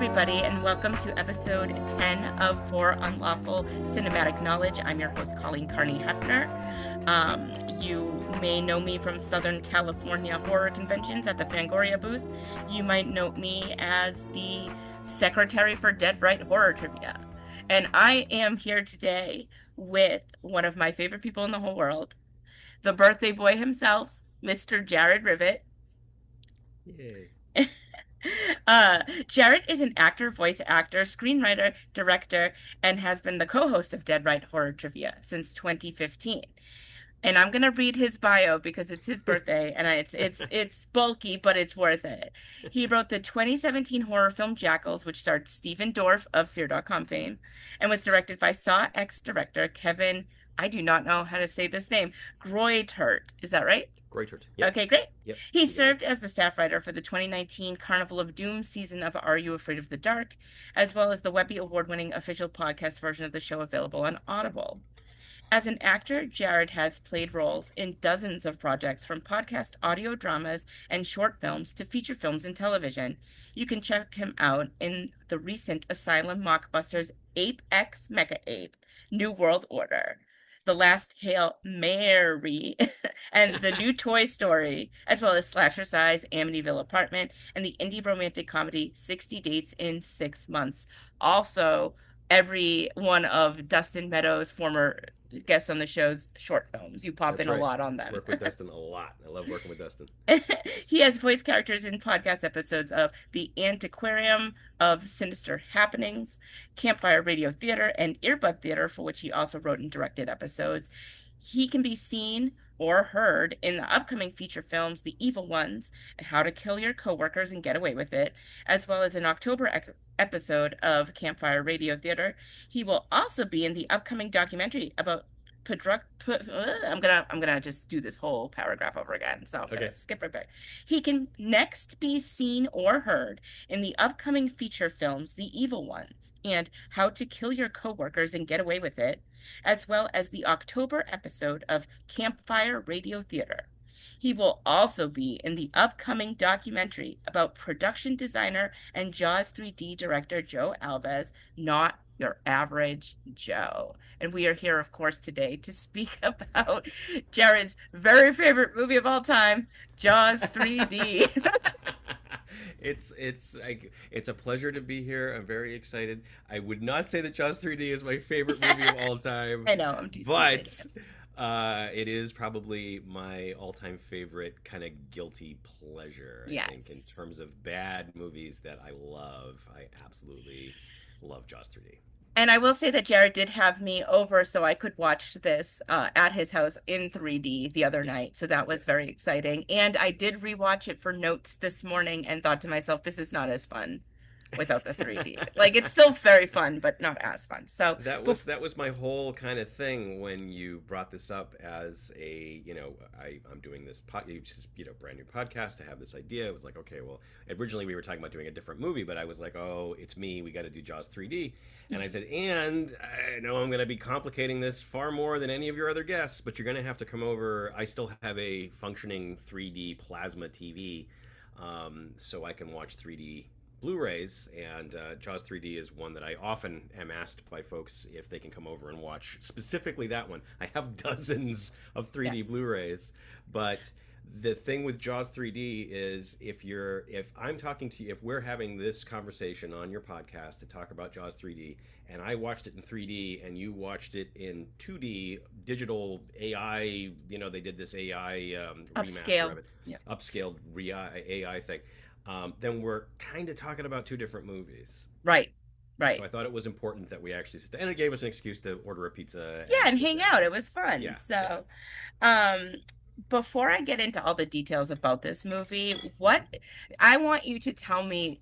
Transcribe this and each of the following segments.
everybody, and welcome to episode 10 of For Unlawful Cinematic Knowledge. I'm your host, Kolleen Carney Hoepfner. You may know me from Southern California horror conventions at the Fangoria booth. You might know me as the secretary for Dead Right Horror Trivia. And I am here today with one of my favorite people in the whole world, the birthday boy himself, Mr. Jared Rivet. Yay. Jared is an actor, voice actor, screenwriter, director, and has been the co-host of Dead Right Horror Trivia since 2015. And I'm gonna read his bio because it's his birthday, and it's bulky, but it's worth it. He wrote the 2017 horror film Jackals, which starred Stephen Dorff of Fear.com fame, and was directed by Saw X director Kevin. I do not know how to say this name. Groytert. Is that right? Great church. Yep. Okay, great. Yep. He served as the staff writer for the 2019 Carnival of Doom season of Are You Afraid of the Dark, as well as the Webby Award-winning official podcast version of the show available on Audible. As an actor, Jared has played roles in dozens of projects, from podcast audio dramas and short films to feature films and television. You can check him out in the recent Asylum mockbusters Ape X Mecha Ape, New World Order, The Last Hail Mary, and the new Toy Story, as well as Slasher Size, Amityville Apartment, and the indie romantic comedy 60 Dates in 6 Months. Also, every one of Dustin Meadows' former guests on the show's short films. You pop That's in a right. lot on them. Work with Dustin a lot. I love working with Dustin. He has voice characters in podcast episodes of The Antiquarium, of Sinister Happenings, Campfire Radio Theater, and Earbud Theater, for which he also wrote and directed episodes. He can be seen or heard in the upcoming feature films The Evil Ones, How to Kill Your Coworkers and Get Away with It, as well as an October episode of Campfire Radio Theater. He will also be in the upcoming documentary about I'm gonna just do this whole paragraph over again, so I'm gonna Okay. skip right back. He can next be seen or heard in the upcoming feature films The Evil Ones and How to Kill Your Coworkers and Get Away with It, as well as the October episode of Campfire Radio Theater. He will also be in the upcoming documentary about production designer and Jaws 3D director Joe Alves, Not Your Average Joe. And we are here, of course, today to speak about Jared's very favorite movie of all time, Jaws 3D. It's a pleasure to be here. I'm very excited. I would not say that Jaws 3D is my favorite movie of all time, I know, I'm but it is probably my all-time favorite kind of guilty pleasure. I think in Yes. terms of bad movies that I love, I absolutely love Jaws 3D. And I will say that Jared did have me over so I could watch this at his house in 3D the other Yes. night. So that was Yes. very exciting. And I did rewatch it for notes this morning and thought to myself, this is not as fun without the 3D. Like, it's still very fun, but not as fun. So, That was my whole kind of thing when you brought this up as I'm doing this brand new podcast. I have this idea. It was like, okay, well, originally we were talking about doing a different movie, but I was like, oh, it's me. We got to do Jaws 3D. And I said, and I know I'm going to be complicating this far more than any of your other guests, but you're going to have to come over. I still have a functioning 3D plasma TV, so I can watch 3D Blu-rays, and Jaws 3D is one that I often am asked by folks if they can come over and watch. Specifically that one. I have dozens of 3D yes. Blu-rays, but the thing with Jaws 3D is if I'm talking to you, if we're having this conversation on your podcast to talk about Jaws 3D, and I watched it in 3D and you watched it in 2D digital AI, they did this AI remaster of it, Yeah. upscaled AI thing. Then we're kind of talking about two different movies. Right. So I thought it was important that we actually sit down, and it gave us an excuse to order a pizza. Yeah, and sit hang down. out. It was fun. Yeah, yeah. So, before I get into all the details about this movie, I want you to tell me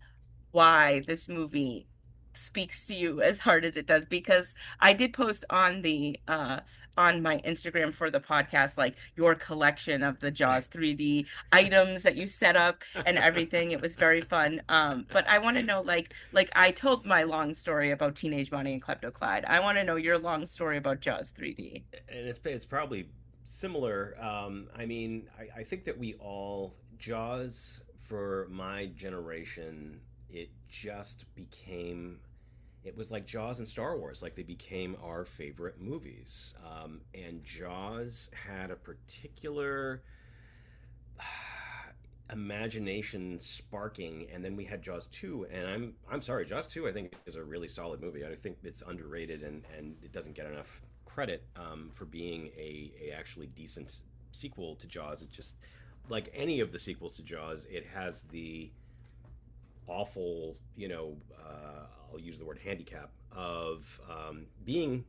why this movie speaks to you as hard as it does, because I did post on my Instagram for the podcast, like, your collection of the Jaws 3D items that you set up and everything. It was very fun. But I want to know, like I told my long story about Teenage Bonnie and Klepto Clyde. I want to know your long story about Jaws 3D. And it's probably similar. I think that we all Jaws for my generation it just became, it was like Jaws and Star Wars. Like they became our favorite movies. And Jaws had a particular imagination sparking, and then we had Jaws 2, and I'm sorry, Jaws 2 I think is a really solid movie. I think it's underrated, and it doesn't get enough credit for being a actually decent sequel to Jaws. It just, like any of the sequels to Jaws, it has the awful, I'll use the word handicap of being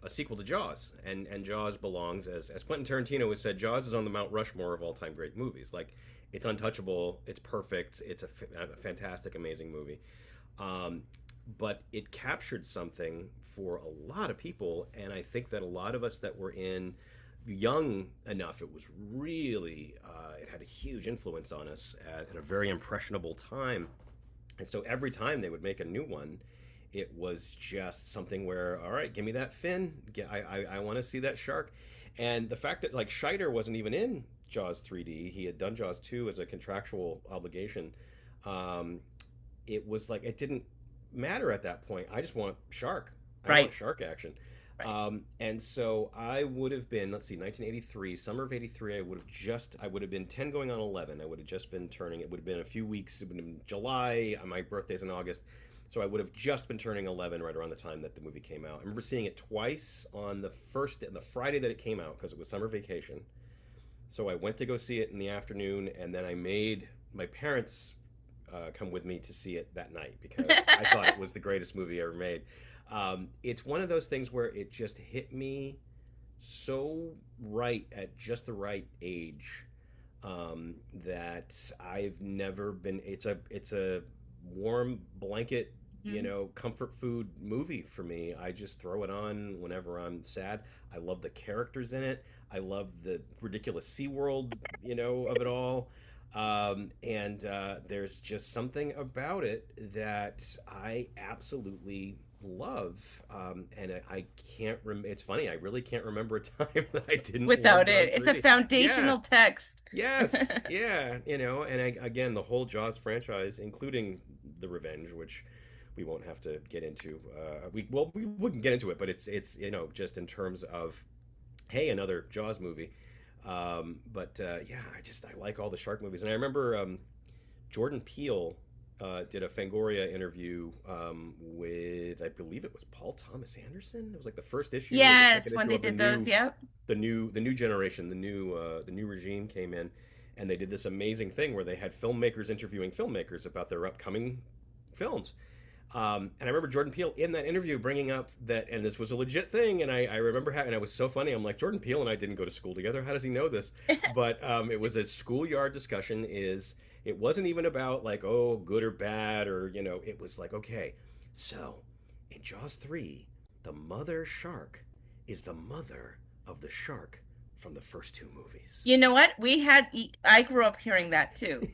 a sequel to Jaws, and Jaws belongs, as Quentin Tarantino has said, Jaws is on the Mount Rushmore of all time great movies. Like it's untouchable, it's perfect, it's a fantastic, amazing movie. Um, but it captured something for a lot of people, and I think that a lot of us that were in young enough, it was really it had a huge influence on us at a very impressionable time. And so every time they would make a new one, it was just something where, all right, give me that fin. I want to see that shark. And the fact that like Scheider wasn't even in Jaws 3D, he had done Jaws 2 as a contractual obligation. Um, it was like it didn't matter at that point. I just want shark. I Right. want shark action. Right. And so I would have been, let's see, 1983, summer of 83, I would have been 10 going on 11. I would have just been turning, it would have been a few weeks, it would have been July, my birthday's in August. So I would have just been turning 11 right around the time that the movie came out. I remember seeing it twice on the Friday that it came out, because it was summer vacation. So I went to go see it in the afternoon, and then I made my parents come with me to see it that night because I thought it was the greatest movie ever made. It's one of those things where it just hit me so right at just the right age, that I've never been. It's a warm blanket, Mhm. comfort food movie for me. I just throw it on whenever I'm sad. I love the characters in it. I love the ridiculous SeaWorld, of it all. And there's just something about it that I absolutely love. And I can't it's funny, I really can't remember a time that I didn't love Without it, Jaws it's a 3D. Yeah. foundational text. Yes, yeah, and again, the whole Jaws franchise, including the Revenge, which we won't have to get into. We can get into it, but it's just in terms of, hey, another Jaws movie. But yeah, I like all the shark movies, and I remember Jordan Peele did a Fangoria interview with, I believe it was Paul Thomas Anderson. It was like the first issue or the Yes, second when issue they of the did those, new yep. the new generation, the new regime came in, and they did this amazing thing where they had filmmakers interviewing filmmakers about their upcoming films. And I remember Jordan Peele in that interview bringing up that, and this was a legit thing. And I remember how, and it was so funny. I'm like, Jordan Peele and I didn't go to school together. How does he know this? But it was a schoolyard discussion. It wasn't even about like, oh, good or bad, or it was like, okay, so in Jaws 3, the mother shark is the mother of the shark from the first two movies. You know what? I grew up hearing that too.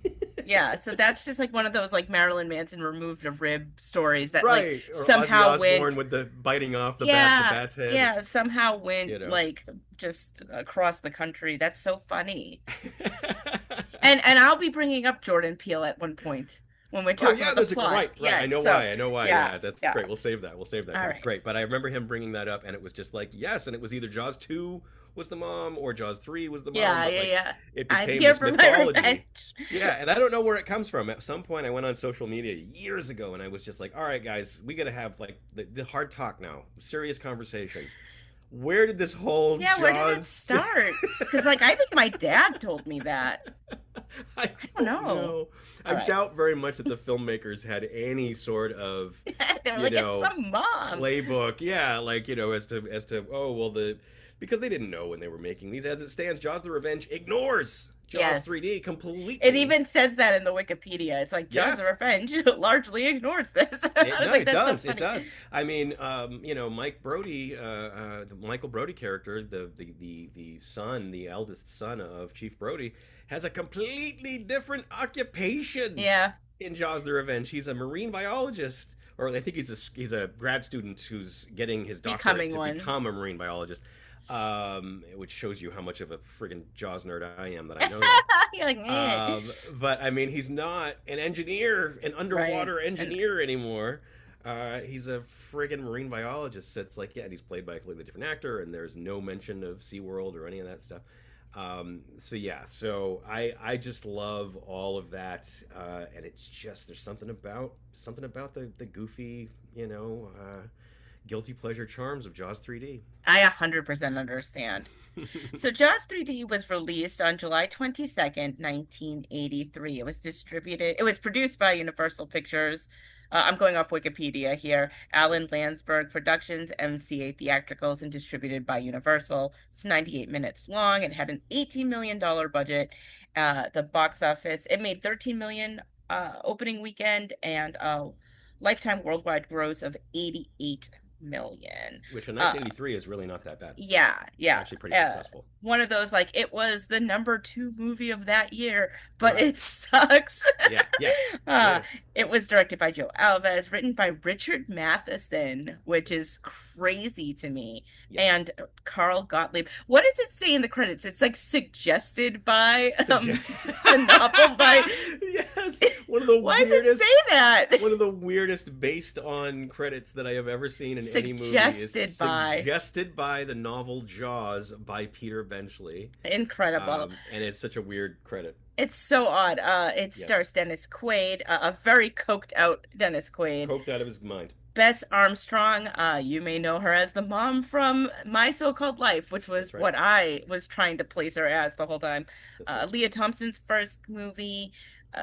Yeah, so that's just like one of those like Marilyn Manson removed a rib stories that like Right, or Ozzy somehow Osbourne went, with the biting off the yeah, bat's head. yeah, somehow You went know. like just across the country. That's so funny. And I'll be bringing up Jordan Peele at one point when we Oh talk yeah, about the there's a plot. right. I Yes, know so why. I know why. yeah, Yeah, that's yeah. great. We'll save that. We'll save that All because it's right. great. But I remember him bringing that up, and it was just like yes, and it was either Jaws 2 was the mom or Jaws 3 was the mom, Yeah, but yeah, like yeah. it I'm became here this for my mythology. revenge. Yeah, and I don't know where it comes from. At some point, I went on social media years ago, and I was just like, "All right, guys, we got to have like the hard talk now, serious conversation. Where did this whole Yeah, where did it Jaws?" start? Because like I think my dad told me that. I I don't don't know. know. I All right. doubt very much that the filmmakers had any sort of, They were you like, it's know, the mom. playbook. Yeah, like, as to oh, well, because they didn't know when they were making these. As it stands, Jaws the Revenge ignores Jaws Yes. 3D It completely. even says that in the Wikipedia. It's like Jaws the Yes. Revenge largely ignores this. I was No, like, it that's so does. It funny. does. I mean, Mike Brody, the Michael Brody character, the son, the eldest son of Chief Brody, has a completely different occupation Yeah. in Jaws the Revenge. He's a marine biologist, or I think he's a grad student who's getting his doctorate Becoming to one. become a marine biologist, which shows you how much of a friggin' Jaws nerd I am that I know that. You're like, eh. But I mean, he's not an engineer, an Right. underwater And engineer anymore. He's a friggin' marine biologist. So it's like, yeah, and he's played by a completely different actor, and there's no mention of SeaWorld or any of that stuff. So yeah, so I just love all of that, and it's just there's something about the goofy, guilty pleasure charms of Jaws 3D. I 100% understand. So Jaws 3D was released on July 22nd, 1983. It was produced by Universal Pictures. I'm going off Wikipedia here. Alan Landsberg Productions, MCA Theatricals, and distributed by Universal. It's 98 minutes long. It had an $18 million budget. The box office, it made 13 million opening weekend and a lifetime worldwide gross of 88 million. Which in Uh, 1983 is really not that bad. yeah, It's yeah. actually pretty successful. One of those like it was the number two movie of that year, but Right. it sucks. Yeah, yeah, uh, yeah. it was directed by Joe Alves, written by Richard Matheson, which is crazy to me, Yes. and Carl Gottlieb. What does it say in the credits? It's like suggested by Suggest. the novel by. Yes, one of the Why does it say weirdest, that? one of the weirdest based on credits that I have ever seen in any movie is Suggested by. suggested by the novel Jaws by Peter Benchley, Incredible. and it's such a weird credit. It's so odd. It Yes, stars Dennis Quaid, a very coked out Dennis Quaid. coked out of his mind. Bess Armstrong, you may know her as the mom from My So-Called Life, which was That's right. what I was trying to place her as the whole time. That's right. Leah Thompson's first movie.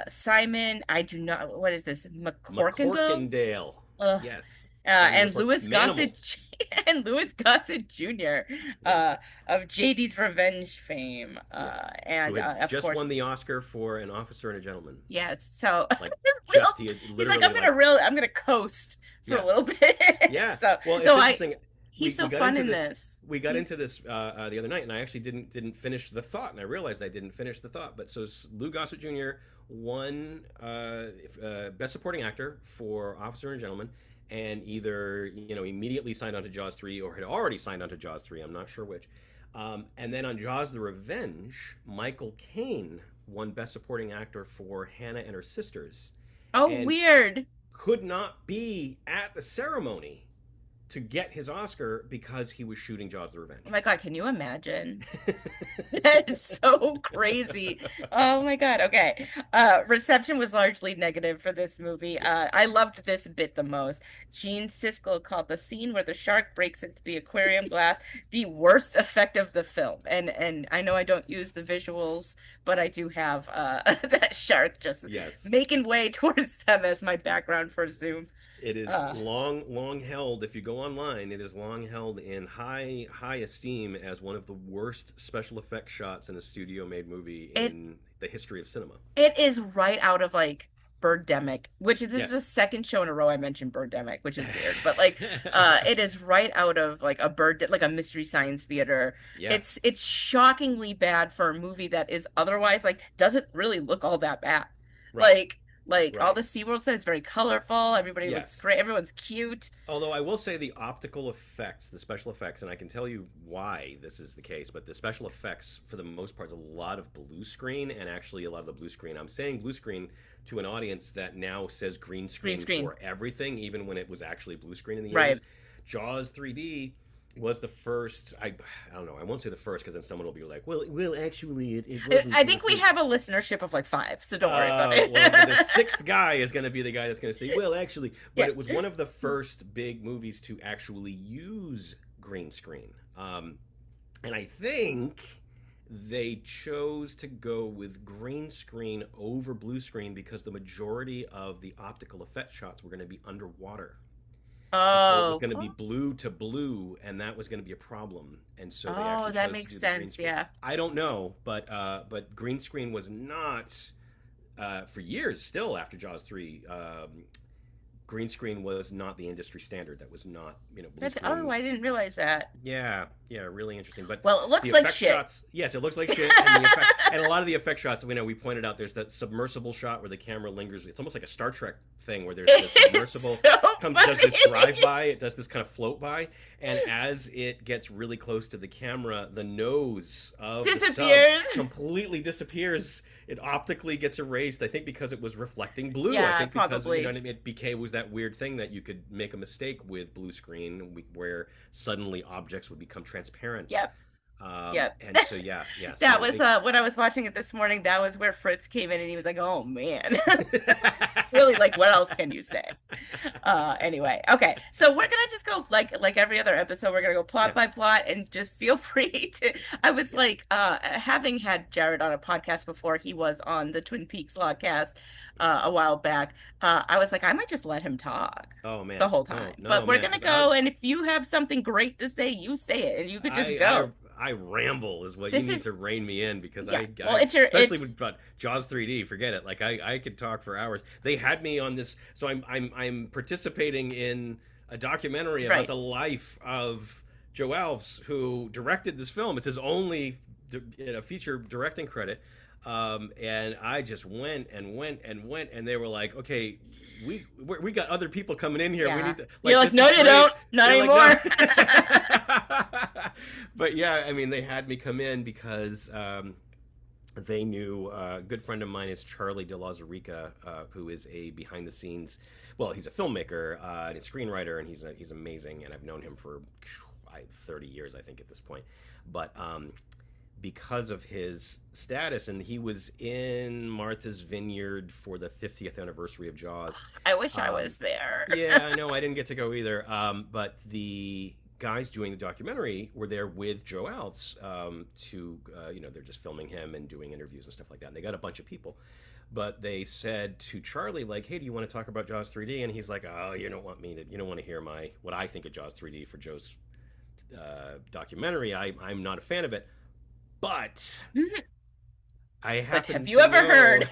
Simon, I do not, what is this? McCorkindale? McCorkindale. Ugh. Yes, Simon And McCork. Louis Manimal. Gossett and Louis Gossett Jr. Yes. Of JD's Revenge fame, Yes. Who and had of just course, won the Oscar for An Officer and a Gentleman. yes. So Like, real, he had he's like, literally like, I'm gonna coast for a yes. little bit. Yeah. So Well, it's no, interesting. he's We so got fun into in this. this. We got into this the other night, and I actually didn't finish the thought, and I realized I didn't finish the thought. But so Lou Gossett Jr. won Best Supporting Actor for Officer and Gentleman, and either immediately signed on to Jaws 3 or had already signed on to Jaws 3. I'm not sure which. And then on Jaws: The Revenge, Michael Caine won Best Supporting Actor for Hannah and Her Sisters, Oh, and weird. could not be at the ceremony to get his Oscar because he was shooting Jaws: The Revenge. Oh my God, can you imagine? That's so crazy. Oh my God. Okay. Reception was largely negative for this movie. Yes. I loved this bit the most. Gene Siskel called the scene where the shark breaks into the aquarium glass the worst effect of the film. And I know I don't use the visuals, but I do have that shark just Yes. making way towards them as my background for Zoom. It is Uh, long held. If you go online, it is long held in high esteem as one of the worst special effects shots in a studio made movie it in the history of cinema. It is right out of like Birdemic, which is this is Yes. the second show in a row I mentioned Birdemic, which is weird, but like it is right out of like like a Mystery Science Theater. Yeah. It's shockingly bad for a movie that is otherwise like doesn't really look all that bad. Right. Like all Right. the SeaWorld stuff is very colorful, everybody looks Yes. great, everyone's cute. Although I will say the optical effects, the special effects, and I can tell you why this is the case, but the special effects, for the most part, is a lot of blue screen, and actually a lot of the blue screen. I'm saying blue screen to an audience that now says green Green screen screen. for everything, even when it was actually blue screen in the Right. 80s. Jaws 3D was the first. I don't know. I won't say the first because then someone will be like, well, actually, it wasn't I the think we first. have a listenership of like 5, so don't worry about Well, the it. sixth guy is going to be the guy that's going to say, well, actually, but Yeah. it was one of the first big movies to actually use green screen. And I think they chose to go with green screen over blue screen because the majority of the optical effect shots were going to be underwater. And so it was Oh. going to be blue to blue, and that was going to be a problem. And so they Oh, actually that chose to makes do the green sense. screen. Yeah. I don't know, but green screen was not for years still after Jaws 3. green screen was not the industry standard. That was not, blue That's oh, screen. I didn't realize that. Yeah, yeah, really interesting. But Well, it the looks like effect shit. shots, yes, it looks like shit, and the effect, and a lot of the effect shots, we pointed out there's that submersible shot where the camera lingers. It's almost like a Star Trek thing where there's the It's submersible so does this funny. drive by, it does this kind of float by, and as it gets really close to the camera, the nose of the sub Disappears. completely disappears. It optically gets erased. I think because it was reflecting blue. I Yeah, think because probably. what I mean. It became was that weird thing that you could make a mistake with blue screen, where suddenly objects would become transparent. Yep. Yep. And so yeah, yeah. That So was they. when I was watching it this morning, that was where Fritz came in and he was like, "Oh man." Really, like what else can you say? Anyway, okay. So we're gonna just go like every other episode, we're gonna go plot Yeah, by plot and just feel free to I was yeah. like having had Jared on a podcast before, he was on the Twin Peaks Logcast a while back. I was like, I might just let him talk Oh the man, whole no, time. no But we're man, gonna because I, go, and if you have something great to say, you say it and you could just I, go. I ramble is what you This need is to rein me in because yeah. Well, it's your especially it's with but Jaws 3D, forget it. Like I could talk for hours. They had me on this, so I'm participating in a documentary about right. the life of Joe Alves, who directed this film. It's his only feature directing credit. And I just went and went and went, and they were like, "Okay, we got other people coming in here. We Yeah. need to You're like like, this no, is you great." don't. Not They're like, "No." anymore. But yeah, I mean, they had me come in because they knew a good friend of mine is Charlie De La Zarica, who is a behind the scenes. Well, he's a filmmaker and a screenwriter, and he's amazing. And I've known him for 30 years, I think, at this point. But because of his status, and he was in Martha's Vineyard for the 50th anniversary of Jaws. I wish I Um, was there. yeah, no, I didn't get to go either. But the guys doing the documentary were there with Joe Alves they're just filming him and doing interviews and stuff like that. And they got a bunch of people. But they said to Charlie, like, "Hey, do you want to talk about Jaws 3D?" And he's like, "Oh, you don't want to hear what I think of Jaws 3D for Joe's documentary. I'm not a fan of it, but I But happen have you to ever know heard?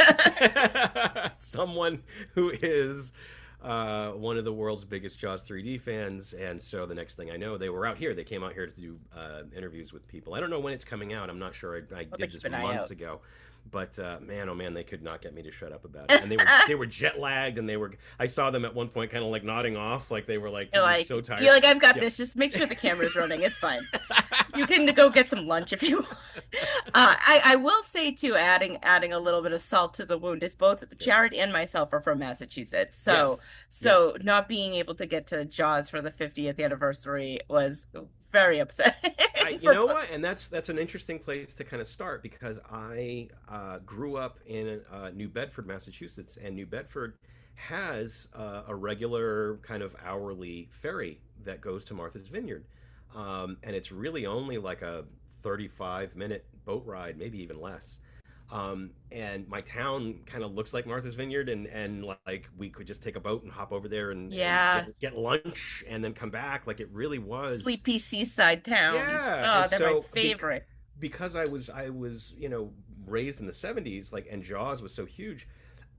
someone who is one of the world's biggest Jaws 3D fans, and so the next thing I know, they were out here. They came out here to do interviews with people. I don't know when it's coming out. I'm not sure. I I'll have did to keep this an eye months out. ago, but man, oh man, they could not get me to shut up about it. And they were jet lagged, and I saw them at one point kind of like nodding off, like they were like so You're tired. like, I've got Yeah. this. Just make sure the camera's running. It's fine. You can go get some lunch if you want. I will say too, adding a little bit of salt to the wound is both Yes. Jared and myself are from Massachusetts, so Yes. so Yes. not being able to get to Jaws for the 50th anniversary was very upsetting You for know what, and that's an interesting place to kind of start because I grew up in New Bedford, Massachusetts, and New Bedford has a regular kind of hourly ferry that goes to Martha's Vineyard, and it's really only like a 35-minute boat ride, maybe even less. And my town kind of looks like Martha's Vineyard, and like we could just take a boat and hop over there and yeah, get lunch and then come back. Like it really was. sleepy seaside towns. Yeah, and Oh, they're my so favorite. because I was raised in the 70s, like, and Jaws was so huge,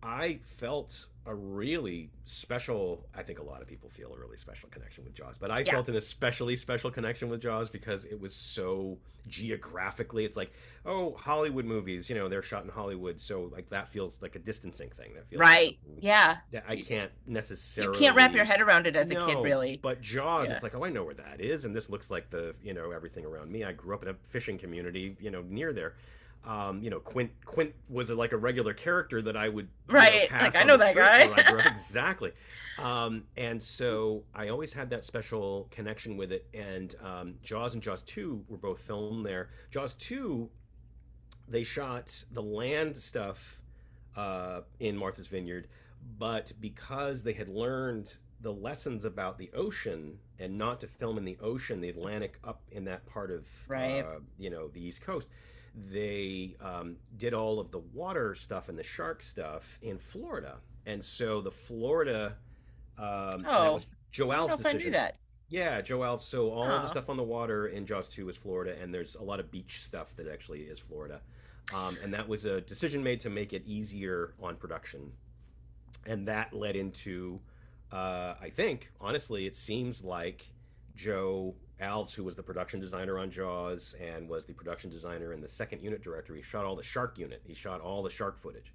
I felt a really special, I think a lot of people feel a really special connection with Jaws, but I Yeah, felt an especially special connection with Jaws because it was so geographically, it's like, oh, Hollywood movies, they're shot in Hollywood, so like that feels like a distancing thing. That feels like right. something Yeah, that I can't you can't wrap your necessarily. head around it as a kid, No, really. but Jaws, Yeah. it's like, oh, I know where that is, and this looks like everything around me. I grew up in a fishing community, near there. Quint was like a regular character that I would, Right. Like, pass I on know the that street guy. where I grew up. Exactly. And so I always had that special connection with it. And Jaws and Jaws 2 were both filmed there. Jaws 2, they shot the land stuff in Martha's Vineyard, but because they had learned the lessons about the ocean and not to film in the ocean, the Atlantic up in that part of Right. the East Coast, they did all of the water stuff and the shark stuff in Florida, and so the Florida, and that Oh, was Joe I don't know Alves' if I knew decision. that. Yeah, Joe Alves. So all the Oh, stuff on the water in Jaws 2 is Florida, and there's a lot of beach stuff that actually is Florida. And that was a decision made to make it easier on production, and that led into I think, honestly, it seems like Joe Alves, who was the production designer on Jaws and was the production designer and the second unit director, he shot all the shark unit. He shot all the shark footage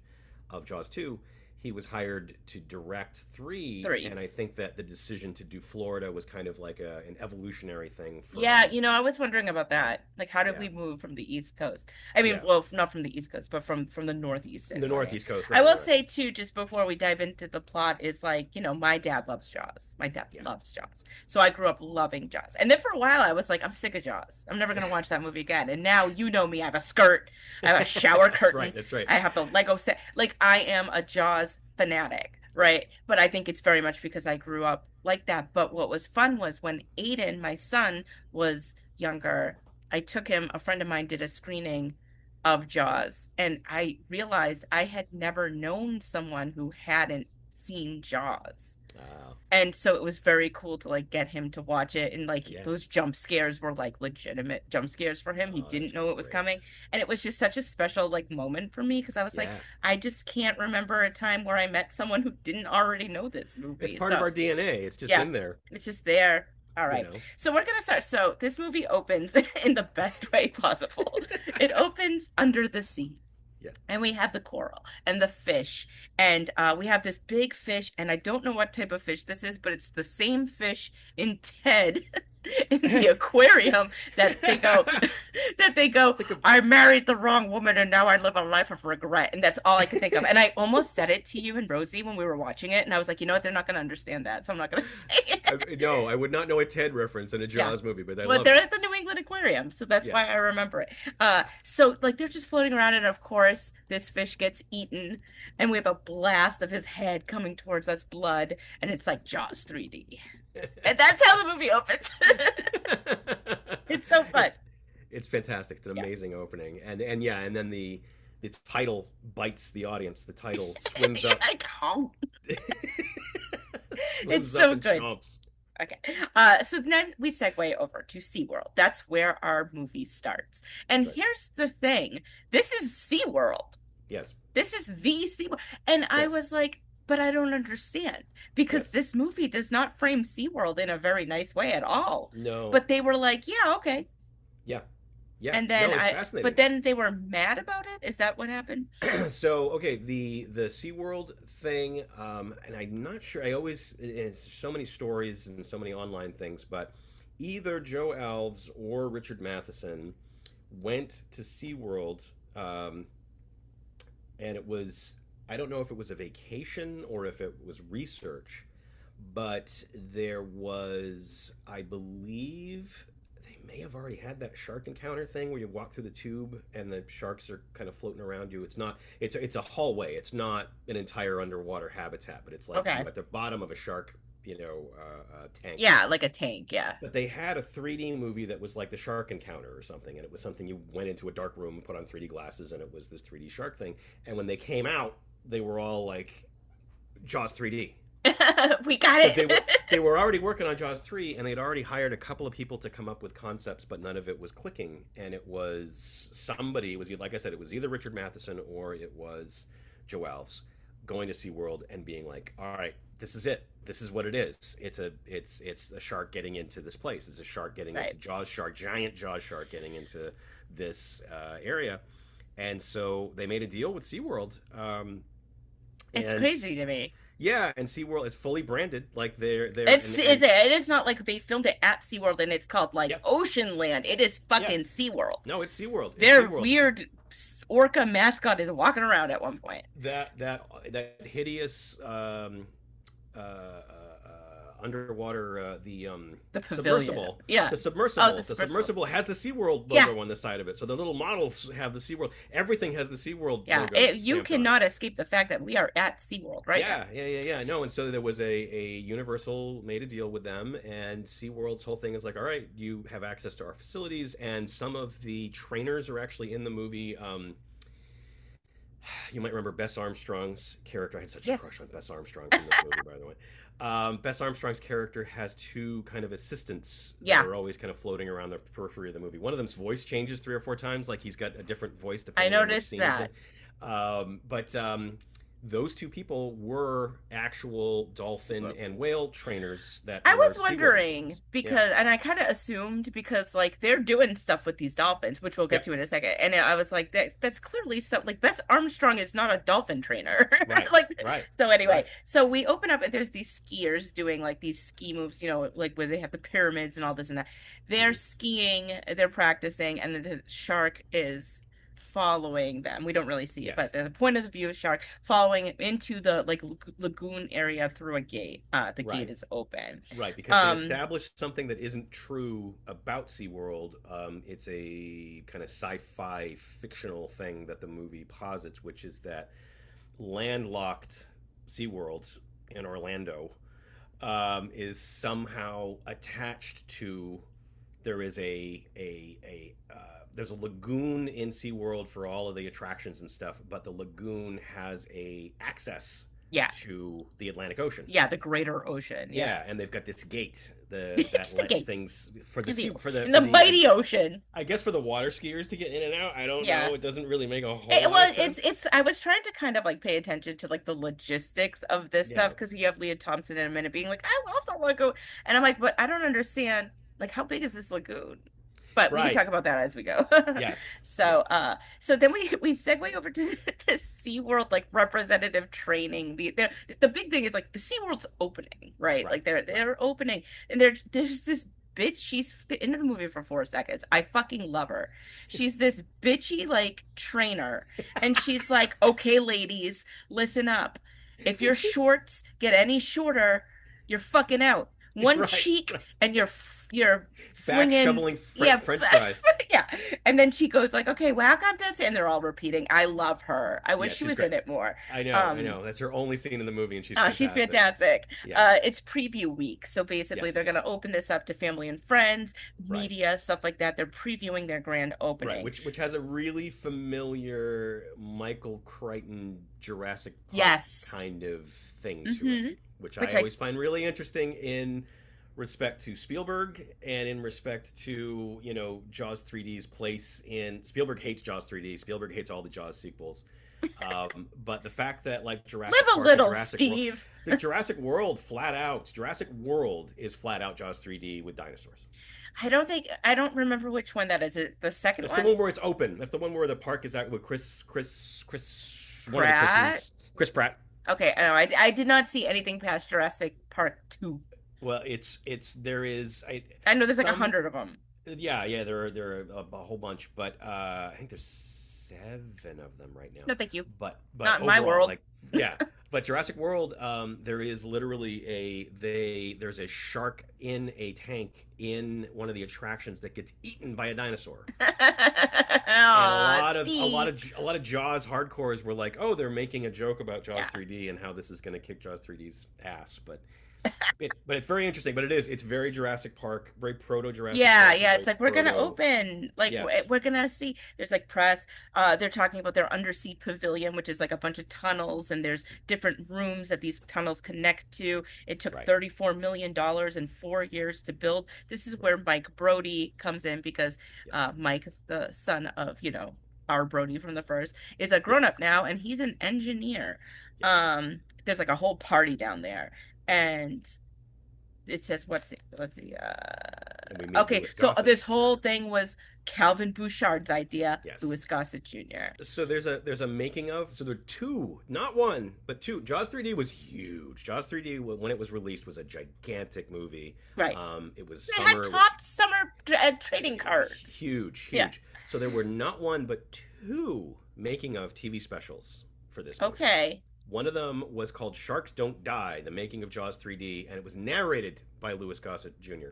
of Jaws 2. He was hired to direct 3, Three. and I think that the decision to do Florida was kind of like an evolutionary thing Yeah, from, I was wondering about that. Like, how did yeah, we move from the East Coast? I mean, yeah, well, not from the East Coast, but from the Northeast the anyway. Northeast Coast, I right, will right, right. say too, just before we dive into the plot, is like, my dad loves Jaws. My dad Yeah. loves Jaws. So I grew up loving Jaws. And then for a while I was like, I'm sick of Jaws. I'm never gonna watch that movie again. And now you know me, I have a skirt, I have a shower That's right, curtain, that's right. I have the Lego set. Like I am a Jaws fanatic, Yes. right? But I think it's very much because I grew up like that. But what was fun was when Aiden, my son, was younger, I took him, a friend of mine did a screening of Jaws, and I realized I had never known someone who hadn't seen Jaws. Uh, And so it was very cool to like get him to watch it, and like yeah. those jump scares were like legitimate jump scares for him. He Oh, that's didn't know it was great. coming, and it was just such a special like moment for me because I was like, Yeah. I just can't remember a time where I met someone who didn't already know this It's movie. part of So our DNA. It's just yeah, in there, it's just there. All you right. know. So we're gonna start. So this movie opens in the best way possible. It opens under the sea. Yes. And we have the coral and the fish. And we have this big fish. And I don't know what type of fish this is, but it's the same fish in Ted in the aquarium that they go, that they go, Think of I married the wrong woman and now I live a life of regret. And that's all I could think of. And I almost said it to you and Rosie when we were watching it. And I was like, you know what? They're not going to understand that. So I'm not going to say it. no, I would not know a Ted reference in a Yeah. Jaws movie, but I Well, love they're it. at the New England Aquarium, so that's why I Yes. remember it. So like they're just floating around, and of course, this fish gets eaten, and we have a blast of his head coming towards us, blood, and it's like Jaws 3D. And that's how the movie opens. It's so fun. it's it's fantastic. It's an Yes. amazing opening, and yeah, and then the title bites the audience. The title swims up, Like, oh, it's swims up so and good. chomps. Okay. So then we segue over to SeaWorld. That's where our movie starts. And Right. here's the thing. This is SeaWorld. Yes. This is the SeaWorld. And I Yes. was like, but I don't understand because Yes. this movie does not frame SeaWorld in a very nice way at all. No. But they were like, yeah, okay. Yeah. Yeah. And No, then it's but fascinating. then they were mad about it. Is that what happened? So okay, the SeaWorld thing, and I'm not sure. I always it's so many stories and so many online things, but either Joe Alves or Richard Matheson went to SeaWorld, and it was I don't know if it was a vacation or if it was research, but there was I believe they may have already had that shark encounter thing where you walk through the tube and the sharks are kind of floating around you. It's not it's a hallway. It's not an entire underwater habitat, but it's like Okay. at the bottom of a shark, tank. Yeah, like a tank. Yeah. But they had a 3D movie that was like the Shark Encounter or something, and it was something you went into a dark room and put on 3D glasses, and it was this 3D shark thing. And when they came out, they were all like Jaws 3D We got because they were it. they were already working on Jaws 3, and they'd already hired a couple of people to come up with concepts, but none of it was clicking. And it was somebody, it was like I said, it was either Richard Matheson or it was Joe Alves going to SeaWorld and being like, all right, this is it. This is what it is. It's a shark getting into this place. It's a shark getting Right. into Jaws shark, giant Jaws shark getting into this area. And so they made a deal with SeaWorld. It's And crazy to me. yeah, and SeaWorld is fully branded. Like they're It is not like they filmed it at SeaWorld and it's called like yeah, Ocean Land. It is yeah. fucking SeaWorld. No, it's SeaWorld. It's Their SeaWorld. weird orca mascot is walking around at one point. That hideous uh, uh, underwater The pavilion. submersible. Yeah. The Oh, submersible. the The submersible. submersible has the SeaWorld Yeah. logo on the side of it. So the little models have the SeaWorld. Everything has the SeaWorld Yeah. logo You stamped on it. cannot escape the fact that we are at SeaWorld right now. Yeah. No, and so there was a Universal made a deal with them, and SeaWorld's whole thing is like, all right, you have access to our facilities, and some of the trainers are actually in the movie. You might remember Bess Armstrong's character. I had such a Yes. crush on Bess Armstrong from this movie, by the way. Bess Armstrong's character has two kind of assistants that Yeah. are always kind of floating around the periphery of the movie. One of them's voice changes 3 or 4 times, like he's got a different voice I depending on which noticed scene he's that. in. But those two people were actual dolphin SeaWorld. and whale trainers that I were was SeaWorld wondering employees. Yeah. because, and I kind of assumed because like they're doing stuff with these dolphins, which we'll get Yep. to in a second. And I was like, that's clearly some like Bess Armstrong is not a dolphin trainer. Right. Like, Right. so anyway, Right. so we open up and there's these skiers doing like these ski moves, like where they have the pyramids and all this and that. They're Hmm. skiing, they're practicing, and the shark is following them. We don't really see it, but Yes. the point of the view is shark following into the like lagoon area through a gate. The gate Right. is open. Right, because they Um, established something that isn't true about SeaWorld. It's a kind of sci-fi fictional thing that the movie posits, which is that landlocked SeaWorld in Orlando is somehow attached to. There is there's a lagoon in SeaWorld for all of the attractions and stuff, but the lagoon has a access yeah, to the Atlantic Ocean. yeah, the greater ocean. Yeah, Yeah, and they've got this gate that just a lets gate things for the in sea in for the the mighty ocean. I guess for the water skiers to get in and out. I don't Yeah. know. It doesn't really make a whole It, lot of well, it's sense. it's. I was trying to kind of like pay attention to like the logistics of this Yeah. stuff because you have Leah Thompson in a minute being like, "I love the lagoon," and I'm like, "But I don't understand. Like, how big is this lagoon?" But we can Right. talk about that as we go. Yes. So, Yes. so then we segue over to the SeaWorld like representative training. The big thing is like the SeaWorld's opening, right? Right. Like they're Right. they're opening, and there's this bitch. She's in the movie for 4 seconds. I fucking love her. She's this bitchy like trainer, and she's like, "Okay, ladies, listen up. If your shorts get any shorter, you're fucking out. One Right. cheek, Right. and you're Back flinging." shoveling Yeah, French fries. yeah. And then she goes like, "Okay, welcome to," and they're all repeating. I love her. I wish Yeah, she she's was great. in it more. I know. I Um, know. That's her only scene in the movie, and she's she's fantastic. fantastic. Yeah. It's preview week, so basically they're Yes. gonna open this up to family and friends, Right. media, stuff like that. They're previewing their grand Right. opening. Which has a really familiar Michael Crichton Jurassic Park Yes. kind of thing to it, Hmm. which I Which I always find really interesting in respect to Spielberg and in respect to, Jaws 3D's place in Spielberg hates Jaws 3D. Spielberg hates all the Jaws sequels. But the fact that like Jurassic live a Park and little, Jurassic World, Steve. the Jurassic World Jurassic World is flat out Jaws 3D with dinosaurs. I don't remember which one that is. Is it the second That's the one? one where it's open. That's the one where the park is out with one of the Pratt. Chris Pratt. Okay, I did not see anything past Jurassic Park 2. Well, it's there is I know there's like a some hundred of them. yeah there are a whole bunch, but I think there's 7 of them right now. No, thank you. But Not in my overall, world. like yeah, but Jurassic World, there is literally there's a shark in a tank in one of the attractions that gets eaten by a dinosaur. And Aw, Steve. a lot of Jaws hardcores were like, oh, they're making a joke about Jaws Yeah. 3D and how this is going to kick Jaws 3D's ass, but it's very interesting. But it's very Jurassic Park, very proto Jurassic Yeah, Park, yeah. very It's like we're gonna proto. open. Like Yes, we're gonna see. There's like press. They're talking about their undersea pavilion, which is like a bunch of tunnels, and there's different rooms that these tunnels connect to. It took right, $34 million in 4 years to build. This is right, where Mike Brody comes in because yes, Mike, the son of our Brody from the first, is a grown up yes, now, and he's an engineer. yes. There's like a whole party down there, and it says let's see And we meet okay, Louis so Gossett. this whole thing was Calvin Bouchard's idea, Yes. Louis Gossett Jr. So there's a making of. So there are two, not one, but two. Jaws 3D was huge. Jaws 3D when it was released was a gigantic movie. Right. It was They had summer. It was top summer trading cards. huge, Yeah. huge. So there were not one but two making of TV specials for this movie. Okay. One of them was called Sharks Don't Die, the making of Jaws 3D, and it was narrated by Louis Gossett Jr.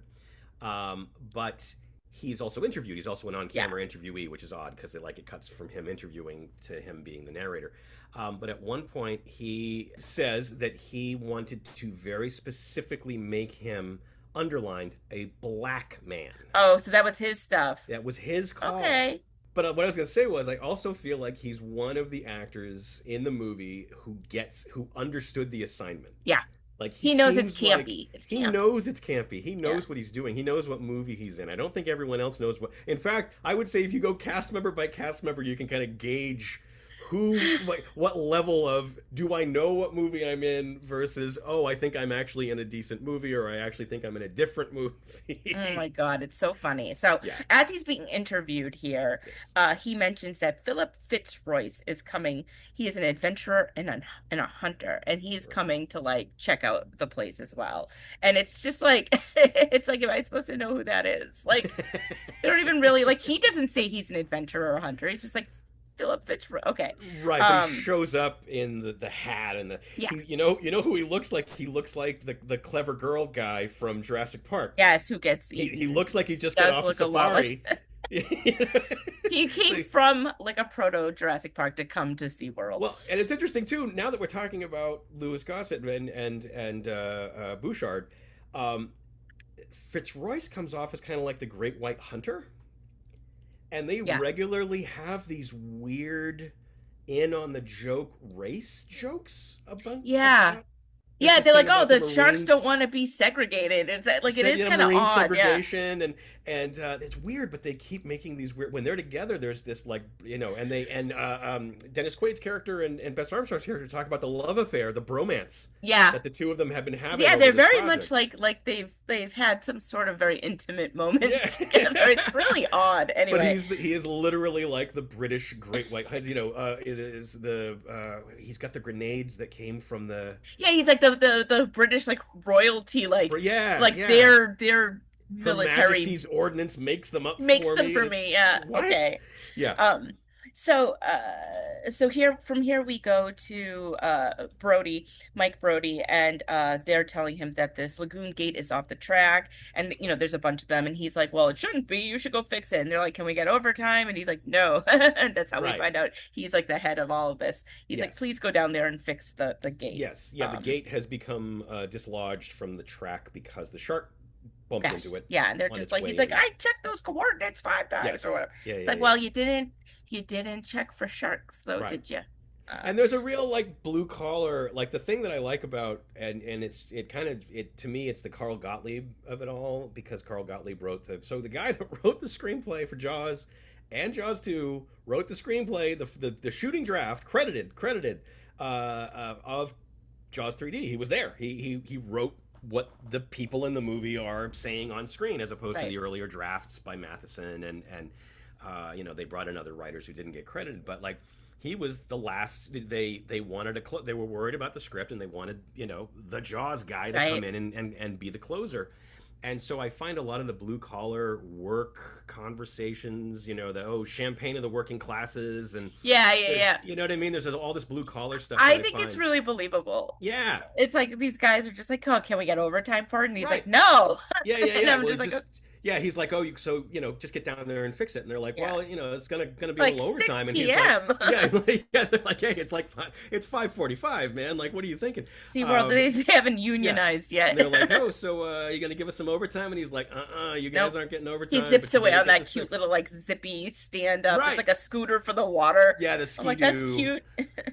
But he's also interviewed. He's also an Yeah. on-camera interviewee, which is odd because it cuts from him interviewing to him being the narrator. But at one point, he says that he wanted to very specifically make him underlined a black man. Oh, so that was his stuff. That was his call. Okay. But what I was gonna say was, I also feel like he's one of the actors in the movie who understood the assignment. Yeah. Like He knows it's seems like campy. It's he camp. knows it's campy. He Yeah. knows what he's doing. He knows what movie he's in. I don't think everyone else knows what. In fact, I would say if you go cast member by cast member, you can kind of gauge who, like, what level of do I know what movie I'm in versus, oh, I think I'm actually in a decent movie, or I actually think I'm in a different Oh my movie. God, it's so funny. So, Yeah. as he's being interviewed here, Yes. he mentions that Philip Fitzroyce is coming. He is an adventurer and a hunter, and he's Right. coming to like check out the place as well. And it's just like, it's like, am I supposed to know who that is? Like, they don't even really like. He doesn't say he's an adventurer or a hunter. He's just like Philip Fitzroy. Okay, Right, but he um, shows up in the hat and the yeah, he you know who he looks like? He looks like the clever girl guy from Jurassic Park. yes, who gets He eaten? looks like he just got Does off a look a lot like safari. he So, came from like a proto Jurassic Park to come to SeaWorld. well, and it's interesting too. Now that we're talking about Louis Gossett and Bouchard, um, Fitzroyce comes off as kind of like the Great White Hunter, and they Yeah. regularly have these weird in on the joke race jokes Yeah. about. There's Yeah, this they're like, thing oh, about the the sharks don't Marines want to be segregated. It's like it is you know, kind of marine odd. Yeah. segregation and it's weird, but they keep making these weird when they're together. There's this like you know, and they and Dennis Quaid's character and Bess Armstrong's character talk about the love affair, the bromance Yeah. that the two of them have been having Yeah, over they're this very much project. like they've had some sort of very intimate Yeah, moments together. It's really odd. but Anyway. he is literally like the British Great White Hunter. You know, it is the he's got the grenades that came from the Yeah, he's like the British like royalty yeah like yeah. their Her military Majesty's ordnance makes them up makes for them me. for It's me. Yeah. what? Okay. Yeah. Um, so here from here we go to Brody, Mike Brody, and they're telling him that this lagoon gate is off the track, and you know there's a bunch of them, and he's like, "Well, it shouldn't be. You should go fix it." And they're like, "Can we get overtime?" And he's like, "No." And that's how we Right. find out he's like the head of all of this. He's like, Yes. "Please go down there and fix the gate." Yes. Yeah. The gate has become dislodged from the track because the shark bumped Gosh, into it yeah, and they're on just its like, he's way like, in. "I checked those coordinates 5 times or Yes. whatever." Yeah. It's Yeah. like, Yeah. well, you didn't check for sharks though, Right. did you? Uh, And there's a real like blue collar like the thing that I like about and it kind of it to me it's the Carl Gottlieb of it all because Carl Gottlieb wrote the guy that wrote the screenplay for Jaws and Jaws 2 wrote the screenplay the shooting draft credited of Jaws 3D. He was there. He wrote what the people in the movie are saying on screen as opposed to right. the earlier drafts by Matheson and you know they brought in other writers who didn't get credited but like he was the last they wanted they were worried about the script and they wanted you know the Jaws guy to come Right. in and be the closer and so I find a lot of the blue collar work conversations you know the oh champagne of the working classes and Yeah, yeah, there's yeah. you know what I mean there's all this blue collar stuff that I I think it's find really believable. yeah It's like these guys are just like, "Oh, can we get overtime for it?" And he's right like, "No." And yeah I'm well just like, just yeah he's like oh so you know just get down there and fix it and they're like "Yeah." well you know it's gonna It's be a like little overtime and 6 he's like p.m. yeah yeah they're like hey it's like it's 5:45 man like what are you thinking SeaWorld, um they haven't yeah unionized and they're like yet. oh so you gonna give us some overtime and he's like you guys Nope. aren't getting He overtime zips but you away better on get that this cute fixed little like zippy stand up. It's right like a scooter for the water. yeah the I'm like, that's ski-doo cute.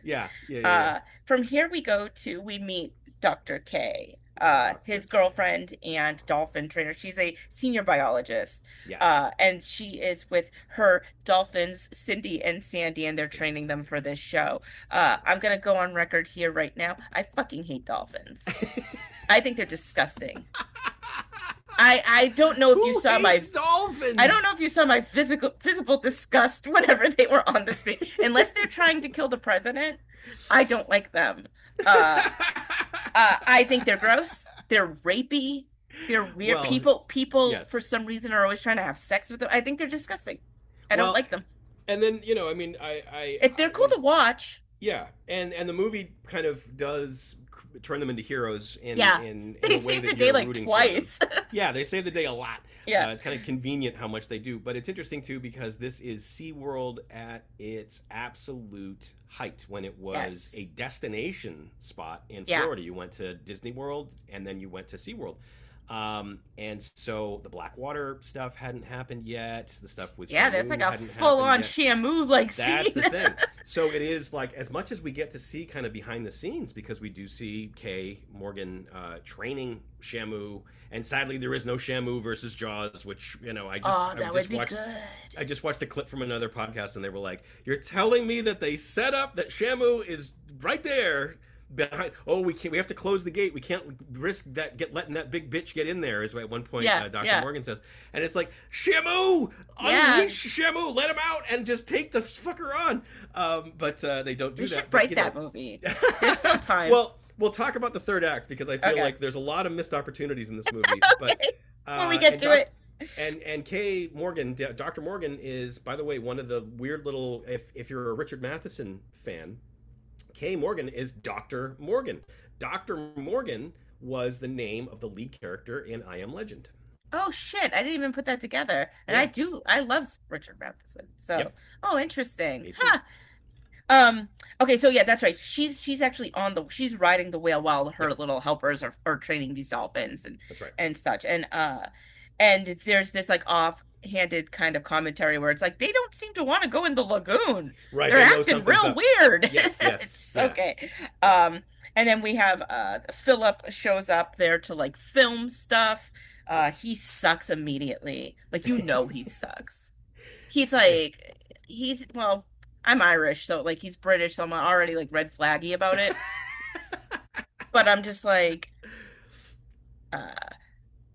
yeah From here we meet Dr. K, Dr. his K girlfriend and dolphin trainer. She's a senior biologist, yes and she is with her dolphins, Cindy and Sandy, and they're Cindy training them Sandy for this show. I'm gonna go on record here right now. I fucking hate dolphins. I think they're disgusting. I don't know if you who saw hates I don't know dolphins if you saw my physical disgust whenever they were on the screen. Unless they're trying to kill the president, I don't like them. Uh, I think they're gross. They're rapey. They're weird. well People for yes some reason are always trying to have sex with them. I think they're disgusting. I don't well like them. and then you know I mean If they're cool to watch, yeah and the movie kind of does turn them into heroes yeah, in they a way save the that day you're like rooting for them twice. yeah they save the day a lot Yeah. it's kind of convenient how much they do but it's interesting too because this is SeaWorld at its absolute height when it was a Yes. destination spot in Yeah. Florida you went to Disney World and then you went to SeaWorld And so the Blackwater stuff hadn't happened yet. The stuff with Yeah, there's like Shamu a hadn't happened full-on yet. Shamu like That's scene. the thing. So it is like, as much as we get to see kind of behind the scenes, because we do see Kay Morgan training Shamu, and sadly there is no Shamu versus Jaws, which Oh, I that would just be watched. good. I just watched a clip from another podcast, and they were like, "You're telling me that they set up that Shamu is right there behind? Oh, we can't. We have to close the gate. We can't risk letting that big bitch get in there." Is what at one point Yeah, Dr. yeah, Morgan says, and it's like, Shamu, yeah. unleash Shamu, let him out, and just take the fucker on. But they don't We do should that. But write that movie. There's still time. well, we'll talk about the third act because I feel Okay. like there's a lot of missed opportunities in this movie. But Okay. When we get and to it. Kay Morgan, Dr. Morgan is, by the way, one of the weird little. If you're a Richard Matheson fan, Kay Morgan is Dr. Morgan. Dr. Morgan was the name of the lead character in I Am Legend. Oh shit, I didn't even put that together. And Yeah. I love Richard Matheson. So, Yep. oh, interesting. Me too. Huh. Okay, so yeah, that's right. She's actually she's riding the whale while her Yep. little helpers are training these dolphins That's right. and such. And there's this like offhanded kind of commentary where it's like they don't seem to want to go in the lagoon. Right. They're They know acting something's real up. weird. Yes. Yes. It's Yeah. okay. Yes. And then we have Philip shows up there to like film stuff. Yes. He sucks immediately. Like he sucks. He's Yeah. like well, I'm Irish, so like he's British, so I'm already like red flaggy about it. But uh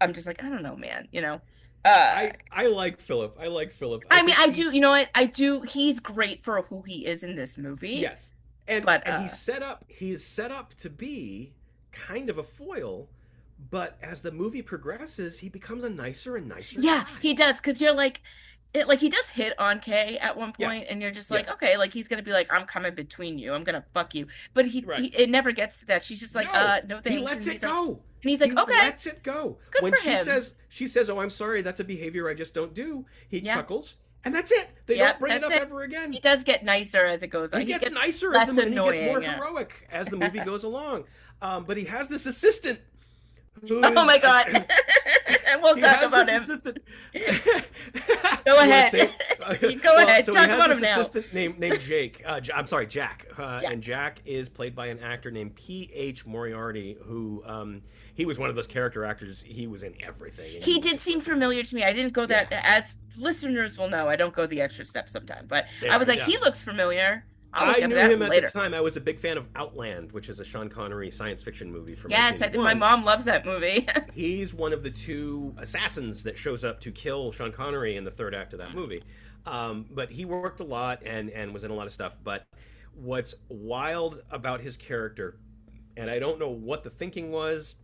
I'm just like, I don't know, man, you know. Uh I like Philip. I like Philip. I I mean think I do, he's you know what? I do he's great for who he is in this movie. yes, and But he's set up to be kind of a foil, but as the movie progresses, he becomes a nicer and nicer yeah, guy. he does because you're like like he does hit on Kay at one Yeah. point, and you're just like, Yes. okay, like he's gonna be like, I'm coming between you, I'm gonna fuck you. But Right. it never gets to that. She's just like, No, no he thanks. lets it go. And he's He like, okay, lets it go. good When for him. she says, "Oh, I'm sorry, that's a behavior I just don't do." He Yeah, chuckles, and that's it. They yeah, don't bring it that's up it. ever again. He does get nicer as it goes on. He He gets gets nicer as less and he gets more annoying. Yeah. heroic as the movie goes along. But he has this assistant who Oh my is God. We'll he talk has about this him. assistant. Go You wanna ahead. say You go well, ahead. so Talk he has about this him now. assistant named Jake. I'm sorry, Jack. Yeah. And Jack is played by an actor named P.H. Moriarty, who he was one of those character actors. He was in everything. And He he was did just seem like, familiar to me. I didn't go yeah, that, as listeners will know, I don't go the extra step sometimes. But I yeah, was like, yeah. he looks familiar. I'll look I at knew that him at the later. time. I was a big fan of Outland, which is a Sean Connery science fiction movie from Yes, I think my 1981. mom loves that movie. He's one of the two assassins that shows up to kill Sean Connery in the third act of that movie. But he worked a lot and was in a lot of stuff. But what's wild about his character, and I don't know what the thinking was,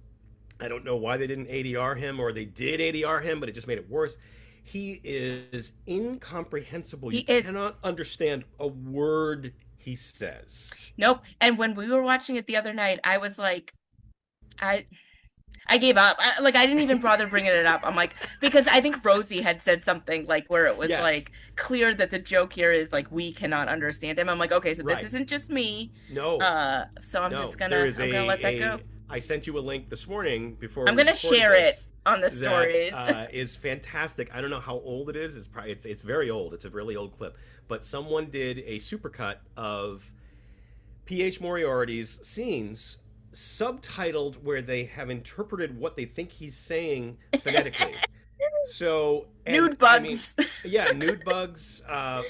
I don't know why they didn't ADR him, or they did ADR him, but it just made it worse. He is incomprehensible. He You is. cannot understand a word he says. Nope. And when we were watching it the other night, I was like, I I gave up. Like I didn't even bother bringing it up. I'm like because I think Rosie had said something like where it was Yes. like clear that the joke here is like we cannot understand him. I'm like, okay, so this Right. isn't just me. No. So I'm No. just There is I'm gonna let that go. I sent you a link this morning before I'm we gonna recorded share it this on the that stories. is fantastic. I don't know how old it is. It's very old. It's a really old clip. But someone did a supercut of P.H. Moriarty's scenes subtitled where they have interpreted what they think he's saying phonetically. So, and Nude I mean, bugs. yeah, nude bugs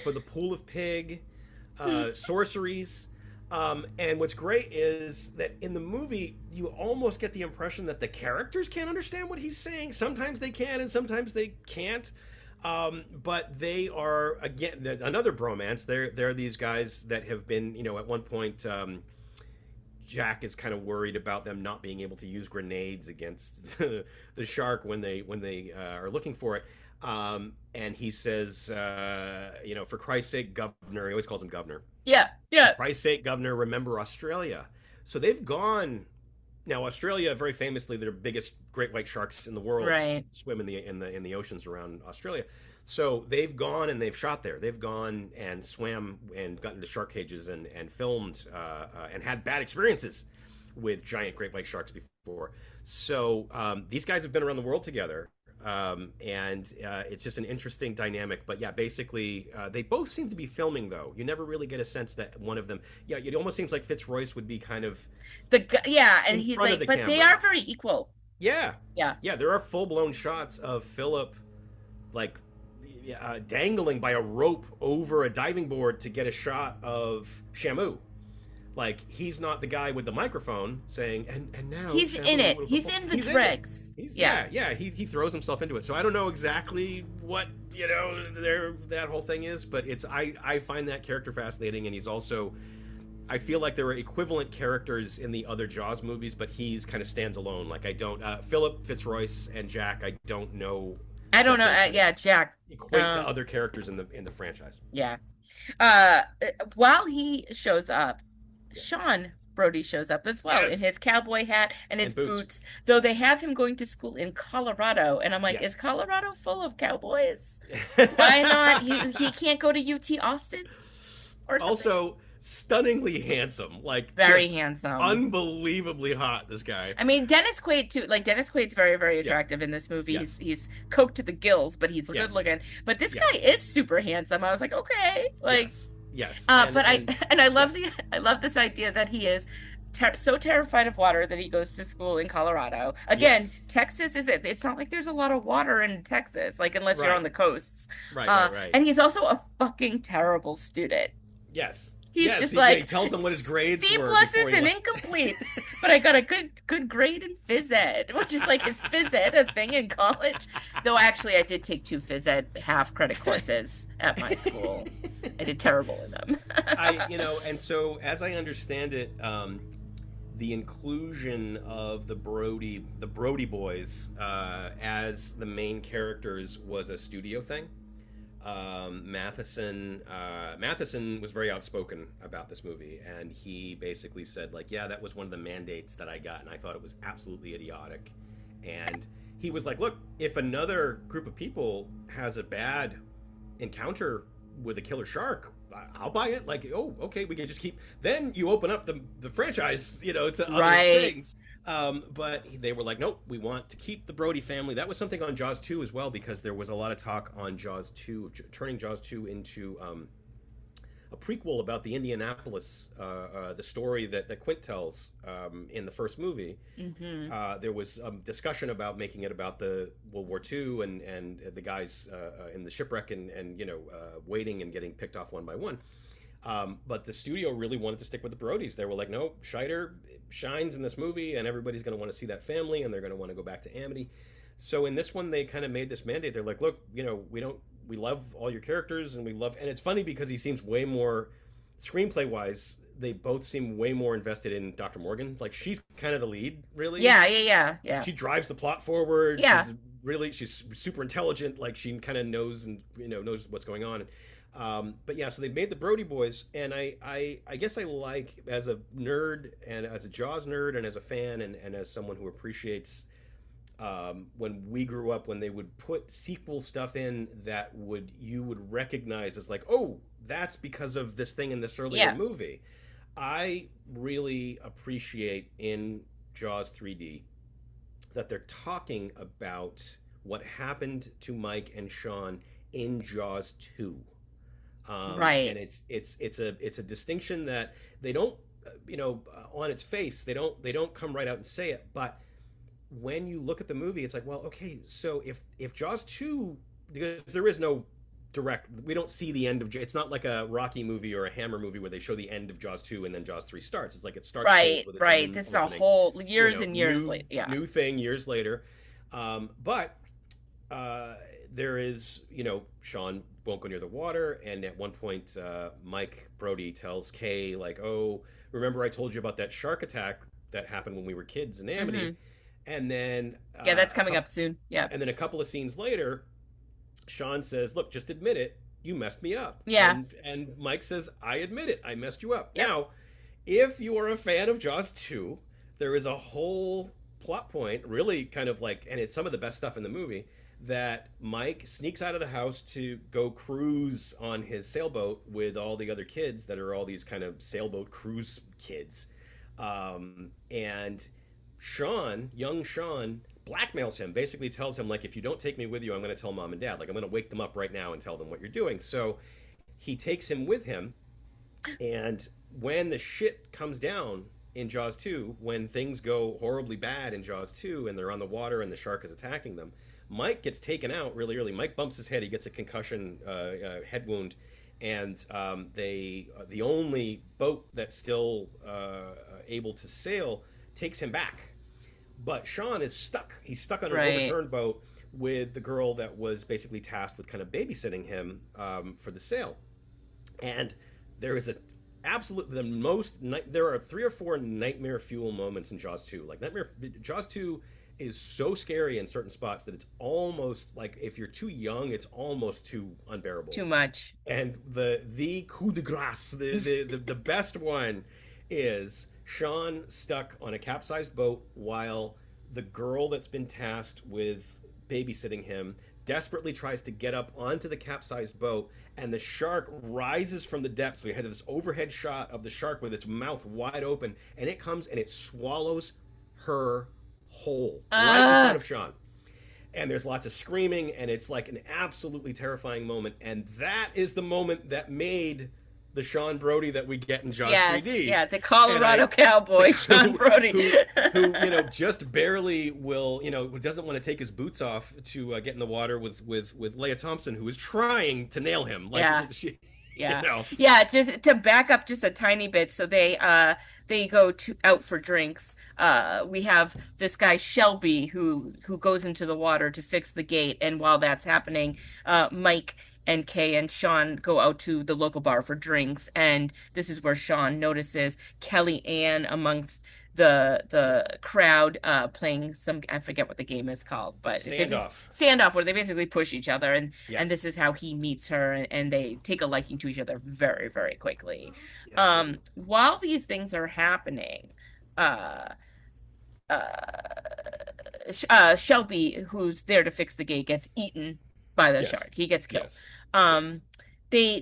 for the pool of pig, sorceries. And what's great is that in the movie, you almost get the impression that the characters can't understand what he's saying. Sometimes they can, and sometimes they can't. But they are again another bromance. They're these guys that have been, at one point. Jack is kind of worried about them not being able to use grenades against the shark when they are looking for it. And he says, for Christ's sake, Governor. He always calls him Governor. Yeah, For yeah. Christ's sake, Governor, remember Australia. So they've gone. Now, Australia, very famously, their biggest great white sharks in the world Right. swim in the oceans around Australia. So they've gone and they've shot there. They've gone and swam and gotten into shark cages and filmed and had bad experiences. with giant great white sharks before. So these guys have been around the world together. And it's just an interesting dynamic. But yeah, basically, they both seem to be filming, though. You never really get a sense that one of them. Yeah, it almost seems like Fitzroyce would be kind of Yeah, and in he's front of like, the but they camera. are very equal. Yeah, Yeah. yeah. There are full blown shots of Philip, like dangling by a rope over a diving board to get a shot of Shamu. Like he's not the guy with the microphone saying, and now He's in Shamu it. will He's perform." in the He's in it. dregs. He's Yeah. yeah. He throws himself into it. So I don't know exactly what there that whole thing is, but it's I find that character fascinating, and he's also. I feel like there are equivalent characters in the other Jaws movies, but he's kind of stands alone. Like I don't Philip Fitzroyce and Jack. I don't know I don't that know. they kind of Yeah, Jack. equate to other characters in the franchise. Yeah. Uh, while he shows up, Yeah. Sean Brody shows up as well in Yes. his cowboy hat and his And boots. boots, though they have him going to school in Colorado. And I'm like, is Yes. Colorado full of cowboys? Why not? He can't go to UT Austin or something? Also, stunningly handsome. Like Very just handsome. unbelievably hot. This guy. I mean, Dennis Quaid too. Like Dennis Quaid's very, very Yeah. attractive in this movie. Yes. He's coked to the gills, but he's good Yes. looking. But this guy Yes. is super handsome. I was like, okay, like, Yes. Yes. but I love yes. I love this idea that he is so terrified of water that he goes to school in Colorado. Again, Yes. Texas is it? It's not like there's a lot of water in Texas, like unless you're on Right. the coasts. Right. And he's also a fucking terrible student. Yes. He's Yes. just He like tells them what his grades C were pluses before he and left. incomplete, but I got a good grade in phys ed, which is like his phys ed a thing in college. Though actually, I did take two phys ed half credit courses at my school. I did terrible in them. And so as I understand it, the inclusion of the Brody boys as the main characters was a studio thing. Matheson was very outspoken about this movie, and he basically said like, yeah, that was one of the mandates that I got, and I thought it was absolutely idiotic. And he was like, look, if another group of people has a bad encounter with a killer shark, I'll buy it. Like, oh, okay, we can just keep. Then you open up the franchise, to other Right. things. But they were like, nope, we want to keep the Brody family. That was something on Jaws 2 as well, because there was a lot of talk on Jaws 2, turning Jaws 2 into a prequel about the Indianapolis, the story that Quint tells in the first movie. Hmm. There was discussion about making it about the World War II and the guys in the shipwreck and waiting and getting picked off one by one. But the studio really wanted to stick with the Brodies. They were like, no, Scheider shines in this movie, and everybody's going to want to see that family, and they're going to want to go back to Amity. So in this one, they kind of made this mandate. They're like, look, we love all your characters, and it's funny because he seems way more, screenplay wise, they both seem way more invested in Dr. Morgan. Like she's kind of the lead, really. Yeah. She drives the plot forward. Yeah. She's super intelligent. Like she kind of knows and knows what's going on. But yeah, so they made the Brody boys, and I guess I like, as a nerd and as a Jaws nerd and as a fan and as someone who appreciates when we grew up, when they would put sequel stuff in that you would recognize as like, oh, that's because of this thing in this earlier movie. I really appreciate in Jaws 3D that they're talking about what happened to Mike and Sean in Jaws 2. Right. And it's a distinction that they don't, on its face, they don't come right out and say it, but when you look at the movie, it's like, well, okay, so if Jaws 2, because there is no we don't see the end of, it's not like a Rocky movie or a Hammer movie where they show the end of Jaws 2 and then Jaws 3 starts. It's like it starts Right. with its Right. own This is opening, a whole years and years new, later. Yeah. new thing years later. But there is, Sean won't go near the water, and at one point Mike Brody tells Kay like, oh, remember I told you about that shark attack that happened when we were kids in Amity? And then Yeah, that's coming up soon. Yeah. and then a couple of scenes later, Sean says, look, just admit it, you messed me up. Yeah. And Mike says, I admit it, I messed you up. Yep. Now, if you are a fan of Jaws 2, there is a whole plot point, really kind of like, and it's some of the best stuff in the movie, that Mike sneaks out of the house to go cruise on his sailboat with all the other kids that are all these kind of sailboat cruise kids. And Sean, young Sean, blackmails him, basically tells him, like, if you don't take me with you, I'm going to tell mom and dad. Like, I'm going to wake them up right now and tell them what you're doing. So he takes him with him. And when the shit comes down in Jaws 2, when things go horribly bad in Jaws 2 and they're on the water and the shark is attacking them, Mike gets taken out really early. Mike bumps his head. He gets a concussion, head wound. And the only boat that's still able to sail takes him back. But Sean is stuck. He's stuck on an Right. overturned boat with the girl that was basically tasked with kind of babysitting him for the sail. And there is a absolute the most there are 3 or 4 nightmare fuel moments in Jaws 2. Like nightmare Jaws 2 is so scary in certain spots that it's almost like if you're too young, it's almost too unbearable. Too much. And the coup de grace, the best one is Sean stuck on a capsized boat while the girl that's been tasked with babysitting him desperately tries to get up onto the capsized boat, and the shark rises from the depths. We had this overhead shot of the shark with its mouth wide open, and it comes and it swallows her whole right in front Ah, of Sean. And there's lots of screaming, and it's like an absolutely terrifying moment. And that is the moment that made the Sean Brody that we get in Jaws yes. 3D. Yeah. The And Colorado Cowboy, Sean Brody. who just barely will, doesn't want to take his boots off to get in the water with Leah Thompson, who is trying to nail him. Like Yeah. she, you Yeah. know, Yeah, just to back up just a tiny bit. So they go to out for drinks. We have this guy Shelby who goes into the water to fix the gate, and while that's happening, Mike and Kay and Sean go out to the local bar for drinks, and this is where Sean notices Kelly Ann amongst the yes, crowd playing some, I forget what the game is called, but standoff. standoff where they basically push each other, and this Yes, is how he meets her, and they take a liking to each other very, very quickly. yes, they do. While these things are happening, uh uh Shelby, who's there to fix the gate, gets eaten by the Yes, shark. He gets killed. yes, Um, yes,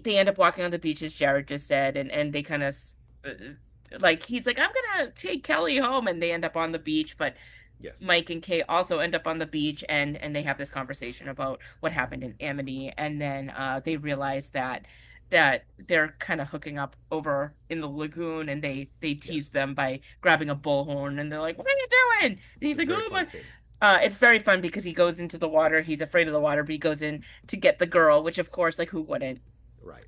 they end up walking on the beach, as Jared just said, and they kind of like he's like, I'm gonna take Kelly home, and they end up on the beach, but yes, Mike and Kay also end up on the beach, and they have this conversation about what happened in Amity, and then they realize that they're kind of hooking up over in the lagoon, and they tease yes. them by grabbing a bullhorn, and they're like, "What are you doing?" And he's It's a like, very "Oh fun my." scene. It's very fun because he goes into the water. He's afraid of the water, but he goes in to get the girl, which of course, like who wouldn't? Right.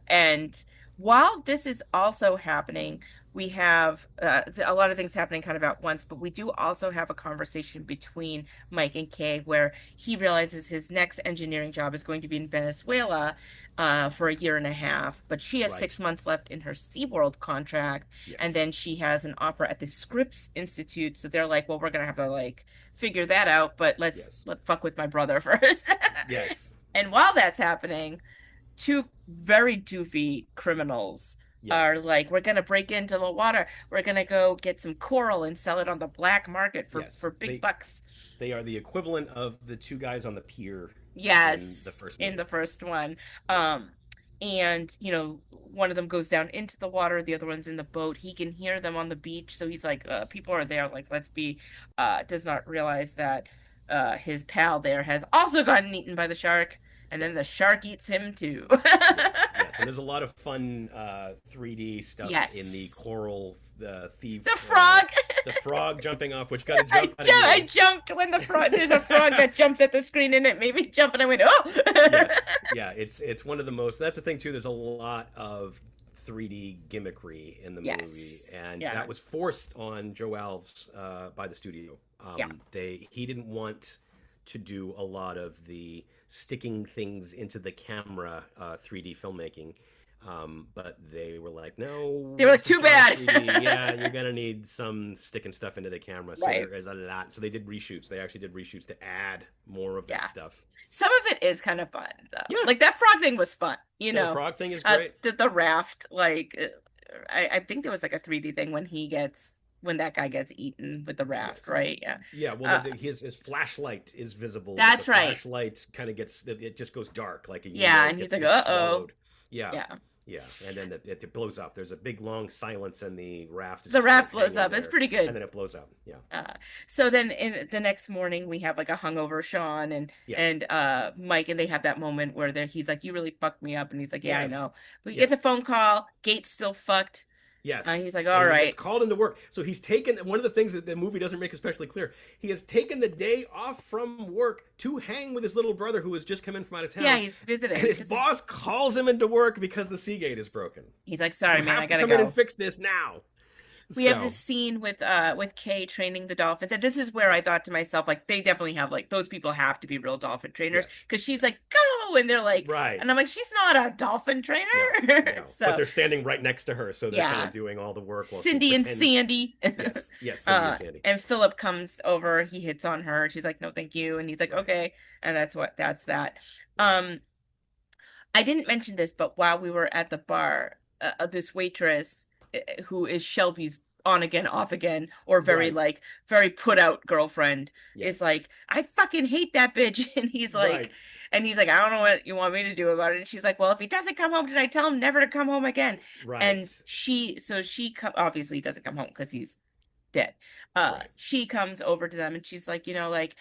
And while this is also happening, we have a lot of things happening kind of at once, but we do also have a conversation between Mike and Kay where he realizes his next engineering job is going to be in Venezuela for a year and a half, but she has Right. 6 months left in her SeaWorld contract, and Yes. then she has an offer at the Scripps Institute. So they're like, well, we're gonna have to like figure that out, but Yes. let fuck with my brother first. Yes. And while that's happening, two very doofy criminals are Yes. like, we're gonna break into the water. We're gonna go get some coral and sell it on the black market Yes. for big bucks. They are the equivalent of the two guys on the pier in the Yes, first in the movie. first one. Yes. Um, and one of them goes down into the water, the other one's in the boat. He can hear them on the beach, so he's like, Yes. people are there, like, let's be, does not realize that his pal there has also gotten eaten by the shark, and then the Yes. shark eats him too. Yes. Yes. And there's a lot of fun 3D stuff in the Yes. coral The thief, frog. the frog jumping off, which got a jump out of I you. jumped when there's a frog that jumps at the screen and it made me jump and I went, oh. Yes. Yeah. It's one of the most. That's the thing too. There's a lot of 3D gimmickry in the movie, Yes. and Yeah. that was forced on Joe Alves by the studio. Yeah. He didn't want to do a lot of the sticking things into the camera 3D filmmaking. But they were like, no, They were like, this is too Jaws bad. 3D. Yeah, you're gonna need some sticking stuff into the camera. So Right. there is a lot. So they did reshoots. They actually did reshoots to add more of that Yeah. stuff. Some of it is kind of fun though. Yeah, Like that frog thing was fun, yeah, the frog thing is great. the raft, like I think there was like a 3D thing when that guy gets eaten with the raft, Yes. right? Yeah. Yeah, well, Uh, his flashlight is visible, but the that's right. flashlight kind of gets it just goes dark, like Yeah, and it he's gets like, gets uh-oh. swallowed. Yeah, Yeah. Yeah, and then it blows up. There's a big long silence, and the raft is The just kind of raft blows hanging up. It's there, pretty and good. then it blows up. Yeah. Uh, so then in the next morning we have like a hungover Sean Yes. and Mike, and they have that moment where he's like, "You really fucked me up," and he's like, "Yeah, I Yes. know." But he gets a Yes. phone call. Gate's still fucked. Yes. He's like, And "All he gets right." called into work. So he's taken one of the things that the movie doesn't make especially clear. He has taken the day off from work to hang with his little brother who has just come in from out of Yeah, town. he's And visiting his because boss calls him into work because the Seagate is broken. he's like, You "Sorry, man, I have to gotta come in and go." fix this now. We have So, this scene with Kay training the dolphins, and this is where I yes. thought to myself, like, they definitely have like those people have to be real dolphin trainers Yes. because she's like, "Go," and they're like, Right. and I'm like, "She's not a dolphin No. trainer." No. But So they're standing right next to her, so they're kind yeah, of doing all the work while she Cindy and pretends. Sandy. Yes. Yes, Cindy and Sandy. And Philip comes over, he hits on her. She's like, "No, thank you." And he's like, Right. "Okay." And that's that. Right. Um, I didn't mention this, but while we were at the bar, this waitress who is Shelby's on again, off again, or Right. very put out girlfriend is Yes. like, "I fucking hate that bitch." Right. And he's like, "I don't know what you want me to do about it." And she's like, "Well, if he doesn't come home tonight, tell him never to come home again." Right. And she obviously doesn't come home because he's dead. Right. She comes over to them and she's like, like,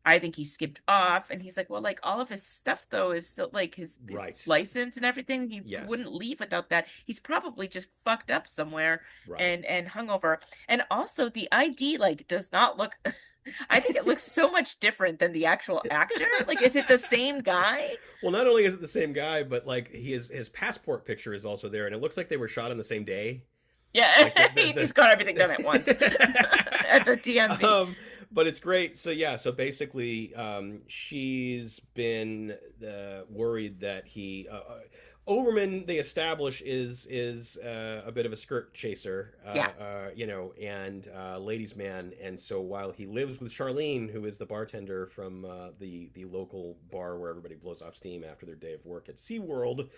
"I think he skipped off." And he's like, "Well, like all of his stuff though is still like his Right. license and everything. He Yes. wouldn't leave without that. He's probably just fucked up somewhere Right. and hungover." And also the ID like does not look I think it looks so much different than the actual actor. Like, is it the same guy? Well, not only is it the same guy, but like his passport picture is also there, and it looks like they were shot on the same day. Yeah, Like the he just got everything done at once at the DMV. but it's great. So yeah, so basically, she's been worried that Overman, they establish, is a bit of a skirt chaser, Yeah. and ladies' man. And so while he lives with Charlene, who is the bartender from the local bar where everybody blows off steam after their day of work at SeaWorld,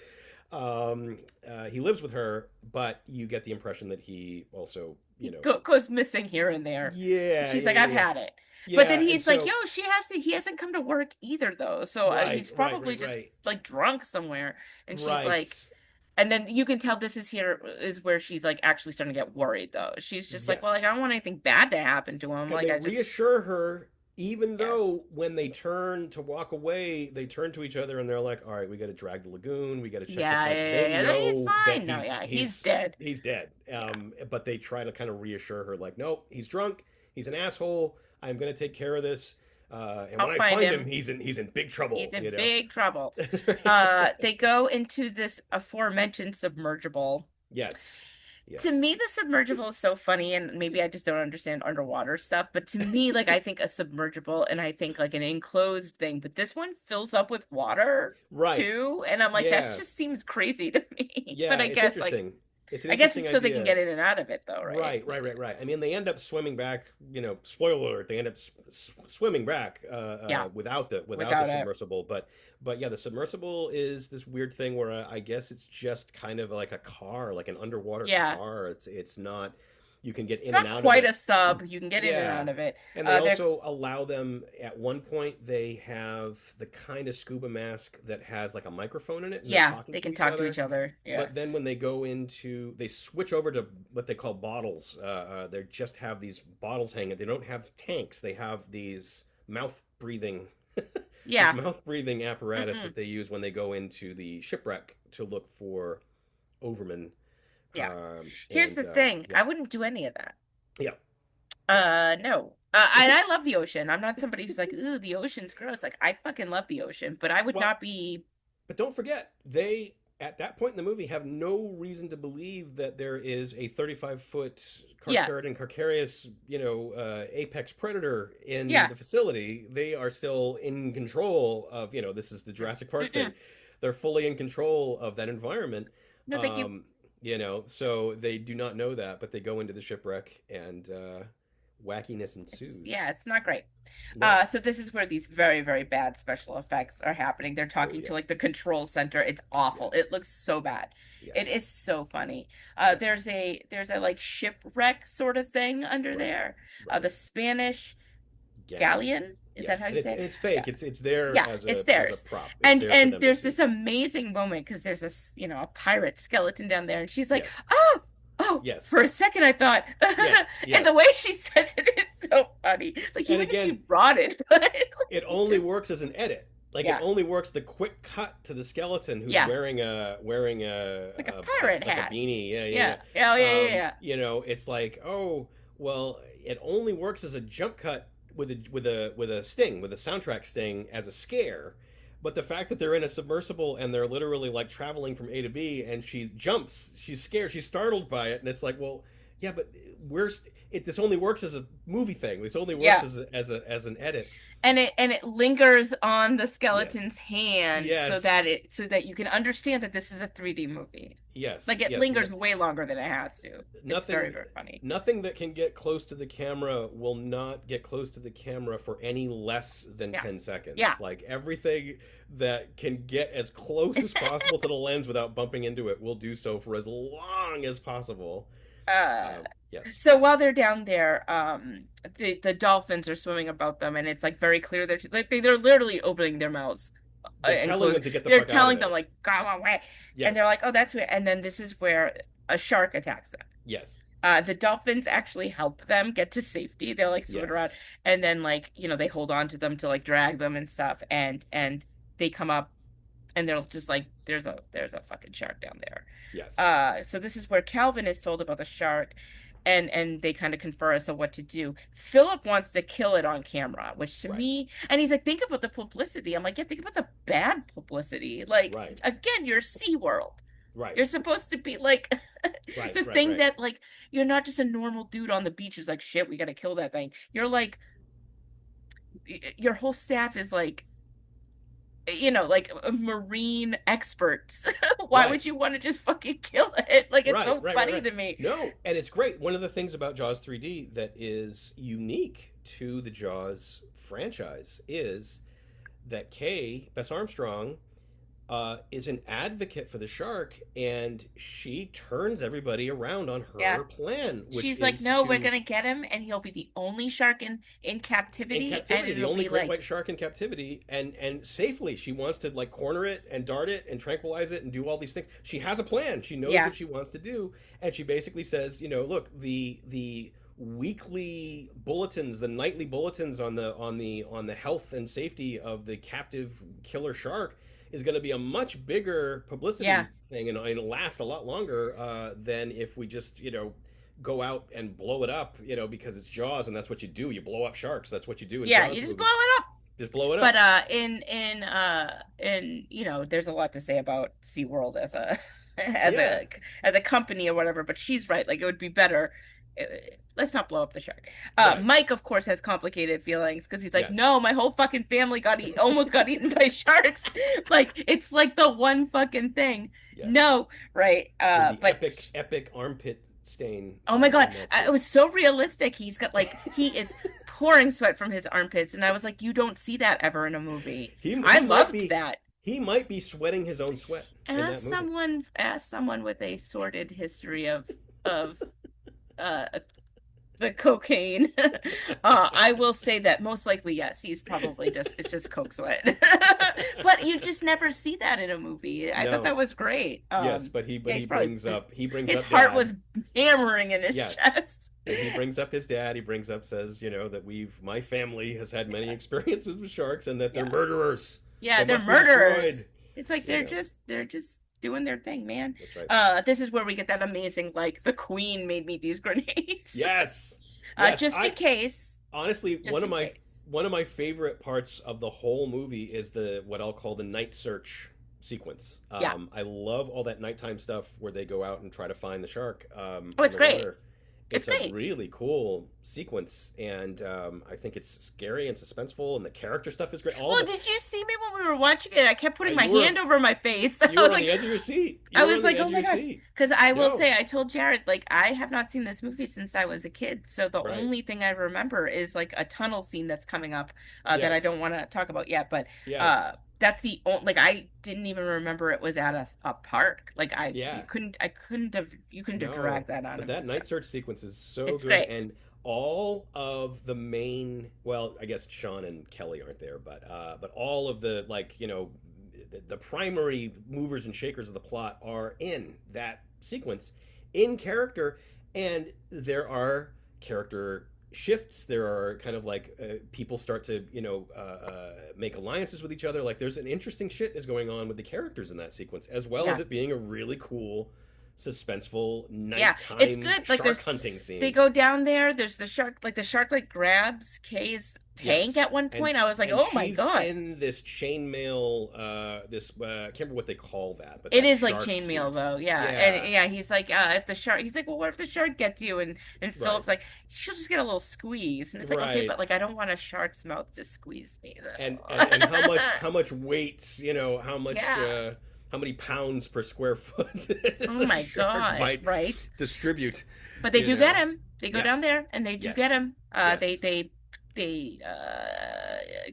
he lives with her, but you get the impression that he also, He goes missing here and there. And yeah, she's yeah, like, yeah, "I've yeah, had it." But then yeah, and he's like, "Yo, so he hasn't come to work either though. So right, he's right, probably right, just right, like drunk somewhere." And she's right, like, and then you can tell this is where she's like actually starting to get worried though. She's just like, "Well, like yes. I don't want anything bad to happen to him. And Like they I just reassure her, even yes. though when they turn to walk away, they turn to each other and they're like, "All right, we got to drag the lagoon. We got to check this." Yeah, Like they yeah, yeah. He's know that fine. No, yeah, he's dead. he's dead. Yeah, But they try to kind of reassure her, like, "Nope, he's drunk. He's an asshole. I'm gonna take care of this. And I'll when I find find him, him. he's in big trouble." He's in You know. big trouble. Right. They go into this aforementioned submergible. Yes. To Yes. me, the submergible is so funny, and maybe I just don't understand underwater stuff. But to me, like I think a submergible, and I think like an enclosed thing, but this one fills up with water Right. too, and I'm like, that Yeah. just seems crazy to me. But Yeah. It's interesting. It's an I guess interesting it's so they can get idea. in and out of it, though, right? Right, right, right, right. I mean, they end up swimming back. Spoiler alert: they end up swimming back Yeah, without the without it. submersible. But yeah, the submersible is this weird thing where I guess it's just kind of like a car, like an underwater Yeah, car. It's not. You can get it's in and not out of quite a it. sub. You can get in and Yeah. out of it. And they They're also allow them, at one point, they have the kind of scuba mask that has like a microphone in it and they're yeah, talking they to can each talk to other. each other. Yeah, But then when they switch over to what they call bottles. They just have these bottles hanging. They don't have tanks. They have these mouth breathing, this yeah. mouth breathing apparatus Mm-mm. that they use when they go into the shipwreck to look for Overman. Yeah. Here's And the thing. yeah, I wouldn't do any of that. yeah, yes, No. And I love the ocean. I'm not somebody who's like, "Ooh, the ocean's gross." Like, I fucking love the ocean, but I would well, not be. but don't forget, they at that point in the movie have no reason to believe that there is a 35-foot Yeah, carcharodon carcarius, apex predator in yeah. the facility. They are still in control of, this is the Jurassic Park thing. Mm-mm. They're fully in control of that environment. No, thank you. Um, so they do not know that, but they go into the shipwreck and wackiness ensues. It's not great. No. So this is where these very, very bad special effects are happening. They're Oh talking to yeah. like the control center. It's awful. Yes. It looks so bad. It Yes. is so funny. Yes. There's a like shipwreck sort of thing under Right. there. Right. The Spanish galleon. galleon. Is that Yes, how and you it's say and it? it's Yeah. fake. It's there Yeah, it's as a theirs. prop. It's And there for and them to there's see. this amazing moment because there's this, a pirate skeleton down there, and she's like, Yes, "Oh, oh." yes, For a second, I thought, yes, and the yes. way she says it is so funny. Like And even if again, you brought it, like, it you only just works as an edit. Like it yeah, only works the quick cut to the skeleton who's yeah, like a a pirate like a hat. beanie. Yeah, yeah, Yeah, yeah, oh, yeah, yeah. yeah, yeah. It's like, oh, well, it only works as a jump cut with a sting, with a soundtrack sting as a scare. But the fact that they're in a submersible and they're literally like traveling from A to B, and she jumps, she's scared, she's startled by it, and it's like, well, yeah, but this only works as a movie thing. This only works Yeah. as an edit. And it lingers on the Yes. skeleton's hand Yes. so that you can understand that this is a 3D movie. Like Yes. it Yes. lingers way longer than it has to. It's very, Nothing very funny. nothing that can get close to the camera will not get close to the camera for any less than Yeah. 10 seconds. Yeah. Like everything that can get as close as possible to the lens without bumping into it will do so for as long as possible. Uh Yes. so while they're down there, the dolphins are swimming about them, and it's like very clear they're literally opening their mouths They're and telling close. them to get the They're fuck out of telling them there. like go away, and they're Yes. like, oh, that's weird. And then this is where a shark attacks them. Yes. The dolphins actually help them get to safety. They're like swimming around, Yes. and then like they hold on to them to like drag them and stuff, and they come up, and they're just like, there's a fucking shark down there. Yes. So this is where Calvin is told about the shark, and they kind of confer as to what to do. Philip wants to kill it on camera, which to Right. me, and he's like, think about the publicity. I'm like, yeah, think about the bad publicity. Like Right. again, you're SeaWorld. Right. You're supposed to be like Right. the Right. thing Right. that like you're not just a normal dude on the beach who's like, shit, we gotta kill that thing. You're like your whole staff is like like marine experts. Why Right. would you want to just fucking kill it? Like it's Right, so right, right, funny right. to me. No, and it's great. One of the things about Jaws 3D that is unique to the Jaws franchise is that Kay Bess Armstrong is an advocate for the shark, and she turns everybody around on Yeah. her plan, which She's like, is no, we're to gonna get him, and he'll be the only shark in in captivity, and captivity, the it'll only be great like, white shark in captivity, and safely. She wants to like corner it and dart it and tranquilize it and do all these things. She has a plan. She knows yeah, what she wants to do, and she basically says, look, the weekly bulletins, the nightly bulletins on the health and safety of the captive killer shark is going to be a much bigger yeah, publicity thing, and it'll last a lot longer than if we just go out and blow it up, because it's Jaws and that's what you do. You blow up sharks. That's what you do in yeah. You Jaws just blow movies. it up. Just blow it But up. in there's a lot to say about SeaWorld as a as Yeah. a as a company or whatever, but she's right. Like it would be better. uh, Let's not blow up the shark. Right. Mike, of course, has complicated feelings because he's like, Yes. no, my whole fucking family almost got eaten by sharks. Like it's like the one fucking thing. Yes. No, right? With the But epic armpit stain oh my God, in that it scene. was so realistic. He's got like he is pouring sweat from his armpits, and I was like, you don't see that ever in a movie. I He might loved be that. sweating his own sweat in that movie. As someone with a sordid history of uh the cocaine, I will say that most likely yes, he's probably just it's just coke sweat. But you just never see that in a movie. I thought No. that was great. Yes, but Yeah, he he's probably brings his up heart dad. was hammering in his Yes. chest. He brings up his dad. He brings up, says, that my family has had many Yeah, experiences with sharks and that they're yeah. murderers. Yeah, They they're must be murderers. destroyed. It's like You know, they're just doing their thing, man. that's right. This is where we get that amazing like the queen made me these grenades. Yes. Yes. Just in case. Honestly, Just in case. one of my favorite parts of the whole movie is the what I'll call the night search sequence. Yeah. I love all that nighttime stuff where they go out and try to find the shark Oh, in it's the great. water. It's It's a great. really cool sequence, and I think it's scary and suspenseful, and the character stuff is great. All Well, the did you see me when we were watching it? I kept putting my you were hand over my face. I you was were on like, the edge of your seat. You I were was on the like, edge oh of my your God. seat. Because I will No, say, I told Jared, like, I have not seen this movie since I was a kid. So the right? only thing I remember is like a tunnel scene that's coming up that I Yes, don't want to talk about yet. But yes, that's the only, like, I didn't even remember it was at a park. Like, yeah. you couldn't have No, dragged that out but of me. that So night search sequence is so it's good, great. and all of the main, well, I guess Sean and Kelly aren't there, but all of the, like, the primary movers and shakers of the plot are in that sequence in character, and there are character shifts. There are kind of like people start to make alliances with each other. Like, there's an interesting shit is going on with the characters in that sequence, as well as Yeah. it being a really cool suspenseful Yeah, it's nighttime good. Like shark hunting they scene. go down there. There's the shark like grabs Kay's tank Yes, at one and point. I was like, and oh my she's God. in this chainmail. This I can't remember what they call that, but It that is like shark chainmail suit. though, yeah. Yeah, And yeah, he's like, if the shark he's like, well, what if the shark gets you? And right, Philip's like, she'll just get a little squeeze. And it's like, okay, right. but like I don't want a shark's mouth to squeeze me And though. and and how much weight? Yeah. How many pounds per square foot does Oh a my shark God, bite right? distribute? But they You do get know. him. They go down Yes, there and they do get yes, him. yes, They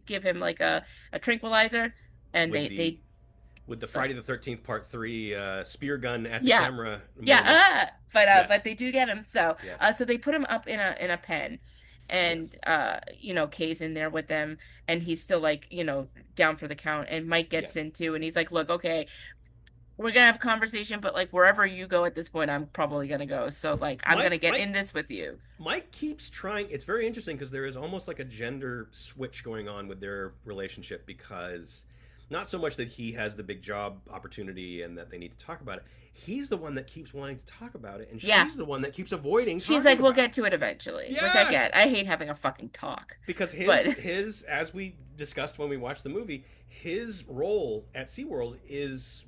give him like a tranquilizer, and with the they with the uh, Friday the 13th Part 3 spear gun at the yeah, camera yeah. moment. But Yes, they do get him. So yes, so they put him up in a pen, yes, and Kay's in there with them, and he's still like down for the count, and Mike gets yes. in too, and he's like, look, okay, we're gonna have a conversation, but like wherever you go at this point, I'm probably gonna go. So like I'm gonna Mike, get Mike, in this with you. Mike keeps trying. It's very interesting because there is almost like a gender switch going on with their relationship, because not so much that he has the big job opportunity and that they need to talk about it. He's the one that keeps wanting to talk about it, and Yeah. she's the one that keeps avoiding She's talking like, we'll about get it. to it eventually, which I Yes, get. I hate having a fucking talk. because But his as we discussed when we watched the movie, his role at SeaWorld is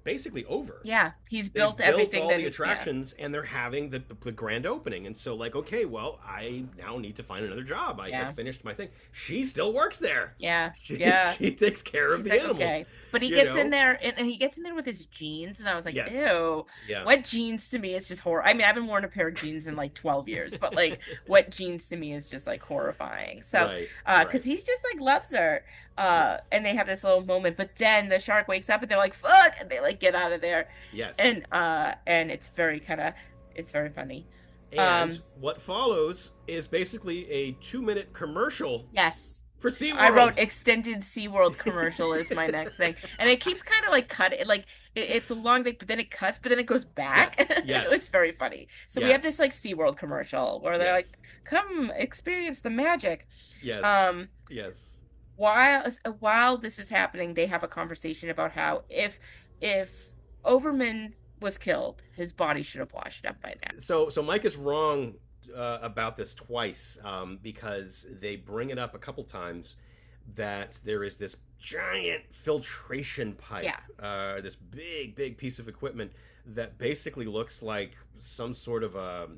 basically over. yeah, he's They've built built everything all that the yeah. attractions and they're having the grand opening, and so, like, okay, well, I now need to find another job. I have Yeah. finished my thing. She still works there. Yeah. she, Yeah. she takes care of She's the like, animals, okay. But he you gets in know. there and he gets in there with his jeans and I was like, Yes, ew. yeah. What jeans to me is just horror. I mean, I haven't worn a pair of jeans in like 12 years, but like what jeans to me is just like horrifying. So, Right, cuz right. he's just like loves her. Yes, And they have this little moment, but then the shark wakes up and they're like, "Fuck," and they like get out of there. yes. And it's very kind of it's very funny. And Um, what follows is basically a 2-minute commercial yes. for I SeaWorld. wrote extended SeaWorld commercial is my next thing. And it keeps kind of like cut it like it's a long thing, but then it cuts, but then it goes back. Yes, It was yes, very funny. So we have this yes, like SeaWorld commercial where they're like, yes, come experience the magic. yes, Um, yes. while this is happening, they have a conversation about how if Overman was killed, his body should have washed up by now. So Mike is wrong about this twice, because they bring it up a couple times that there is this giant filtration pipe, Yeah. this big piece of equipment that basically looks like some sort of a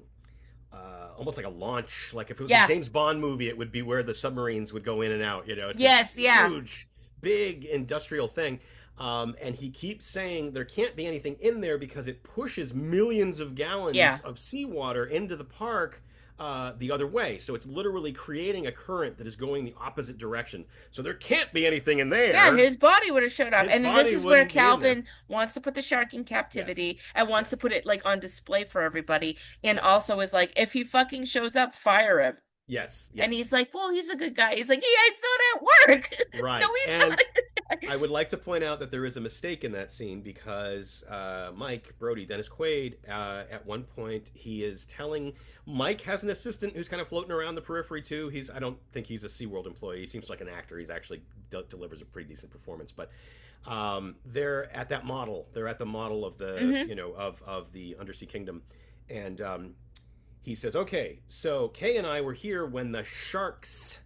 almost like a launch. Like if it was a Yeah. James Bond movie, it would be where the submarines would go in and out. It's this Yes, yeah. huge, big industrial thing. And he keeps saying there can't be anything in there because it pushes millions of Yeah. gallons of seawater into the park the other way. So it's literally creating a current that is going the opposite direction. So there can't be anything in Yeah, there. his body would have showed up. His And then this body is where wouldn't be in there. Calvin wants to put the shark in Yes, captivity and wants to yes, put it like on display for everybody. And yes, also is like, if he fucking shows up, fire him. yes, And yes. he's like, well, he's a good guy. He's like, yeah, he's not at work. No, Right. he's And not. I would like to point out that there is a mistake in that scene, because Mike Brody, Dennis Quaid, at one point he is telling Mike has an assistant who's kind of floating around the periphery too. I don't think he's a SeaWorld employee. He seems like an actor. He's actually delivers a pretty decent performance. But they're at that model. They're at the model of the Hmm. of the undersea kingdom, and he says, "Okay, so Kay and I were here when the sharks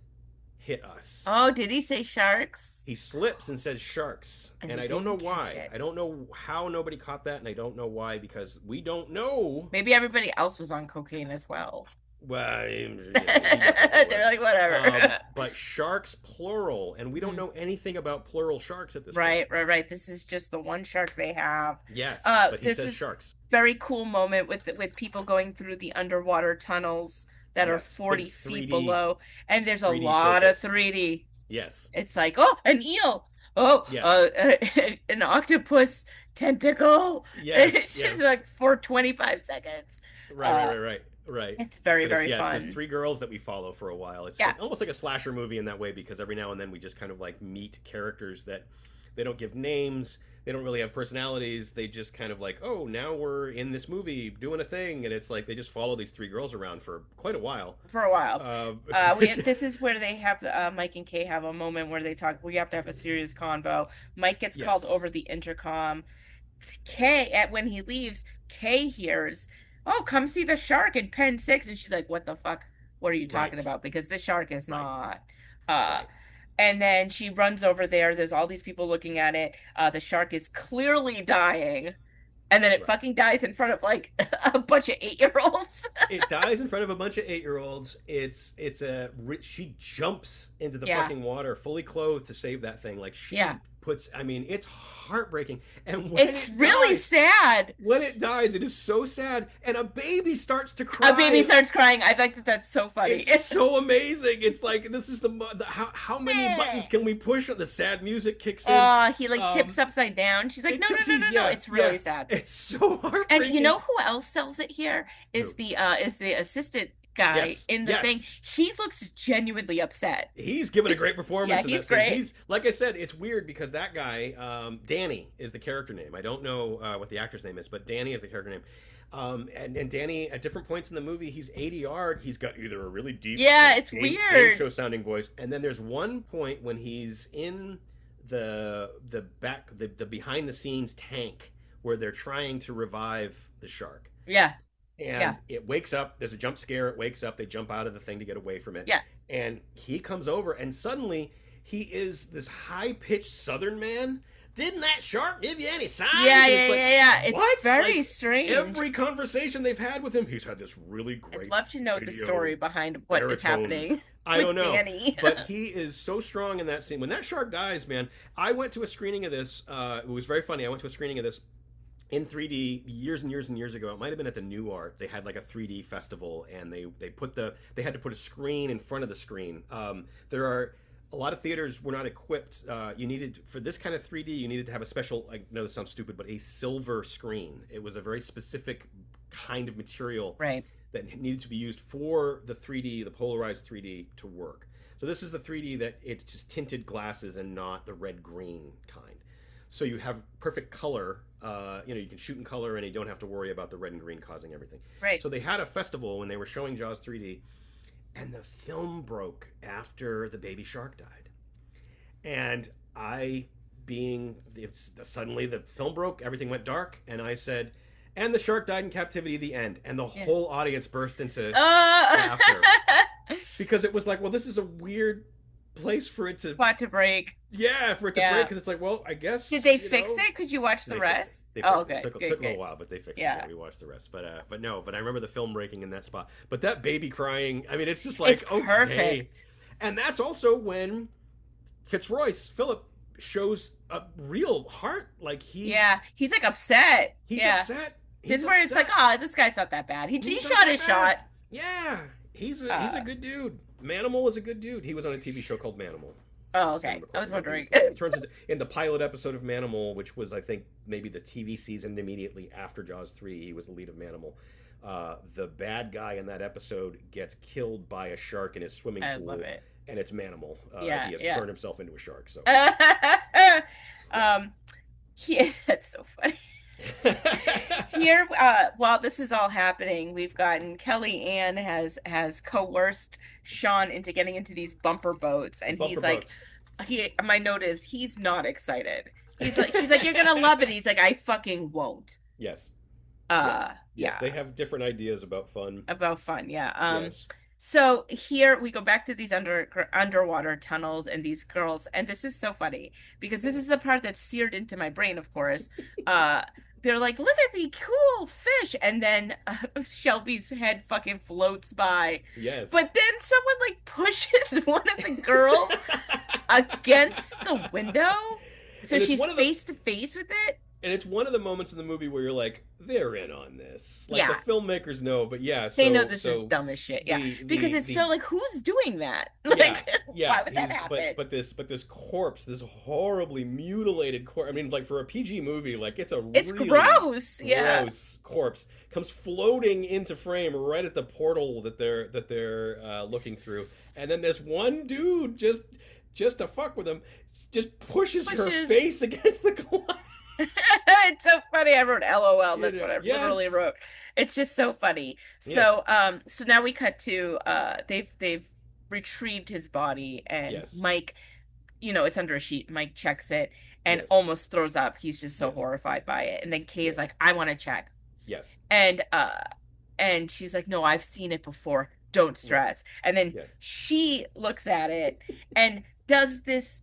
hit us." Oh, did he say sharks? He slips and says sharks, And and they I don't know didn't catch why. it. I don't know how nobody caught that, and I don't know why, because we don't know. Maybe everybody else was on cocaine as well. Well, he definitely They're was. like, whatever. But sharks plural, and we don't Mhm. know anything about plural sharks at this point. Right, right, right. This is just the one shark they have. Yes, but he This says is sharks. very cool moment with people going through the underwater tunnels that are Yes, big 40 feet 3D below, and there's a 3D lot of showcase. 3D. Yes, It's like, oh, an eel. Oh, yes, an octopus tentacle. yes, It's just yes. like for 25 seconds. Right, right, Uh, right, right. Right. It's very, But it's very yeah, it's those fun. three girls that we follow for a while. It's Yeah, like almost like a slasher movie in that way because every now and then we just kind of like meet characters that they don't give names, they don't really have personalities. They just kind of like, oh, now we're in this movie doing a thing, and it's like they just follow these three girls around for quite a while. for a while. Uh, This is where they have Mike and Kay have a moment where they talk. We have to have a serious convo. Mike gets called yes. over the intercom. Kay, at when he leaves, Kay hears, "Oh, come see the shark in Pen 6." And she's like, "What the fuck? What are you talking Right. about?" Because the shark is Right. not. Uh, Right. and then she runs over there. There's all these people looking at it. The shark is clearly dying, and then it Right. fucking dies in front of like a bunch of 8-year olds. It dies in front of a bunch of 8-year-olds. She jumps into the Yeah, fucking water fully clothed to save that thing. Like yeah. she puts. I mean, it's heartbreaking. And It's really sad. when it dies, it is so sad, and a baby starts to A baby cry. starts crying. I think that that's so funny. It's so amazing. It's like this is how many buttons can we push? The sad music kicks in. Oh, he like tips Um, upside down. She's like, it no, no, tips. no, no, no. Yeah, It's yeah. really sad. It's so And you heartbreaking. know who else sells it here Who? is the assistant guy Yes, in the thing. yes. He looks genuinely upset. He's given a great Yeah, performance in that he's scene. great. He's like I said, it's weird because that guy, Danny, is the character name. I don't know what the actor's name is, but Danny is the character name. And Danny, at different points in the movie, he's ADR. He's got either a really deep, Yeah, it's game weird. show sounding voice, and then there's one point when he's in the behind the scenes tank where they're trying to revive the shark, Yeah, and yeah, it wakes up. There's a jump scare. It wakes up. They jump out of the thing to get away from it. yeah. And he comes over, and suddenly he is this high pitched Southern man. Didn't that shark give you any signs? Yeah, And yeah, it's like, yeah, yeah. It's what? very Like strange. every conversation they've had with him, he's had this really I'd great love to know the radio story behind what is baritone. happening I with don't know, Danny. but he is so strong in that scene. When that shark dies, man, I went to a screening of this. It was very funny. I went to a screening of this in 3D years and years and years ago. It might have been at the New Art. They had like a 3D festival, and they had to put a screen in front of the screen. There are a lot of theaters were not equipped. You needed for this kind of 3D. You needed to have a special. I know this sounds stupid, but a silver screen. It was a very specific kind of material Right. that needed to be used for the 3D, the polarized 3D to work. So this is the 3D that it's just tinted glasses and not the red green kind. So you have perfect color. You can shoot in color and you don't have to worry about the red and green causing everything. Right. So they had a festival when they were showing Jaws 3D, and the film broke after the baby shark died. And suddenly the film broke, everything went dark, and I said, and the shark died in captivity, the end. And the Yeah. whole audience burst into Uh, laughter because it was like, well, this is a weird place for it to, Spot to break. for it to break, Yeah. because it's like, well, I guess, Did they fix it? Could you watch the they fixed it. rest? They Oh, fixed it. okay. It took, Good, took a good. little while, but they fixed it. Yeah. Yeah, we watched the rest. But no, but I remember the film breaking in that spot. But that baby crying, I mean, it's just It's like, okay. perfect. And that's also when Philip shows a real heart. Like Yeah. He's like upset. he's Yeah. upset. This He's is where it's like, upset. oh, this guy's not that bad. He He's not shot that his bad. shot. Yeah, he's Uh, a good dude. Manimal is a good dude. He was on a TV show called Manimal. Oh, okay. I was wondering. It turns into in the pilot episode of Manimal, which was I think maybe the TV season immediately after Jaws 3. He was the lead of Manimal. The bad guy in that episode gets killed by a shark in his swimming I pool, love it. and it's Manimal. Yeah, He has yeah. turned himself into a shark. So um, that's so funny. Here, while this is all happeing, we've gotten Kelly Ann has coerced Sean into getting into these bumper boats, and bumper he's like, boats. my note is he's not excited. She's like, you're gonna love it. He's like, I fucking won't. Yes. Uh, Yes. yeah, They have different ideas about fun. about fun, yeah. Yes. So here we go back to these underwater tunnels and these girls, and this is so funny because this is the part that's seared into my brain, of course. They're like, look at the cool fish, and then Shelby's head fucking floats by. Yes. But then someone like pushes one of the girls against the window, so And it's she's one of the- face to face with it. and it's one of the moments in the movie where you're like, they're in on this. Like the Yeah. filmmakers know, but yeah. They know So this is so dumb as shit. Yeah. Because it's so the like, who's doing that? yeah, Like, yeah, why would that he's happen? but this corpse, this horribly mutilated corpse. I mean, like for a PG movie, like it's a It's really gross. Yeah. gross corpse comes floating into frame right at the portal that they're looking through, and then this one dude just to fuck with him, just pushes her Pushes. face against the glass. It's so funny. I wrote LOL. You That's know, what I literally yes, wrote. It's just so funny. yes, So now we cut to they've retrieved his body, and yes, Mike, it's under a sheet. Mike checks it and yes, almost throws up. He's just so yes, horrified by it. And then Kay is like, yes, I want to check. yes, And she's like, no, I've seen it before. Don't right, stress. And then yes. she looks at it and does this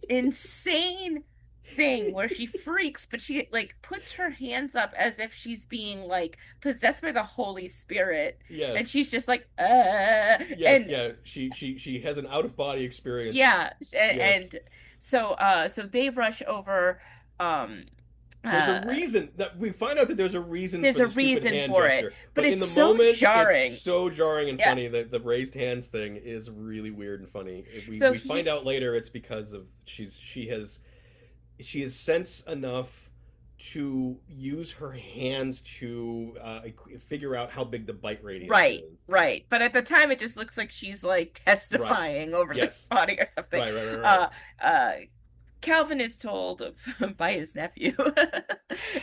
insane thing where she freaks, but she like puts her hands up as if she's being like possessed by the Holy Spirit. And Yes. she's just like, Yes, and yeah. She has an out of body experience. yeah, and, Yes. so they rush over. There's a Uh, reason that we find out that there's a reason there's for a the stupid reason hand for it, gesture, but but in it's the so moment, jarring. it's so jarring and Yeah. funny that the raised hands thing is really weird and funny. So We find out later it's because of she has sense enough to use her hands to figure out how big the bite radius right, is. right. But at the time, it just looks like she's like Right. testifying over this Yes. body or something. Right. Uh, Calvin is told by his nephew that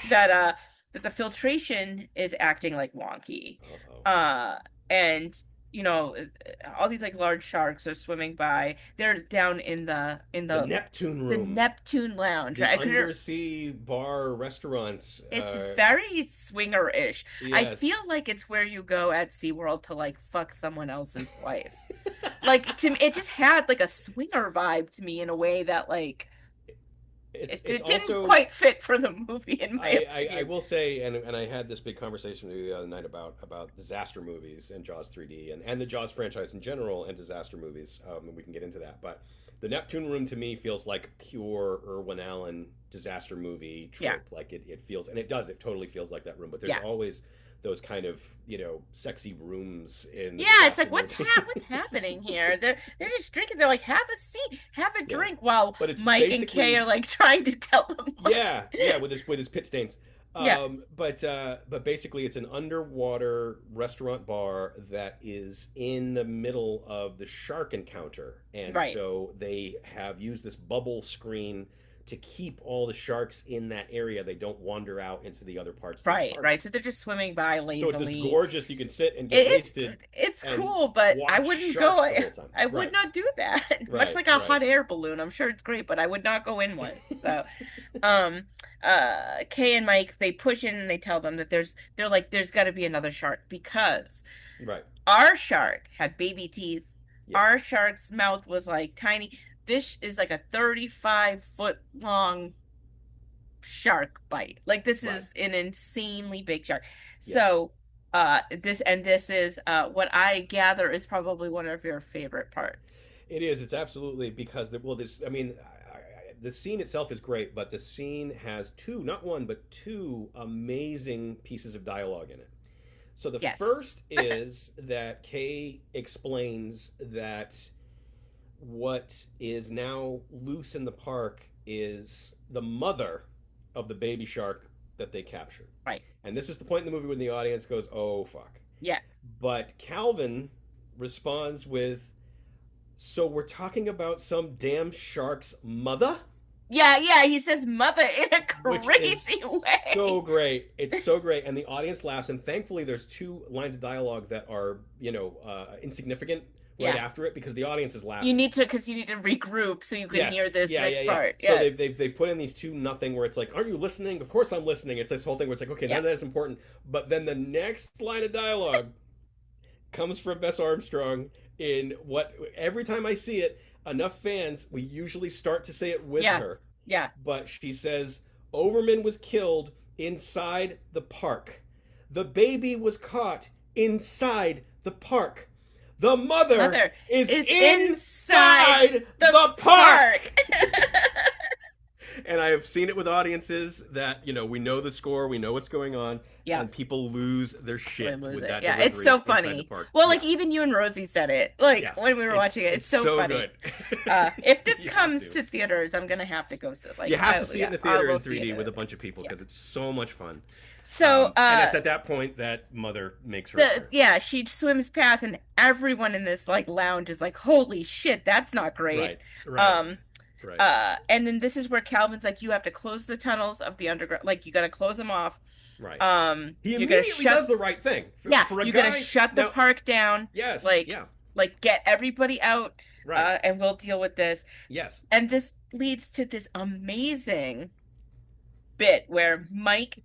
that the filtration is acting like wonky. Uh-oh. Uh and all these like large sharks are swimming by. They're down in the The Neptune the room. Neptune Lounge. The I couldn't undersea bar restaurant. It's very swinger-ish. I feel Yes. like it's where you go at SeaWorld to like fuck someone else's wife. Like to me, it just had like a swinger vibe to me in a way that like It's it didn't also quite fit for the movie, in my I opinion. will say, and I had this big conversation with you the other night about disaster movies and Jaws 3D and the Jaws franchise in general and disaster movies. And we can get into that, but the Neptune Room to me feels like pure Irwin Allen disaster movie Yeah, trope. Like it feels, and it does. It totally feels like that room. But there's yeah, always those kind of sexy rooms in the yeah. It's disaster like what's movies. happening here? They're just drinking. They're like, have a seat, have a Yeah, drink, while but it's Mike and Kay are basically like trying to tell them like, yeah, with his pit stains. yeah, But basically, it's an underwater restaurant bar that is in the middle of the shark encounter, and right. so they have used this bubble screen to keep all the sharks in that area. They don't wander out into the other parts of the Right, park. right. So they're just swimming by So it's this lazily. gorgeous. You can sit and get It is, wasted it's and cool, but I watch wouldn't go. sharks the whole time. I would Right, not do that. Much right, like a right. hot air balloon. I'm sure it's great, but I would not go in one. So, Kay and Mike, they push in and they tell them that they're like, there's got to be another shark because Right. our shark had baby teeth. Our Yes. shark's mouth was like tiny. This is like a 35-foot long shark bite. Like this Right. is an insanely big shark. Yes. So this is what I gather is probably one of your favorite parts. It is. It's absolutely because well, this. I mean, the scene itself is great, but the scene has two, not one, but two amazing pieces of dialogue in it. So the Yes. first is that Kay explains that what is now loose in the park is the mother of the baby shark that they captured. Right. And this is the point in the movie when the audience goes, "Oh fuck." Yeah. But Calvin responds with, "So we're talking about some damn shark's mother?" Yeah, yeah, he says mother in a Which is crazy way. so great. It's so great, and the audience laughs. And thankfully, there's two lines of dialogue that are insignificant right Yeah. after it because the audience is You laughing. need to, because you need to regroup so you can hear Yes, this yeah, next yeah. part. So Yes. they put in these two nothing where it's like, aren't you listening? Of course I'm listening. It's this whole thing where it's like, okay, none Yeah. of that is important. But then the next line of dialogue comes from Bess Armstrong in what every time I see it, enough fans, we usually start to say it with Yeah. her. Yeah. But she says, Overman was killed inside the park. The baby was caught inside the park. The mother Mother is is inside the park. park. And I have seen it with audiences that, we know the score, we know what's going on, Yeah. and people lose their shit Lose with it. that Yeah, it's delivery so inside the funny. park. Well, Yeah. like even you and Rosie said it, like Yeah. when we were watching it. It's It's so so funny. good. If this You have comes to. to theaters, I'm gonna have to go. So, You like, have to see it in the I theater in will see it. 3D with a bunch of people Yeah. because it's so much fun. So, And it's at that point that Mother makes her the appearance. yeah, she swims past, and everyone in this like lounge is like, "Holy shit, that's not great." Right. Right. Um, Right. and then this is where Calvin's like, "You have to close the tunnels of the underground. Like, you got to close them off. Right. He You got to immediately shut. does the right thing. Yeah, For a you got to guy shut the now, park down. yes, Like, yeah, get everybody out. right, And we'll deal with this." yes. And this leads to this amazing bit where Mike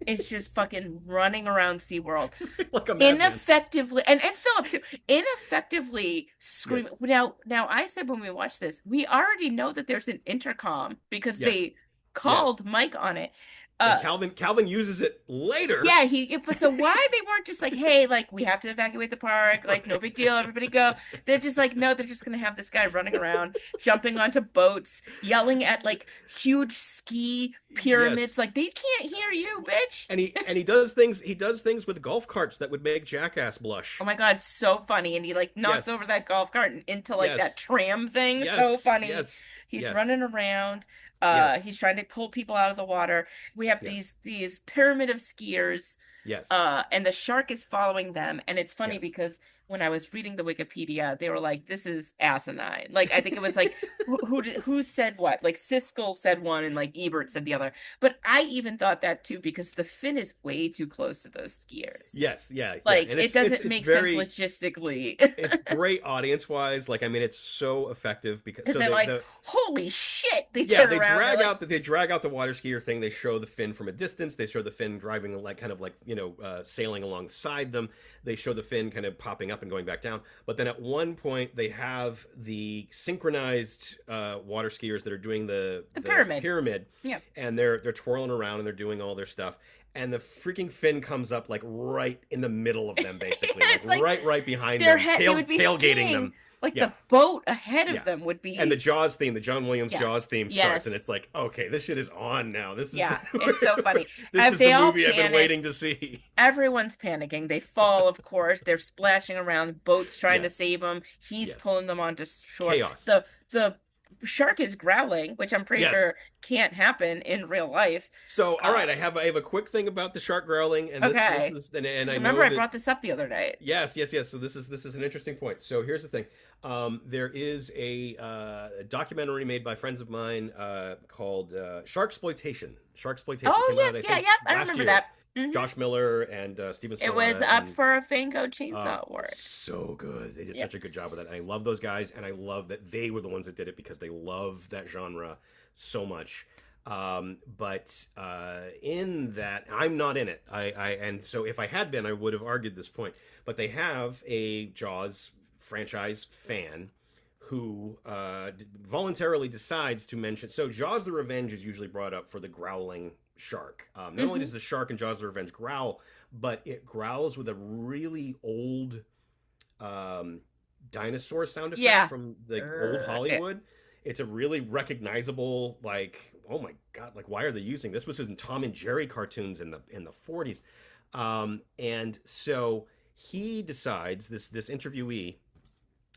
is just fucking running around SeaWorld, Like a madman. ineffectively, and Philip too, ineffectively screaming. Yes, Now I said when we watched this, we already know that there's an intercom because yes, they yes. called Mike on it. And Uh, Calvin uses it later. yeah, so why they weren't just like, hey, like we have to evacuate the park, like no big deal, everybody go. They're just like, no, they're just gonna have this guy running around, jumping onto boats, yelling at like huge ski Yes. pyramids, like they can't hear you, bitch. And he does things with golf carts that would make Jackass blush. Oh my God, so funny. And he like knocks Yes. over that golf cart into like that Yes. tram thing. So Yes. funny. Yes. He's Yes. running around. Yes. He's trying to pull people out of the water. We have Yes. these pyramid of skiers. Yes. And the shark is following them. And it's funny Yes. because when I was reading the Wikipedia, they were like, "This is asinine." Like I think it was like who said what? Like Siskel said one, and like Ebert said the other. But I even thought that too because the fin is way too close to those skiers. Yes. Yeah. Yeah. Like And it doesn't it's make very sense logistically. it's great audience wise. Like I mean, it's so effective because Because so they're like, the "Holy shit!" They yeah, turn around. they drag out the water skier thing. They show the fin from a distance. They show the fin driving like kind of like sailing alongside them. They show the fin kind of popping up and going back down. But then at one point they have the synchronized water skiers that are doing the pyramid, Yeah. and they're twirling around and they're doing all their stuff. And the freaking fin comes up like right in the middle of them, basically, like, right behind them, they would be tailgating skiing. them. Like Yeah. the boat ahead of Yeah. them would be. And the Jaws theme, the John Williams Yeah. Jaws theme Yes. starts, and it's like, okay, this shit is on now. This is Yeah, it's so funny. this is They the all movie I've been panic. waiting to see. Everyone's panicking. They fall, of course. They're splashing around, boats trying to Yes. save them. He's Yes. pulling them onto shore. Chaos. The shark is growling, which I'm pretty Yes. sure can't happen in real life. So, all right, I have a quick thing about the shark growling, and Okay. this is and I know Remember, I that, brought this up the other night. yes. So this is an interesting point. So here's the thing. There is a documentary made by friends of mine called Sharksploitation. Sharksploitation. Oh came yes, out, I yeah, think, yeah. I last remember year. that. Mhm. Josh Miller and Steven It was Stallone up and for a Fango Chainsaw Award. so good. They did Yeah. such a good job with that. And I love those guys, and I love that they were the ones that did it because they love that genre so much. But in that, I'm not in it. And so if I had been, I would have argued this point. But they have a Jaws franchise fan who voluntarily decides to mention. So Jaws: The Revenge is usually brought up for the growling shark. Not only does the shark in Jaws: The Revenge growl, but it growls with a really old dinosaur sound effect from like old Hollywood. It's a really recognizable, like, oh my god, like why are they using this? This was in Tom and Jerry cartoons in the 40s. And so he decides, this interviewee,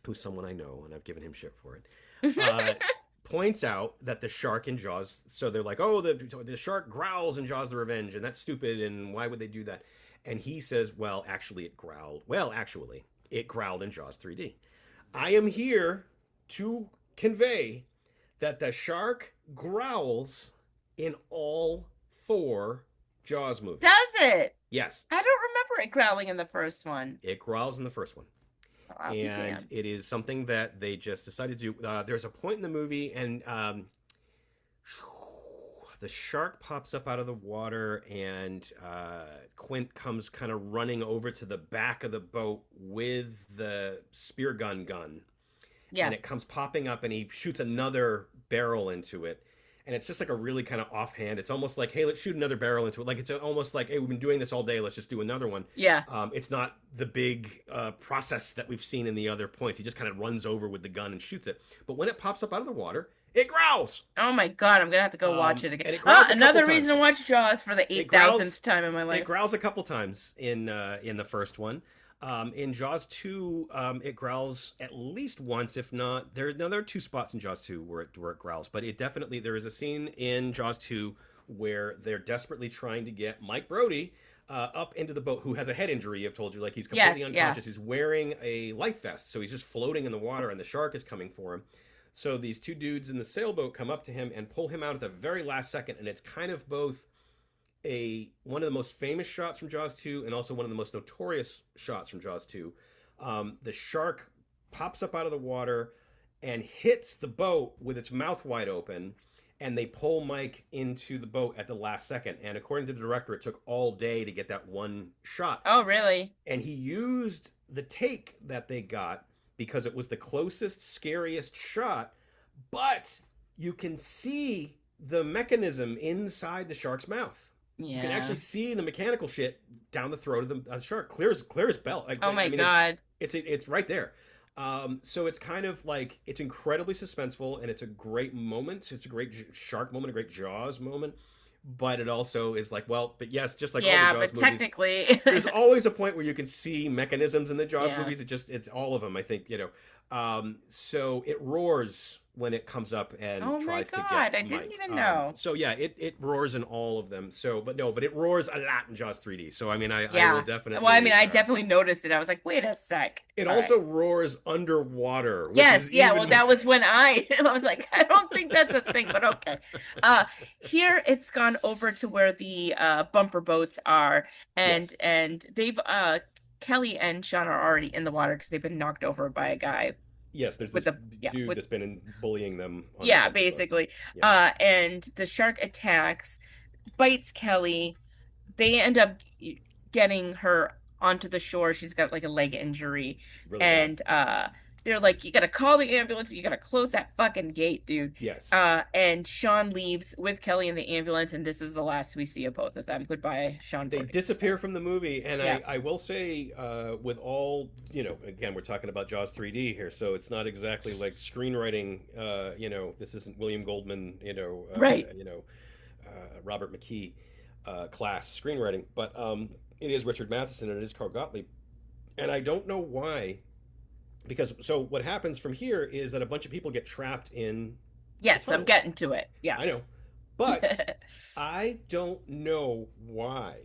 who's someone I know and I've given him shit for it, points out that the shark in Jaws, so they're like, oh, the shark growls in Jaws: The Revenge, and that's stupid, and why would they do that? And he says, well, actually it growled in Jaws 3D. I am here to convey that the shark growls in all 4 Jaws movies. Does it? Yes. I don't remember it growling in the first one. It growls in the first one. I'll be And damned. it is something that they just decided to do. There's a point in the movie, and the shark pops up out of the water, and Quint comes kind of running over to the back of the boat with the spear gun. Yeah. And it comes popping up, and he shoots another barrel into it. And it's just like a really kind of offhand. It's almost like, hey, let's shoot another barrel into it. Like it's almost like, hey, we've been doing this all day. Let's just do another one. Yeah. It's not the big process that we've seen in the other points. He just kind of runs over with the gun and shoots it. But when it pops up out of the water, It growls. Oh my God, I'm gonna have to go watch it again. And it Ah, growls a couple another reason to times. watch Jaws for the It 8,000th growls. time in my It life. growls a couple times in the first one. In Jaws 2, it growls at least once, if not there are two spots in Jaws 2 where it growls, but it definitely there is a scene in Jaws 2 where they're desperately trying to get Mike Brody up into the boat, who has a head injury. I've told you, like he's completely Yes, yeah. unconscious. He's wearing a life vest, so he's just floating in the water, and the shark is coming for him. So these two dudes in the sailboat come up to him and pull him out at the very last second, and it's kind of both a one of the most famous shots from Jaws 2 and also one of the most notorious shots from Jaws 2. The shark pops up out of the water and hits the boat with its mouth wide open, and they pull Mike into the boat at the last second. And according to the director, it took all day to get that one shot. Oh, really? And he used the take that they got because it was the closest, scariest shot, but you can see the mechanism inside the shark's mouth. You can Yeah. actually see the mechanical shit down the throat of the shark, clear as bell. Oh my I mean, God. it's right there. So it's kind of like it's incredibly suspenseful, and it's a great moment. It's a great shark moment, a great Jaws moment. But it also is like, well, but yes, just like all the Yeah, Jaws but movies, technically. there's always a point where you can see mechanisms in the Jaws Yeah. movies. It's all of them, I think, you know. So it roars when it comes up and Oh my tries to get God, I didn't Mike. even know. So yeah, it roars in all of them. So, but it roars a lot in Jaws 3D. So I mean, I will Yeah. Well, I mean, definitely. I definitely noticed it. I was like, wait a sec. It All right. also roars underwater, which Yes, is yeah, well, even more. that was when I was like, I don't think that's a thing, but okay. Uh Here it's gone over to where the bumper boats are, Yes, and they've Kelly and Sean are already in the water because they've been knocked over by a guy yes. There's with this a yeah, dude with that's been bullying them on the yeah, bumper boats. basically. Yeah, And the shark attacks, bites Kelly. They end up getting her onto the shore. She's got like a leg injury, really bad. and they're like, "You gotta call the ambulance. You gotta close that fucking gate, dude." Yes. And Sean leaves with Kelly in the ambulance, and this is the last we see of both of them. Goodbye, Sean They Brody. So, disappear from the movie, and yeah, I will say, with all, you know, again, we're talking about Jaws 3D here, so it's not exactly like screenwriting. You know, this isn't William Goldman, right. Robert McKee class screenwriting, but it is Richard Matheson and it is Carl Gottlieb, and I don't know why, because so what happens from here is that a bunch of people get trapped in the Yes, I'm tunnels. getting to it. Yeah. I know, but I don't know why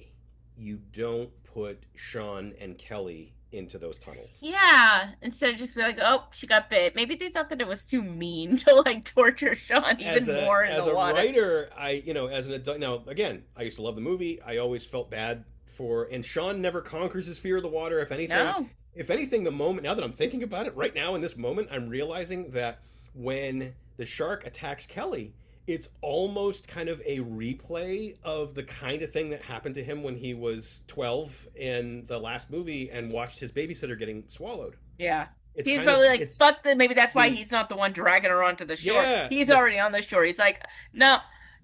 you don't put Sean and Kelly into those tunnels. Yeah, instead of just be like, oh, she got bit. Maybe they thought that it was too mean to like torture Sean even more in As the a water. writer, as an adult now again, I used to love the movie. I always felt bad for and Sean never conquers his fear of the water. No. If anything, the moment now that I'm thinking about it, right now in this moment, I'm realizing that when the shark attacks Kelly, it's almost kind of a replay of the kind of thing that happened to him when he was 12 in the last movie and watched his babysitter getting swallowed. Yeah. It's He's kind of probably like, it's fuck the maybe that's why the he's not the one dragging her onto the shore. yeah He's the already on the shore. He's like, no,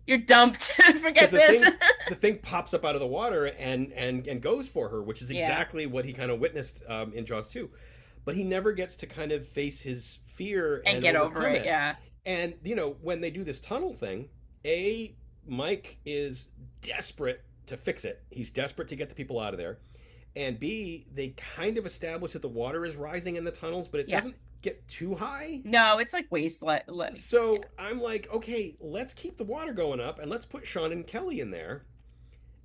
you're dumped. because Forget this. the thing pops up out of the water and goes for her, which is Yeah. exactly what he kind of witnessed in Jaws 2. But he never gets to kind of face his fear And and get over overcome it. it. Yeah. And you know, when they do this tunnel thing, a Mike is desperate to fix it. He's desperate to get the people out of there. And B, they kind of establish that the water is rising in the tunnels, but it Yeah. doesn't get too high. No, it's like yeah. So I'm like, okay, let's keep the water going up and let's put Sean and Kelly in there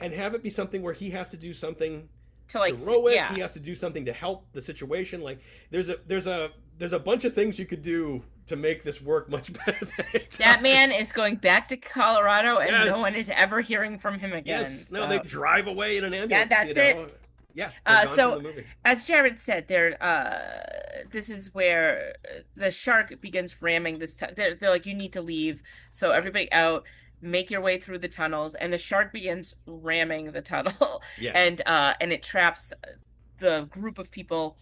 and have it be something where he has to do something To like heroic. yeah. He has to do something to help the situation. Like there's a bunch of things you could do to make this work much better than it That man does. is going back to Colorado and no one Yes, is ever hearing from him again. yes. No, So they drive away in an yeah, ambulance. that's it. Yeah, they're gone from So the movie. as Jared said, this is where the shark begins ramming this. They're like, you need to leave. So everybody out, make your way through the tunnels, and the shark begins ramming the tunnel, Yes, and it traps the group of people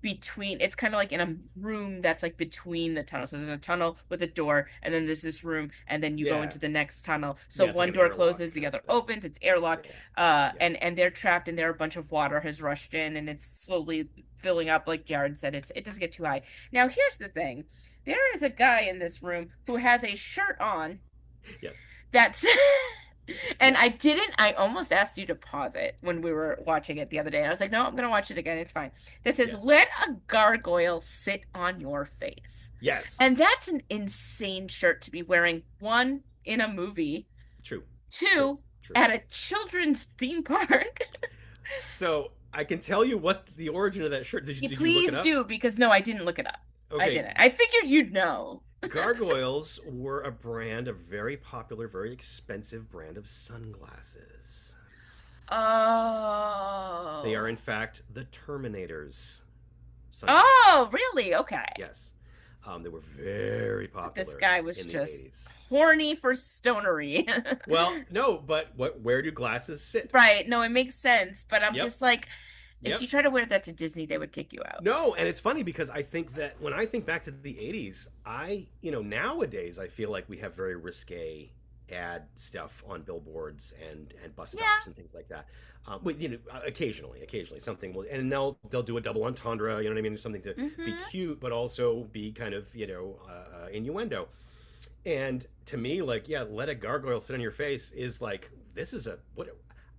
between. It's kind of like in a room that's like between the tunnels. So there's a tunnel with a door, and then there's this room, and then you go yeah, into the next tunnel. So yeah. It's like one an door airlock closes, the kind of other thing. opens. It's airlocked, Yeah, yeah. and they're trapped in there. A bunch of water has rushed in, and it's slowly filling up. Like Jared said, it doesn't get too high. Now here's the thing. There is a guy in this room who has a shirt on Yes. that's and Yes. I almost asked you to pause it when we were watching it the other day. I was like, no, I'm gonna watch it again. It's fine. This is Yes. let a gargoyle sit on your face. Yes. And that's an insane shirt to be wearing, one, in a movie, True. True. two, True. at a children's theme park. So I can tell you what the origin of that shirt. You Did you look it please up? do, because no, I didn't look it up. I Okay. didn't. I figured you'd know. Gargoyles were a brand, a very popular, very expensive brand of sunglasses. They are, Oh. in fact, the Terminator's Oh, sunglasses. really? Okay. Yes. They were very But this popular guy was in the just 80s. horny for stonery. Well, no, but where do glasses sit? Right. No, it makes sense. But I'm Yep. just like, if Yep. you try to wear that to Disney, they would kick you out. No, and it's funny because I think that when I think back to the 80s, nowadays I feel like we have very risque ad stuff on billboards and bus Yeah. stops and things like that. But occasionally something will, and they'll do a double entendre. You know what I mean? Something to be Hmm. cute, but also be kind of innuendo. And to me, like, yeah, let a gargoyle sit on your face is like, this is a what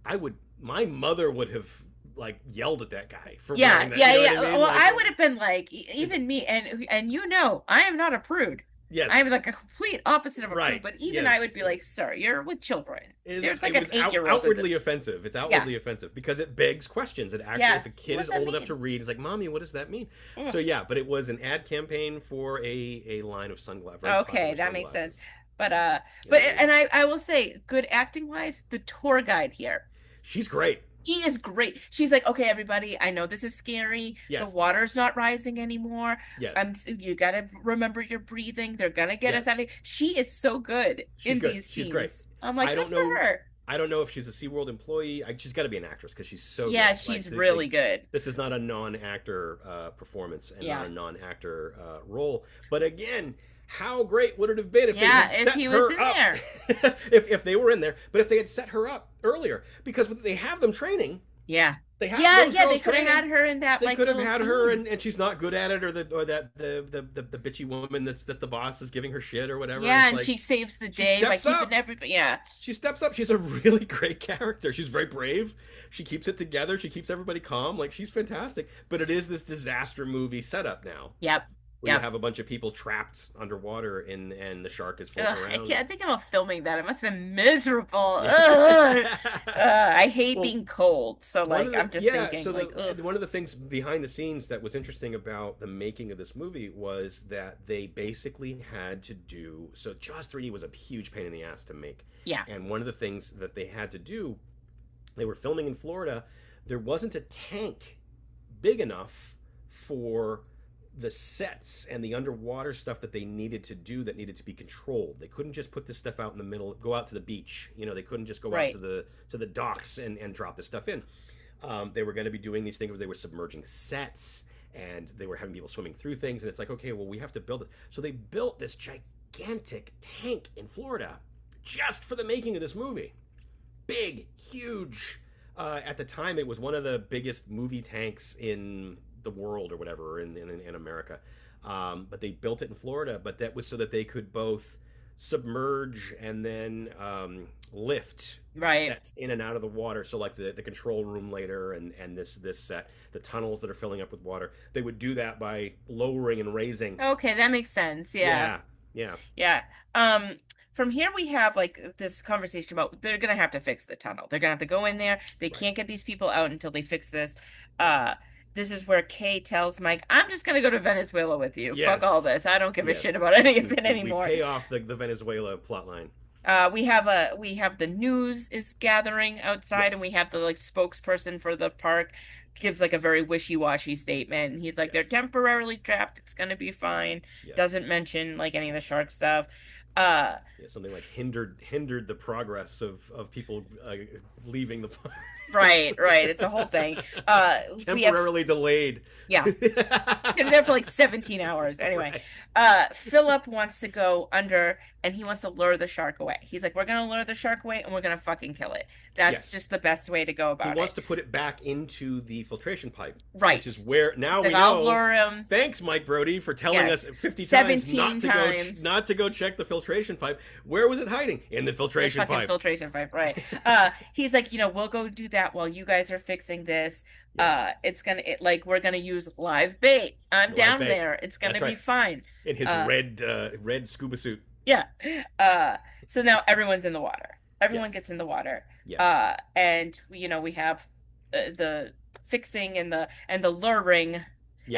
I would my mother would have like yelled at that guy for Yeah, wearing that. You yeah, know what yeah. I mean? Well, Like, I would have been like, it's even me, and I am not a prude. I am yes, like a complete opposite of a prude, right, but even I yes. would be like, sir, you're with children. Is There's like it an was 8-year-old in this. outwardly offensive. It's Yeah, outwardly offensive because it begs questions. It actually, yeah. if a kid What's is that old enough mean? to read, it's like, "Mommy, what does that mean?" Ugh. So yeah, but it was an ad campaign for a line of sunglasses, very Okay, popular that makes sense. sunglasses But in the and 80s. I will say, good acting wise, the tour guide here. She's great. She is great. She's like, okay, everybody, I know this is scary. The Yes, water's not rising anymore. yes, You gotta remember your breathing. They're gonna get us out yes. of here. She is so good She's in good. these She's great. scenes. I'm like, I good don't for know. her. I don't know if she's a SeaWorld employee. She's got to be an actress because she's so Yeah, good. Like she's really good. this is not a non-actor performance and not Yeah. a non-actor role. But again, how great would it have been if they Yeah, had if set he was her in up? there. If they were in there, but if they had set her up earlier, because they have them training, Yeah. they have Yeah, those yeah, they girls could have training. had her in that They like could have little had her, scene. and she's not good at it, or that the bitchy woman that's the boss is giving her shit or whatever. And Yeah, it's and like she saves the she day by steps keeping up. everybody. Yeah. She steps up. She's a really great character. She's very brave. She keeps it together. She keeps everybody calm. Like, she's fantastic. But it is this disaster movie setup now, Yep. where you Yep. have a bunch of people trapped underwater and the shark is floating Ugh, around. I think about filming that. It must have been miserable. Yeah. Ugh. I hate Well, being cold, so one of like the I'm just yeah, thinking so like, ugh. one of the things behind the scenes that was interesting about the making of this movie was that they basically had to do so. Jaws 3D was a huge pain in the ass to make, Yeah. and one of the things that they had to do, they were filming in Florida. There wasn't a tank big enough for the sets and the underwater stuff that they needed to do that needed to be controlled. They couldn't just put this stuff out in the middle, go out to the beach. They couldn't just go out Right. to the docks and drop this stuff in. They were going to be doing these things where they were submerging sets and they were having people swimming through things. And it's like, okay, well, we have to build it. So they built this gigantic tank in Florida just for the making of this movie. Big, huge. At the time, it was one of the biggest movie tanks in the world or whatever in America. But they built it in Florida, but that was so that they could both submerge and then lift Right. sets in and out of the water. So like the control room later and this set, the tunnels that are filling up with water, they would do that by lowering and raising. Okay, that makes sense. Yeah. Yeah, yeah, Yeah. Um, from here we have like this conversation about they're gonna have to fix the tunnel. They're gonna have to go in there. They right. can't get these people out until they fix this. Uh, this is where Kay tells Mike, I'm just gonna go to Venezuela with you. Fuck all Yes, this. I don't give a shit yes. about any of We it we, we anymore. pay off the Venezuela plot line. We have the news is gathering outside, and Yes, we have the like spokesperson for the park gives like a very wishy-washy statement. And he's like, they're yes, temporarily trapped. It's gonna be fine. yes. Doesn't mention like any of the shark stuff. Uh, Yeah, something like hindered the progress of people leaving the park. right, right. It's a whole thing. We have Temporarily delayed. yeah. They're there for like 17 hours. Anyway, Right. Philip wants to go under. and he wants to lure the shark away. He's like, we're gonna lure the shark away and we're gonna fucking kill it. That's Yes. just the best way to go He about wants it. to put it back into the filtration pipe, which is Right. where He's now like, we I'll know. lure him. Thanks, Mike Brody, for telling us Yes. 50 times 17 times. not to go check the filtration pipe. Where was it hiding? In the The filtration fucking pipe. filtration pipe, right? He's like, we'll go do that while you guys are fixing this. Yes, Like we're gonna use live bait. I'm live down bait. there. It's That's gonna be right. fine. In his Uh, red scuba suit. yeah. Uh, so now everyone's in the water. Everyone Yes, gets in the water. yes, And we have the fixing and the luring, and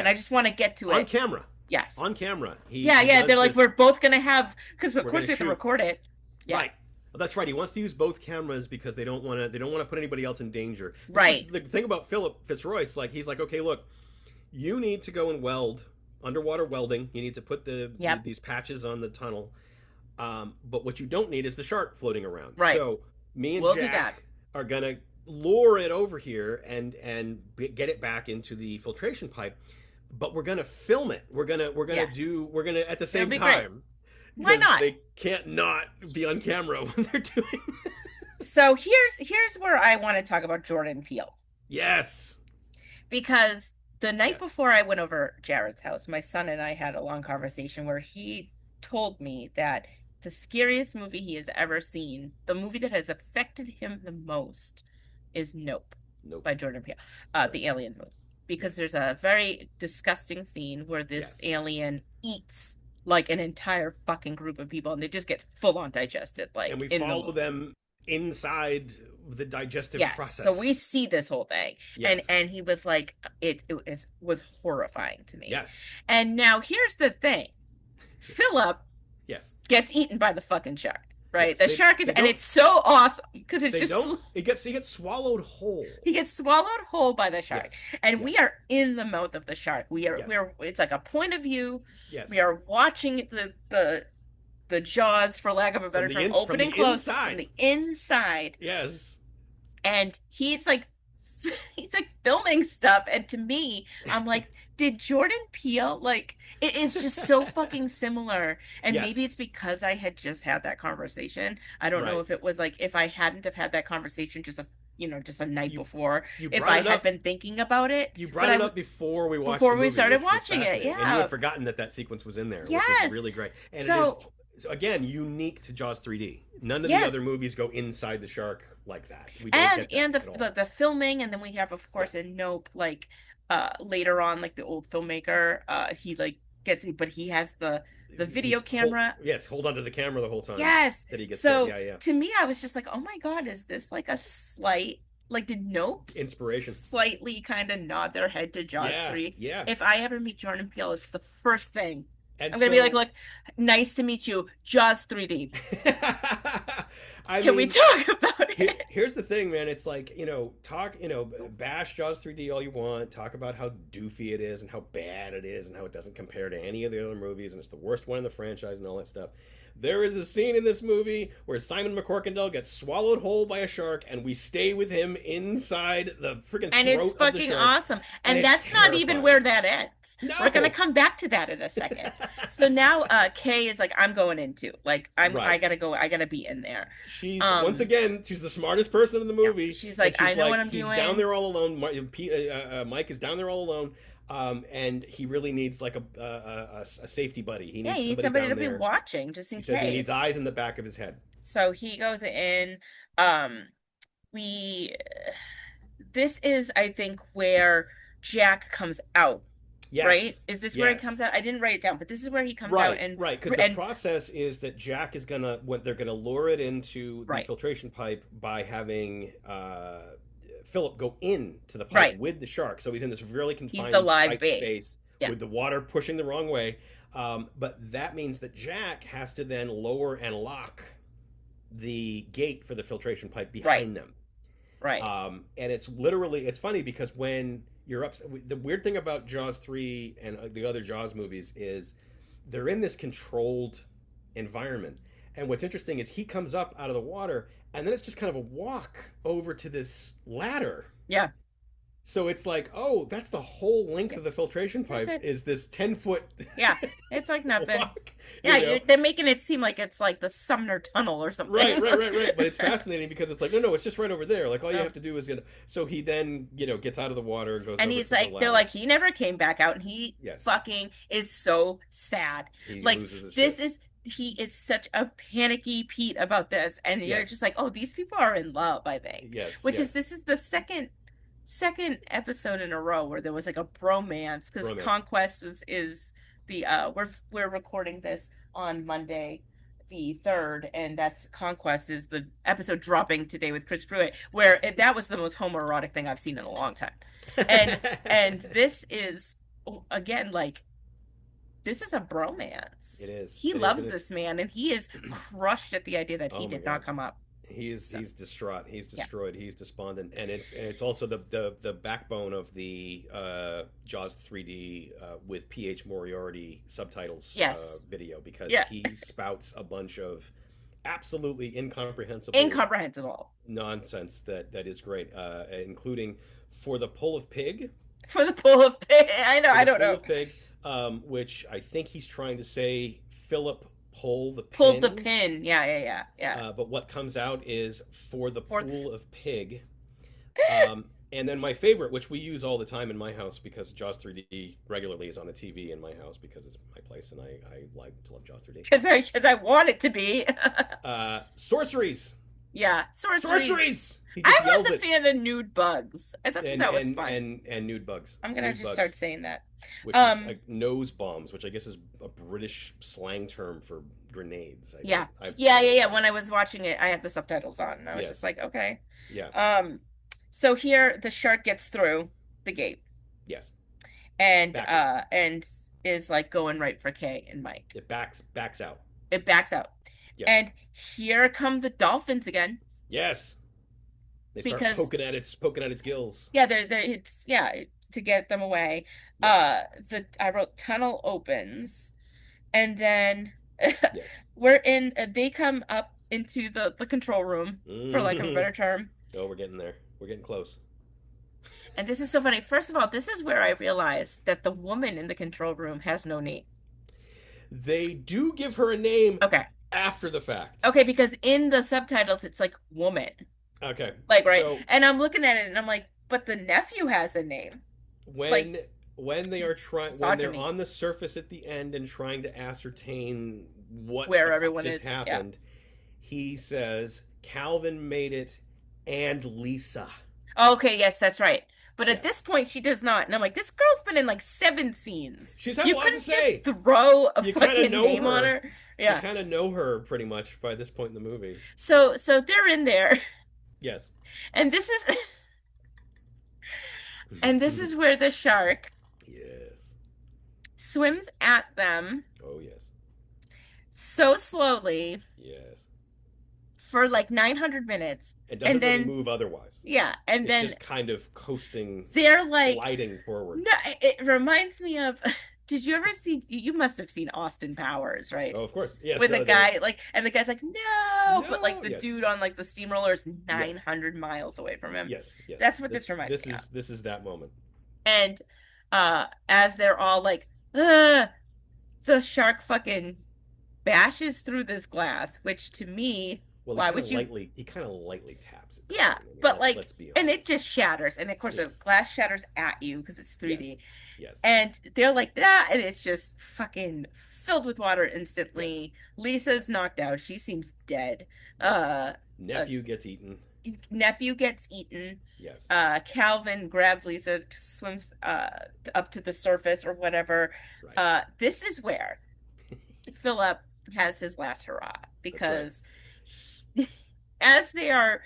I yes. just want to get to On it. camera, on Yes. camera. Yeah, He yeah. does They're like, this. we're both gonna have, because of We're course gonna we have to shoot. record it. Yeah. Right. That's right. He wants to use both cameras because they don't want to put anybody else in danger. This is Right. the thing about Philip Fitzroyce. Like he's like, okay, look, you need to go and weld underwater welding. You need to put Yep. these patches on the tunnel. But what you don't need is the shark floating around. Right. So me and We'll do that. Jack are gonna lure it over here and get it back into the filtration pipe. But we're gonna film it. Yeah. We're gonna at the same be great. time Why because not? they can't not be on camera when they're doing So here's where I want to talk about Jordan Peele, Yes. because the night Yes. before I went over Jared's house, my son and I had a long conversation where he told me that the scariest movie he has ever seen, the movie that has affected him the most, is Nope Nope. by Jordan Peele, Right. the Alien movie, because Yes. there's a very disgusting scene where this Yes. alien eats like an entire fucking group of people, and they just get full on digested, And like we in the follow movie. them inside the digestive Yes, so we process. see this whole thing, and Yes. and he was like, it was horrifying to me. Yes. And now here's the thing: Philip Yes. gets eaten by the fucking shark, right? Yes. The shark is, They and don't it's so awesome because it's they just don't he gets swallowed whole. he gets swallowed whole by the shark, Yes. and Yes. we are in the mouth of the shark. Yes. We're it's like a point of view. Yes. We are watching the jaws, for lack of a better term, open and close from the inside. Yes. And he's like filming stuff, and to me I'm like, did Jordan Peele, like, it is just so fucking similar. And Yes. maybe it's because I had just had that conversation. I don't know Right. if it was like, if I hadn't have had that conversation just a night You before, you if brought I it had up been thinking about it. you But brought it up before we watched before the we movie, started which was watching it, fascinating. And you yeah. had forgotten that sequence was in there, which Yes. is really great. And So it is, so again, unique to Jaws 3D. None of the yes. other movies go inside the shark like that. We don't get that And at all. the filming, and then we have, of Yeah. course, in Nope, like later on, like the old filmmaker, he like gets, but he has the video camera. Hold on to the camera the whole time Yes. that he gets there. So Yeah, yeah. to me, I was just like, oh my God, is this like a slight, like, did Nope Inspiration. slightly kind of nod their head to Jaws Yeah, 3? yeah. If I ever meet Jordan Peele, it's the first thing And I'm gonna be like, look, nice to meet you, Jaws 3D. Can we talk about it? Here's the thing, man. It's like, bash Jaws 3D all you want. Talk about how doofy it is and how bad it is and how it doesn't compare to any of the other movies and it's the worst one in the franchise and all that stuff. There is a scene in this movie where Simon McCorkindale gets swallowed whole by a shark, and we stay with him inside the freaking And throat it's of the fucking shark. awesome. And it's that's not even terrifying. where that ends. No. We're gonna come back to that in a second. So now Kay is like, I'm going into. Like, I Right. gotta go, I gotta be in there. She's once again, she's the smartest person in the movie. She's like, and I know what I'm he's doing. down there all alone. Mike is down there all alone, and he really needs like a safety buddy. He needs He needs somebody somebody down to be there. watching just in He says he case. needs eyes in the back of his head. So he goes in. We This is, I think, where Jack comes out. Yes. Right? Is this where it Yes. comes out? I didn't write it down, but this is where he comes Right, out. And right, because the process is that Jack is they're gonna lure it into the Right. filtration pipe by having Philip go into the pipe Right. with the shark. So he's in this really He's confined the live tight bait. space Yeah. with the water pushing the wrong way. But that means that Jack has to then lower and lock the gate for the filtration pipe behind them. Right. And it's funny because when you're up, the weird thing about Jaws 3 and the other Jaws movies is they're in this controlled environment. And what's interesting is he comes up out of the water and then it's just kind of a walk over to this ladder. Yeah. So it's like, oh, that's the whole length Yeah, of the filtration that's pipe it. is this 10-foot Yeah, it's like nothing. block, Yeah, you know? they're making it seem like it's like the Sumner Tunnel or Right, something. right, right, right. But it's fascinating because it's like, no, no, it's just right over there. Like all you Um, have to do is, So he then, gets out of the water and goes and over he's to the like, they're ladder. like, he never came back out, and he Yes, fucking is so sad. he Like, loses his this shit. is, he is such a panicky Pete about this, and you're Yes, just like, oh, these people are in love, I think. yes, Which is, yes. this is the second episode in a row where there was like a bromance, because Bromance. Conquest is the we're recording this on Monday the 3rd, and that's Conquest is the episode dropping today with Chris Pruitt, where that was the most homoerotic thing I've seen in a long time. and and this is, again, like, this is a bromance. It is. He It is, loves and it's. this man, and he is crushed at the idea that he Oh my did god. not come up. He's So he's distraught. He's yeah. destroyed. He's despondent, and it's also the backbone of the Jaws 3D with PH Moriarty subtitles Yes. video because Yeah. he spouts a bunch of absolutely incomprehensible Incomprehensible. nonsense that is great, including for the pull of pig, For the pull of pig. I know, for I the don't pull know. of pig, which I think he's trying to say Philip pull the Pulled the pin. pin. Yeah, yeah, yeah, yeah. But what comes out is for the Fourth. pool of pig. And then my favorite, which we use all the time in my house because Jaws 3D regularly is on the TV in my house because it's my place and I like to love Jaws 3D. Because I want it to be. Sorceries! Yeah, sorceries. Sorceries! He I just was yells a it. fan of nude bugs. I thought that, And that was and fun. and and nude bugs. I'm gonna Nude just start bugs, saying that. which is Um, nose bombs, which I guess is a British slang term for grenades. yeah. I Yeah, yeah, don't yeah. know. When I was watching it, I had the subtitles on, and I was just Yes. like, okay. Yeah. Um, so here the shark gets through the gate, Yes. and Backwards. is like going right for Kay and Mike. It backs out. It backs out. Yes. And here come the dolphins again, Yes. They start because poking at its gills. yeah, they're it's yeah, to get them away. Yes. The I wrote tunnel opens, and then Yes. we're in. They come up into the control room, for lack of a better term. Oh, we're getting there. We're getting close. And this is so funny. First of all, this is where I realized that the woman in the control room has no name. They do give her a name Okay. after the fact. Okay, because in the subtitles it's like woman. Okay. Like, right. So And I'm looking at it and I'm like, but the nephew has a name. Like, when they are trying when they're misogyny. on the surface at the end and trying to ascertain what Where the fuck everyone just is. Yeah. happened, he says Calvin made it and Lisa. Okay, yes, that's right. But at Yes. this point, she does not. And I'm like, this girl's been in like 7 scenes. She's had a You lot to couldn't just say. throw a You kind of fucking know name on her. her. You Yeah. kind of know her pretty much by this point in the movie. So they're in there, Yes. and this is and this is where the shark Yes. swims at them Oh yes. so slowly Yes. for like 900 minutes, It and doesn't really then move otherwise. yeah, and It's then just kind of coasting, they're like, gliding forward. no, it reminds me of. Did you ever see? You must have seen Austin Powers, right? Oh, of course. Yes. With a guy like, and the guy's like, no, but like No. the Yes. dude on like the steamroller is Yes. 900 miles away from him. Yes. Yes. That's what this reminds This me is of. this is that moment. And as they're all like, the shark fucking bashes through this glass, which to me, Well, why would you? he kind of lightly taps it. Yeah, I mean, but like, let's be and honest. it just shatters, and of course the Yes. glass shatters at you because it's 3D, Yes. and they're like that, and it's just fucking filled with water instantly. Lisa's Yes. knocked out; she seems dead. Yes. Uh, Nephew gets eaten. nephew gets eaten. Yes. Calvin grabs Lisa, swims up to the surface or whatever. Right. This is where Philip has his last hurrah, That's because as they are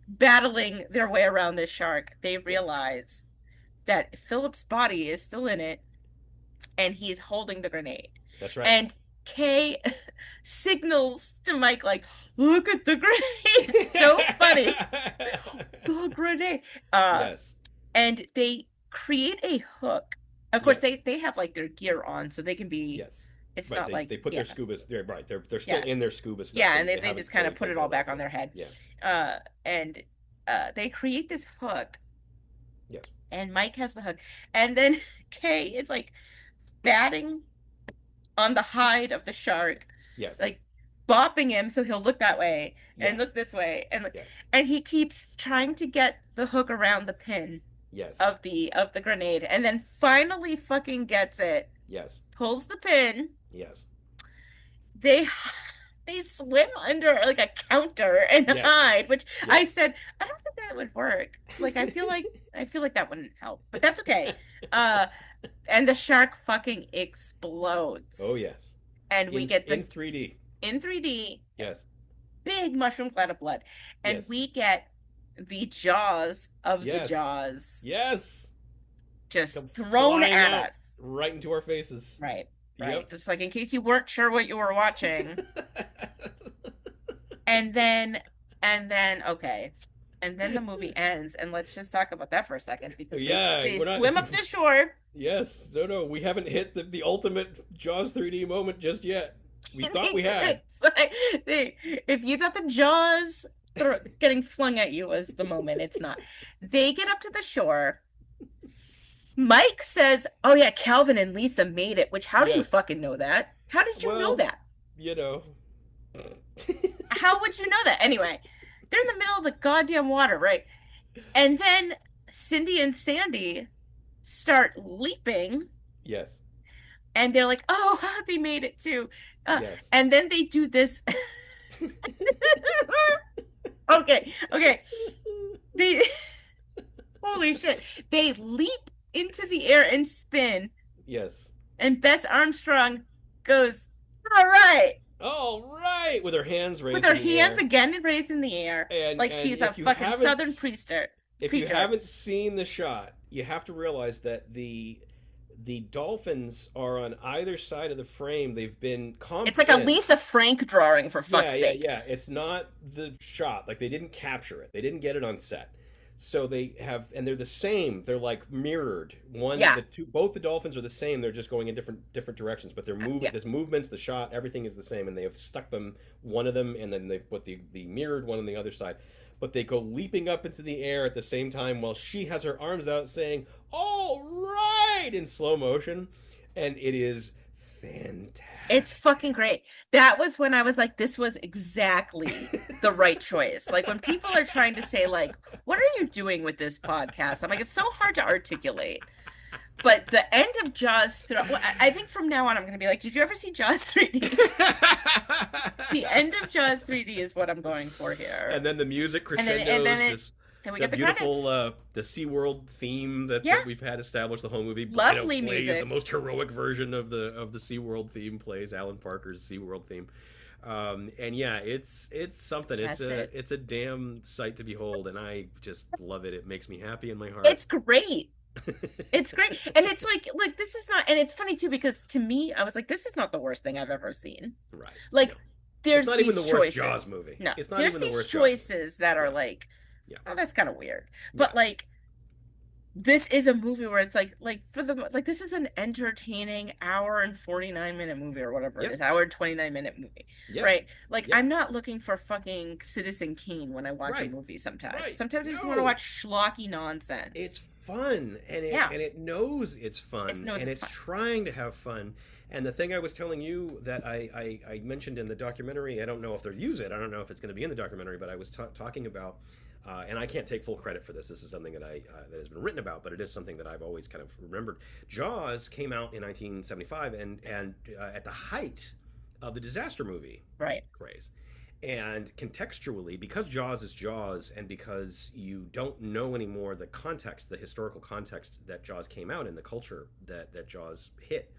battling their way around this shark, they Yes. realize that Philip's body is still in it, and he's holding the grenade. That's right. And Kay signals to Mike like, "Look at the grenade!" It's so funny. The grenade. Yes. And they create a hook. Of course, Yes. they have like their gear on, so they can be. Yes. It's Right. not like They put yeah, their scuba. They're right. They're still yeah, in their scuba stuff. yeah, and they haven't just kind of fully put it taken all that back on yet. their head. Yes. And they create this hook Yes. and Mike has the hook. And then Kay is like batting on the hide of the shark, Yes. like bopping him so he'll look that way and look Yes. this way. Yes. And he keeps trying to get the hook around the pin Yes. of the grenade and then finally fucking gets it. Yes. Pulls the pin. Yes. They they swim under like a counter and Yes. hide, which I Yes. said, I don't think that would work. Like I feel like that wouldn't help, but that's okay. Uh and the shark fucking Oh explodes. yes. And we get In the 3D. in 3D, Yes. big mushroom cloud of blood. And Yes. we get the jaws of the Yes. jaws Yes. just Come thrown flying at out us. right into our faces. Right, right. Yep. Just like in case you weren't sure what you were watching. And then, okay. And then the movie ends, and let's just talk about that for a second because Yeah, they we're not. swim up the shore. Yes. No, no, we haven't hit the ultimate Jaws 3D moment just yet. We thought we had. It's like, if you thought the jaws getting flung at you was the moment, it's not. They get up to the shore. Mike says, "Oh yeah, Calvin and Lisa made it." Which, how do you Yes. fucking know that? How did you know Well, that? you know. How would you know that? Anyway, they're in the middle of the goddamn water, right? And then Cindy and Sandy start leaping, Yes. and they're like, "Oh, they made it too." Yes. And then they do this. Okay, okay. They holy shit. They leap into the air and spin, Yes. and Bess Armstrong goes, "All right," All right, with her hands with raised her in the hands air. again raised in the air, like And she's a if you fucking haven't Southern priester. if you Preacher. haven't seen the shot, you have to realize that the dolphins are on either side of the frame. They've been It's comped like a in. Lisa Frank drawing, for Yeah, fuck's yeah, sake. yeah. It's not the shot. Like they didn't capture it. They didn't get it on set. So they have, and they're the same. They're like mirrored. One, Yeah, the two, both the dolphins are the same. They're just going in different directions, but they're moving. yeah. This movements, the shot, everything is the same, and they have stuck them one of them, and then they put the mirrored one on the other side. But they go leaping up into the air at the same time while she has her arms out saying "All right" in slow motion, and it is It's fantastic. fucking great. That was when I was like, this was exactly the right choice. Like when people are trying to say, like, what are you doing with this podcast? I'm like, it's so hard to articulate. But the end of Jaws, well, I think from now on, I'm going to be like, did you ever see Jaws 3D? The end of Jaws 3D is what I'm going for here. And then the music And crescendos. then we The get the beautiful credits. the SeaWorld theme Yeah, that we've had established the whole movie. lovely Plays the music. most heroic version of the SeaWorld theme. Plays Alan Parker's SeaWorld theme. And yeah, it's something. That's it. It's a damn sight to behold, and I just love it. It makes me happy in my heart. It's great. It's great. And it's like this is not, and it's funny too because to me, I was like, this is not the worst thing I've ever seen. Right? No, Like it's there's not even these the worst Jaws choices. movie. No, It's not there's even the these worst Jaws movie. choices that are Yeah, like, yeah, oh, that's kind of weird. yeah, But like this is a movie where it's like for the like this is an entertaining hour and 49-minute movie or whatever it yep, is, hour and 29-minute movie. yep, Right? Like yep. I'm not looking for fucking Citizen Kane when I watch a Right, movie sometimes. right. Sometimes I just want to No, watch schlocky nonsense. it's fun, Yeah. and it knows it's It fun, knows and it's it's fun. trying to have fun. And the thing I was telling you that I mentioned in the documentary, I don't know if they'll use it. I don't know if it's going to be in the documentary, but I was talking about, and I can't take full credit for this. This is something that I that has been written about, but it is something that I've always kind of remembered. Jaws came out in 1975, and at the height of the disaster movie Right. craze. And contextually, because Jaws is Jaws, and because you don't know anymore the context, the historical context that Jaws came out in, the culture that Jaws hit,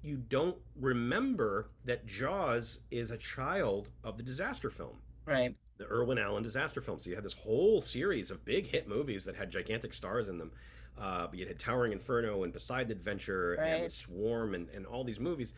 you don't remember that Jaws is a child of the disaster film, Right. the Irwin Allen disaster film. So you had this whole series of big hit movies that had gigantic stars in them. You had Towering Inferno and Poseidon Adventure and The Right. Swarm and all these movies.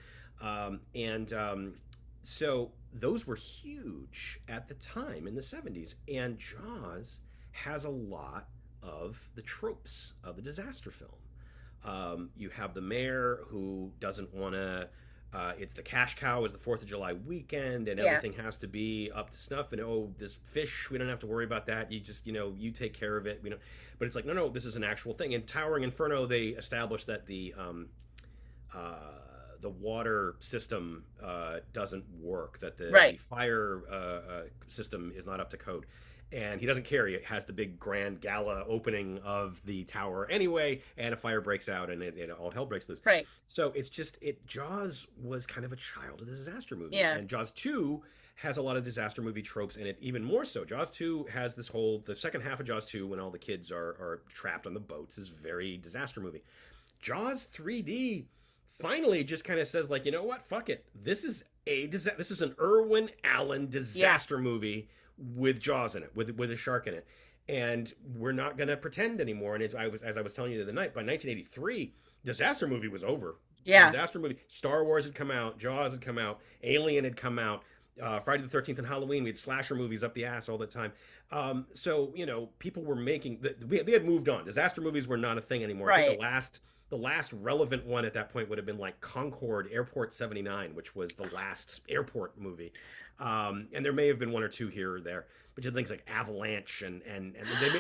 So those were huge at the time in the 70s. And Jaws has a lot of the tropes of the disaster film. You have the mayor who doesn't want to It's the cash cow is the 4th of July weekend, and Yeah. everything has to be up to snuff. And oh, this fish, we don't have to worry about that. You just, you take care of it. But it's like, no, no, this is an actual thing. In Towering Inferno, they established that uh, the water system doesn't work, that the Right. fire system is not up to code. And he doesn't care. He has the big grand gala opening of the tower anyway, and a fire breaks out, and all hell breaks loose. Right. So it's just it. Jaws was kind of a child of the disaster movie, Yeah. and Jaws 2 has a lot of disaster movie tropes in it, even more so. Jaws 2 has the second half of Jaws 2, when all the kids are trapped on the boats, is very disaster movie. Jaws 3D finally just kind of says, like, you know what, fuck it, this is an Irwin Allen Yeah. disaster movie with Jaws in it, with a shark in it, and we're not going to pretend anymore. And as I was telling you the other night, by 1983, disaster movie was over. Yeah. Disaster movie. Star Wars had come out, Jaws had come out, Alien had come out, Friday the 13th and Halloween. We had slasher movies up the ass all the time. So people were making they had moved on. Disaster movies were not a thing anymore. I think Right. the last relevant one at that point would have been like Concorde Airport 79, which was the last airport movie. And there may have been one or two here or there, but you things like Avalanche and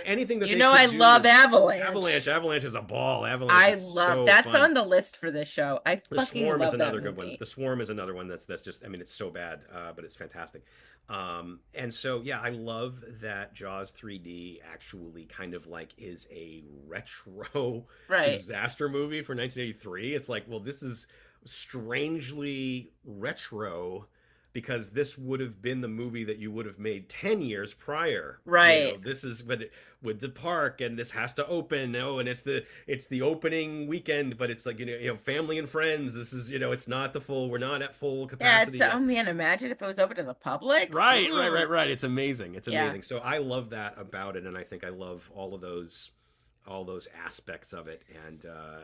anything that You they know, I could love do. Avalanche. Avalanche is a ball. Avalanche I is love so that's fun. on the list for this show. I The fucking Swarm is love that another good one. movie. The Swarm is another one that's just, I mean, it's so bad, but it's fantastic. And so yeah, I love that Jaws 3D actually kind of like is a retro Right. disaster movie for 1983. It's like, well, this is strangely retro because this would have been the movie that you would have made 10 years prior. Right. This is with the park, and this has to open. Oh, and it's the opening weekend, but it's like, family and friends. This is, it's not the full, we're not at full Yeah, capacity it's yet. oh man, imagine if it was open to the public. Right, right, Mm. right, right. It's amazing. It's Yeah. amazing. So I love that about it, and I think I love all those aspects of it,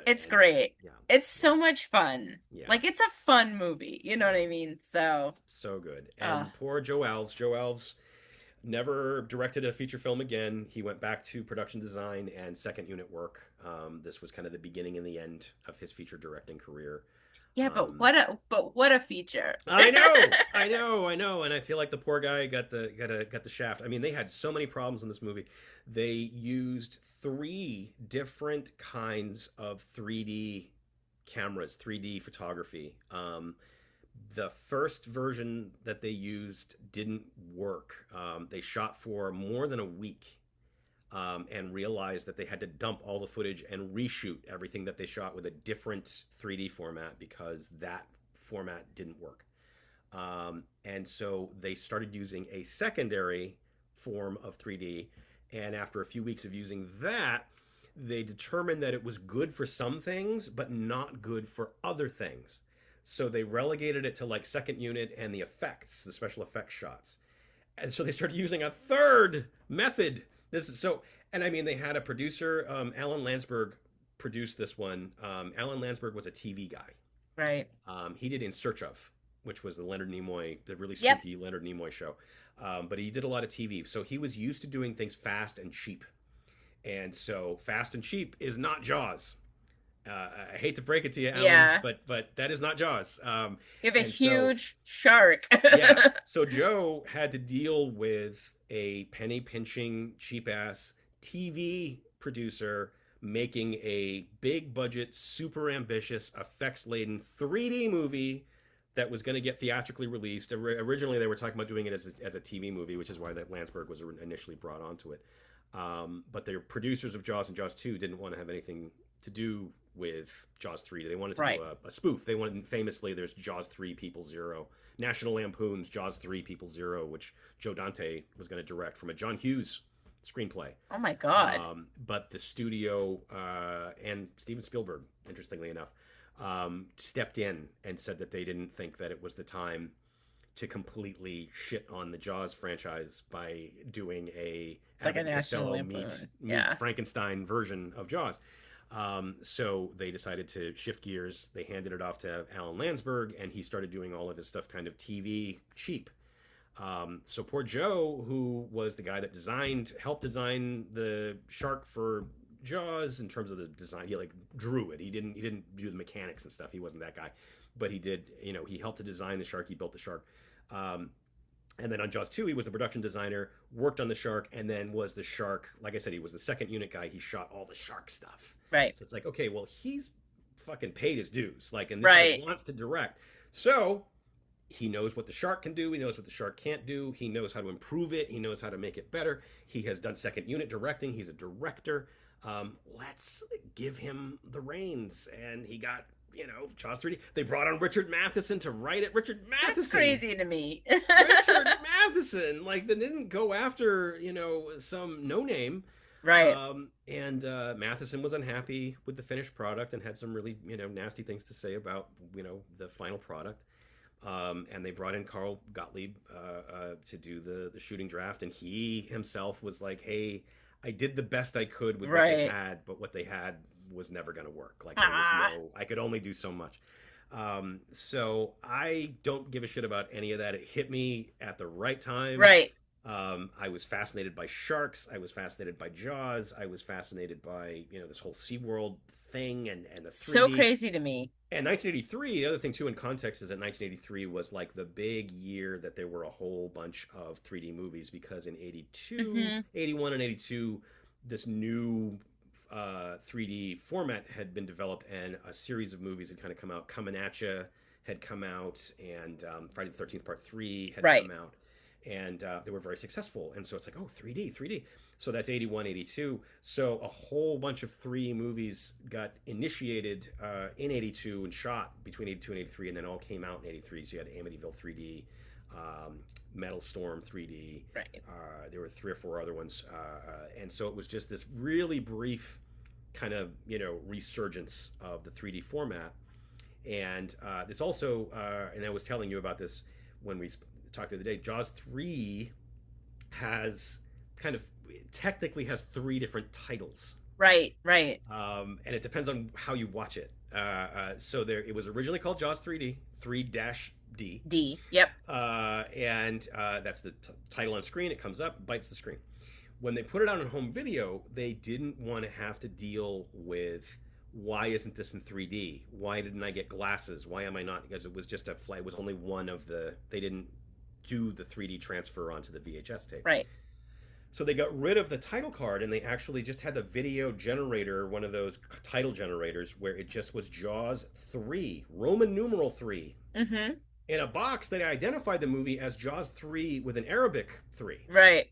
It's and great. yeah, It's yeah, so much fun. yeah, Like it's a fun movie. You know what yeah. I mean? So, So good. uh, And poor Joe Alves. Joe Alves never directed a feature film again. He went back to production design and second unit work. This was kind of the beginning and the end of his feature directing career. yeah, but Um, what a feature. I know, I know, I know, and I feel like the poor guy got the shaft. I mean, they had so many problems in this movie. They used three different kinds of 3D cameras, 3D photography. The first version that they used didn't work. They shot for more than a week, and realized that they had to dump all the footage and reshoot everything that they shot with a different 3D format because that format didn't work. And so they started using a secondary form of 3D. And after a few weeks of using that, they determined that it was good for some things, but not good for other things. So they relegated it to like second unit and the special effects shots. And so they started using a third method. And I mean, they had a producer, Alan Landsberg, produced this one. Alan Landsberg was a TV guy. Right. He did In Search Of, which was the really Yep. spooky Leonard Nimoy show. But he did a lot of TV, so he was used to doing things fast and cheap. And so fast and cheap is not Jaws. I hate to break it to you, Alan, Yeah. but that is not Jaws. You have a And so huge shark. yeah, so Joe had to deal with a penny pinching, cheap ass TV producer making a big budget, super ambitious, effects laden 3D movie that was going to get theatrically released. Originally, they were talking about doing it as a TV movie, which is why that Landsberg was initially brought onto it. But the producers of Jaws and Jaws 2 didn't want to have anything to do with Jaws 3. They wanted to Right. do a spoof. They wanted, famously, there's Jaws 3 People Zero. National Lampoon's Jaws 3 People Zero, which Joe Dante was going to direct from a John Hughes screenplay. Oh my God. But the studio and Steven Spielberg, interestingly enough, stepped in and said that they didn't think that it was the time to completely shit on the Jaws franchise by doing a Like a Abbott and National Costello Lampoon. meet Yeah. Frankenstein version of Jaws. So they decided to shift gears. They handed it off to Alan Landsberg, and he started doing all of his stuff kind of TV cheap. So poor Joe, who was the guy that helped design the shark for Jaws in terms of the design, he like drew it. He didn't do the mechanics and stuff. He wasn't that guy. but he did, you know, he helped to design the shark. He built the shark. Um, and then on Jaws 2, he was the production designer, worked on the shark, and then was the shark. Like I said, he was the second unit guy. He shot all the shark stuff. Right. So it's like, okay, well, he's fucking paid his dues. Like, and this guy Right. wants to direct. So he knows what the shark can do. He knows what the shark can't do. He knows how to improve it. He knows how to make it better. He has done second unit directing. He's a director. Let's give him the reins. And he got, you know, Jaws 3D. They brought on Richard Matheson to write it. Richard Matheson. That's crazy to me. Richard Matheson. Like, they didn't go after, you know, some no name. Right. And Matheson was unhappy with the finished product and had some really, you know, nasty things to say about, you know, the final product. And they brought in Carl Gottlieb to do the shooting draft, and he himself was like, "Hey, I did the best I could with what they had, but what they had was never going to work. Like, there was no, I could only do so much." So I don't give a shit about any of that. It hit me at the right time. Right. I was fascinated by sharks. I was fascinated by Jaws. I was fascinated by, you know, this whole SeaWorld thing and the 3D. So crazy to me. And 1983, the other thing too in context is that 1983 was like the big year that there were a whole bunch of 3D movies, because in 82, 81 and 82, this new 3D format had been developed, and a series of movies had kind of come out. Coming At Ya had come out, and Friday the 13th Part 3 had come out. And they were very successful. And so it's like, oh, 3D. So that's 81, 82. So a whole bunch of 3D movies got initiated in 82 and shot between 82 and 83, and then all came out in 83. So you had Amityville 3D, Metal Storm 3D. Right. There were 3 or 4 other ones. And so it was just this really brief kind of, you know, resurgence of the 3D format. And this also, and I was telling you about this when we talked the other day, Jaws 3 has kind of technically has 3 different titles. Right. And it depends on how you watch it. So it was originally called Jaws 3D, 3-D. D. Yep. And that's the title on screen. It comes up, bites the screen. When they put it out on home video, they didn't want to have to deal with, why isn't this in 3D? Why didn't I get glasses? Why am I not? Because it was just it was only one of they didn't do the 3D transfer onto the VHS tape. Right. So they got rid of the title card, and they actually just had the video generator, one of those title generators, where it just was Jaws 3, Roman numeral 3. Mm-hmm. In a box, they identified the movie as Jaws 3 with an Arabic 3. Right.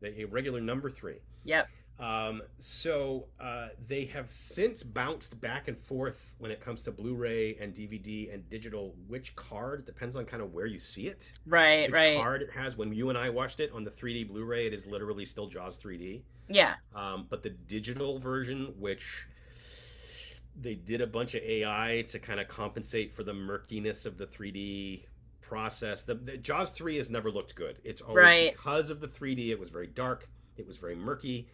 A regular number 3. Yep. So they have since bounced back and forth when it comes to Blu-ray and DVD and digital. Which card? It depends on kind of where you see it. Right. Which card it has. When you and I watched it on the 3D Blu-ray, it is literally still Jaws 3D. Yeah. But the digital version, which they did a bunch of AI to kind of compensate for the murkiness of the 3D process. The Jaws 3 has never looked good. It's always because of the 3D. It was very dark. It was very murky.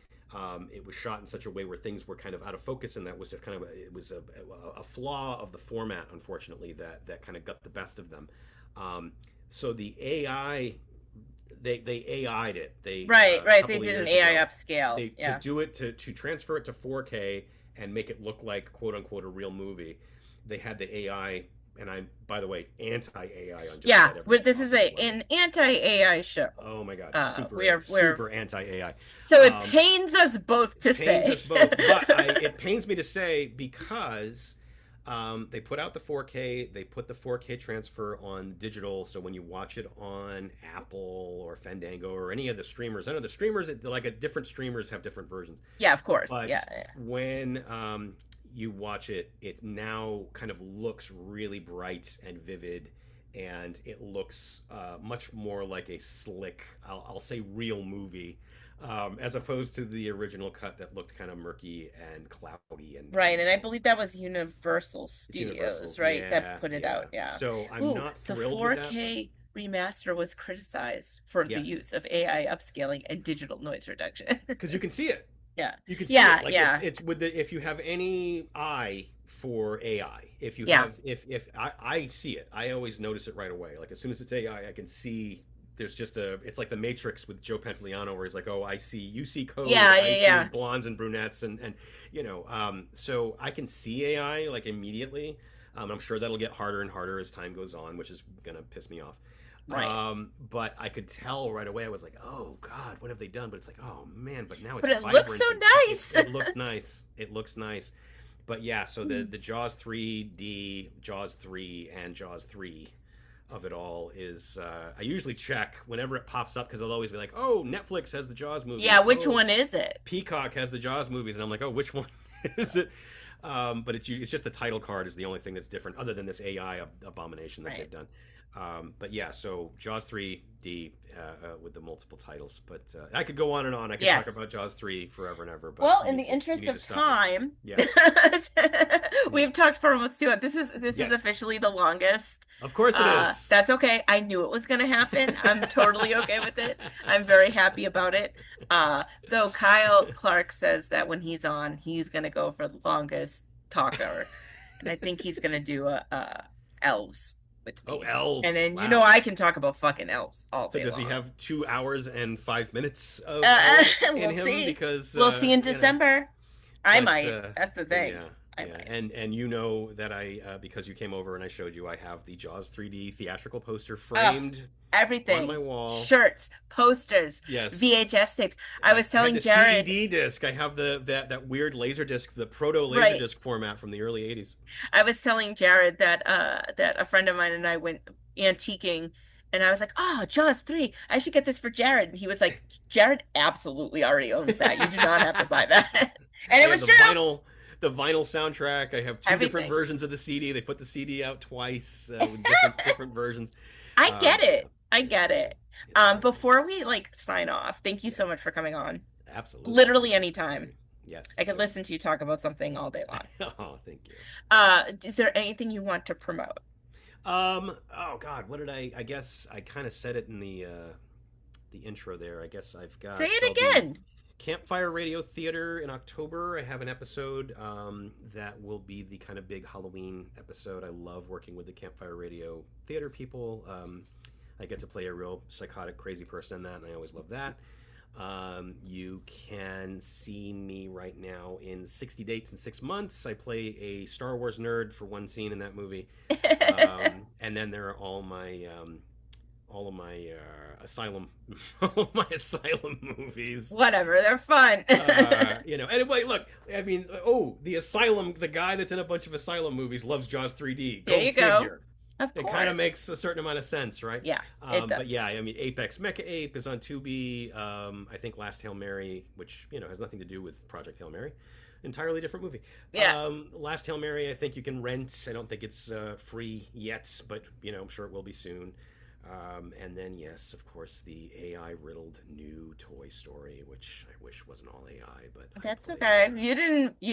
It was shot in such a way where things were kind of out of focus, and that was just kind of it was a flaw of the format, unfortunately, that kind of got the best of them. So the AI, they AI'd it. They They did an AI upscale. To do it to transfer it to 4K and make it look like, quote unquote, a real movie. They had the AI. And I'm, by the way, anti-AI on just this is an anti-AI show. Oh my God, super anti-AI. So it pains us both to say. It pains us both, but it pains me to say, because they put out the 4K, they put the 4K transfer on digital, so when you watch it on Apple or Fandango or any of the streamers, I know the streamers, different streamers have different versions. Yeah, of course. But when you watch it, it now kind of looks really bright and vivid, and it looks much more like a slick, I'll say, real movie, as opposed to the original cut that looked kind of murky and cloudy. And I believe that was Universal Studios, that put it out. Yeah. So I'm not thrilled with that. The 4K remaster was criticized for the use of AI upscaling and digital noise reduction. Because you can see it. Yeah, you can see it. It's with if you have any eye for AI, if you have, if I see it, I always notice it right away. Like, as soon as it's AI, I can see there's just it's like the Matrix with Joe Pantoliano, where he's like, oh, you see code, I see blondes and brunettes, and you know, so I can see AI like immediately. I'm sure that'll get harder and harder as time goes on, which is gonna piss me off. Right. But I could tell right away. I was like, "Oh God, what have they done?" But it's like, "Oh man!" But now it's But it looks so vibrant and nice. it looks nice. It looks nice. But yeah, so Hmm. the Jaws 3D, Jaws 3, and Jaws 3 of it all is I usually check whenever it pops up because I'll always be like, "Oh, Netflix has the Jaws Yeah, movies. which Oh, one is it? Peacock has the Jaws movies," and I'm like, "Oh, which one is it?" But it's just the title card is the only thing that's different, other than this AI abomination that Right. they've done. But yeah, so Jaws 3D with the multiple titles. But I could go on and on. I could talk Yes. about Jaws 3 forever and ever. But Well, in the you interest need to of stop me. time, Yeah, yeah, we've talked for almost 2 hours. This is yes. officially the longest. Of course it is. That's okay. I knew it was going to happen. I'm totally okay with it. I'm very happy about it. Though Kyle Clark says that when he's on, he's going to go for the longest talker, and I think he's going to do elves with Oh, me. And elves! then Wow. I can talk about fucking elves all So day does he long. have 2 hours and 5 minutes of Uh, elves in we'll him? see. Because We'll see in December. I but might. That's the thing. yeah, I yeah, might. and you know that I because you came over and I showed you, I have the Jaws 3D theatrical poster Oh, framed on my everything. wall. Shirts, posters, Yes, VHS tapes. I was I had telling the Jared, CED disc. I have that weird laser disc, the proto laser right. disc format from the early '80s. I was telling Jared that a friend of mine and I went antiquing, and I was like, "Oh, Jaws 3. I should get this for Jared." And he was like, "Jared absolutely already owns that. You do not have to buy that." And I it have was true. the vinyl soundtrack. I have two different Everything. versions of the CD. They put the CD out twice with different versions. I get Yeah, it. I it's get great. it. It's great. Before we sign off, thank you so Yes, much for coming on. absolutely. Literally Anytime. anytime. Yes, I could no. listen to you talk about something all day long. Oh, thank you. Is there anything you want to promote? Oh God, what did I guess I kind of said it in the intro there. I guess I've Say got, so I'll it be again. Campfire Radio Theater in October. I have an episode that will be the kind of big Halloween episode. I love working with the Campfire Radio Theater people. I get to play a real psychotic, crazy person in that, and I always love that. You can see me right now in 60 Dates in 6 Months. I play a Star Wars nerd for one scene in that movie. And then there are all of my asylum all my asylum movies. Whatever, they're fun. And wait, look, I mean, oh, the asylum, the guy that's in a bunch of asylum movies loves Jaws 3D. There Go you go. figure. Of It kind of course. makes a certain amount of sense, right? Yeah, it But yeah, does. I mean, Apex Mecha Ape is on Tubi. I think Last Hail Mary, which has nothing to do with Project Hail Mary, entirely different movie. Yeah. Last Hail Mary, I think you can rent. I don't think it's free yet, but I'm sure it will be soon. And then, yes, of course, the AI riddled new Toy Story, which I wish wasn't all AI, but I That's play. okay. You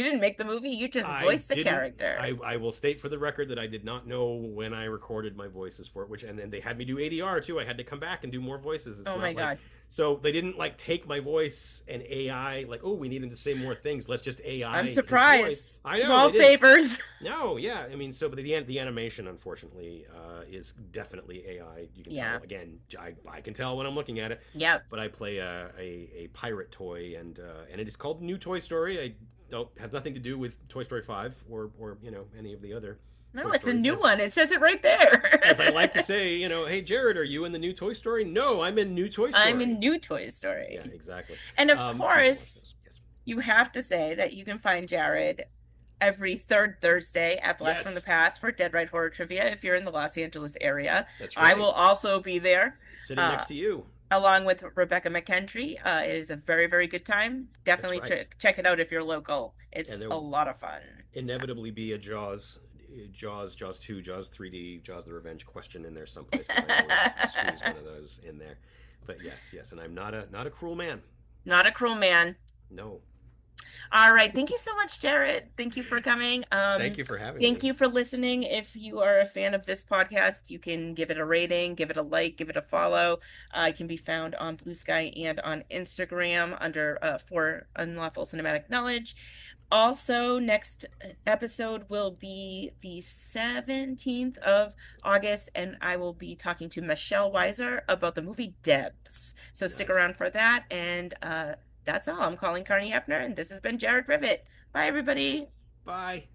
didn't make the movie, you just I voiced the didn't. character. I will state for the record that I did not know when I recorded my voices for it, and then they had me do ADR too. I had to come back and do more voices. It's Oh my not like God. so they didn't take my voice and AI oh, we need him to say more things. Let's just AI I'm his voice. surprised. I know Small they didn't. favors. No, yeah, I mean, so but the animation, unfortunately, is definitely AI. You can tell Yeah. again. I can tell when I'm looking at it. Yep. But I play a pirate toy, and it is called New Toy Story. I don't has nothing to do with Toy Story 5 or any of the other No, Toy it's a Stories. new one. It says it right there. As I like to say, hey Jared, are you in the new Toy Story? No, I'm in New Toy I'm in Story. New Toy Yeah, Story. exactly. And of Something like course, this. Yes. you have to say that you can find Jared every third Thursday at Blast from the Yes, Past for Dead Right Horror Trivia if you're in the Los Angeles area. that's I right. will also be there, Sitting uh, next to you. along with Rebecca McKendry. It is a very, very good time. That's Definitely right. check it out if you're local. And It's there a will lot of fun. So. inevitably be a Jaws 2, Jaws 3D, Jaws the Revenge question in there someplace because I always squeeze one of those in there. But yes, and I'm not a cruel man. Not a cruel man. No. All right. Thank you so much, Jared. Thank you for coming. Thank you for having Thank me. you for listening. If you are a fan of this podcast, you can give it a rating, give it a like, give it a follow. It can be found on Bluesky and on Instagram under For Unlawful Cinematic Knowledge. Also, next episode will be the 17th of August, and I will be talking to Michelle Weiser about the movie D.E.B.S. So stick Nice. around for that. And that's all. I'm Kolleen Carney Hoepfner, and this has been Jared Rivet. Bye, everybody. Bye.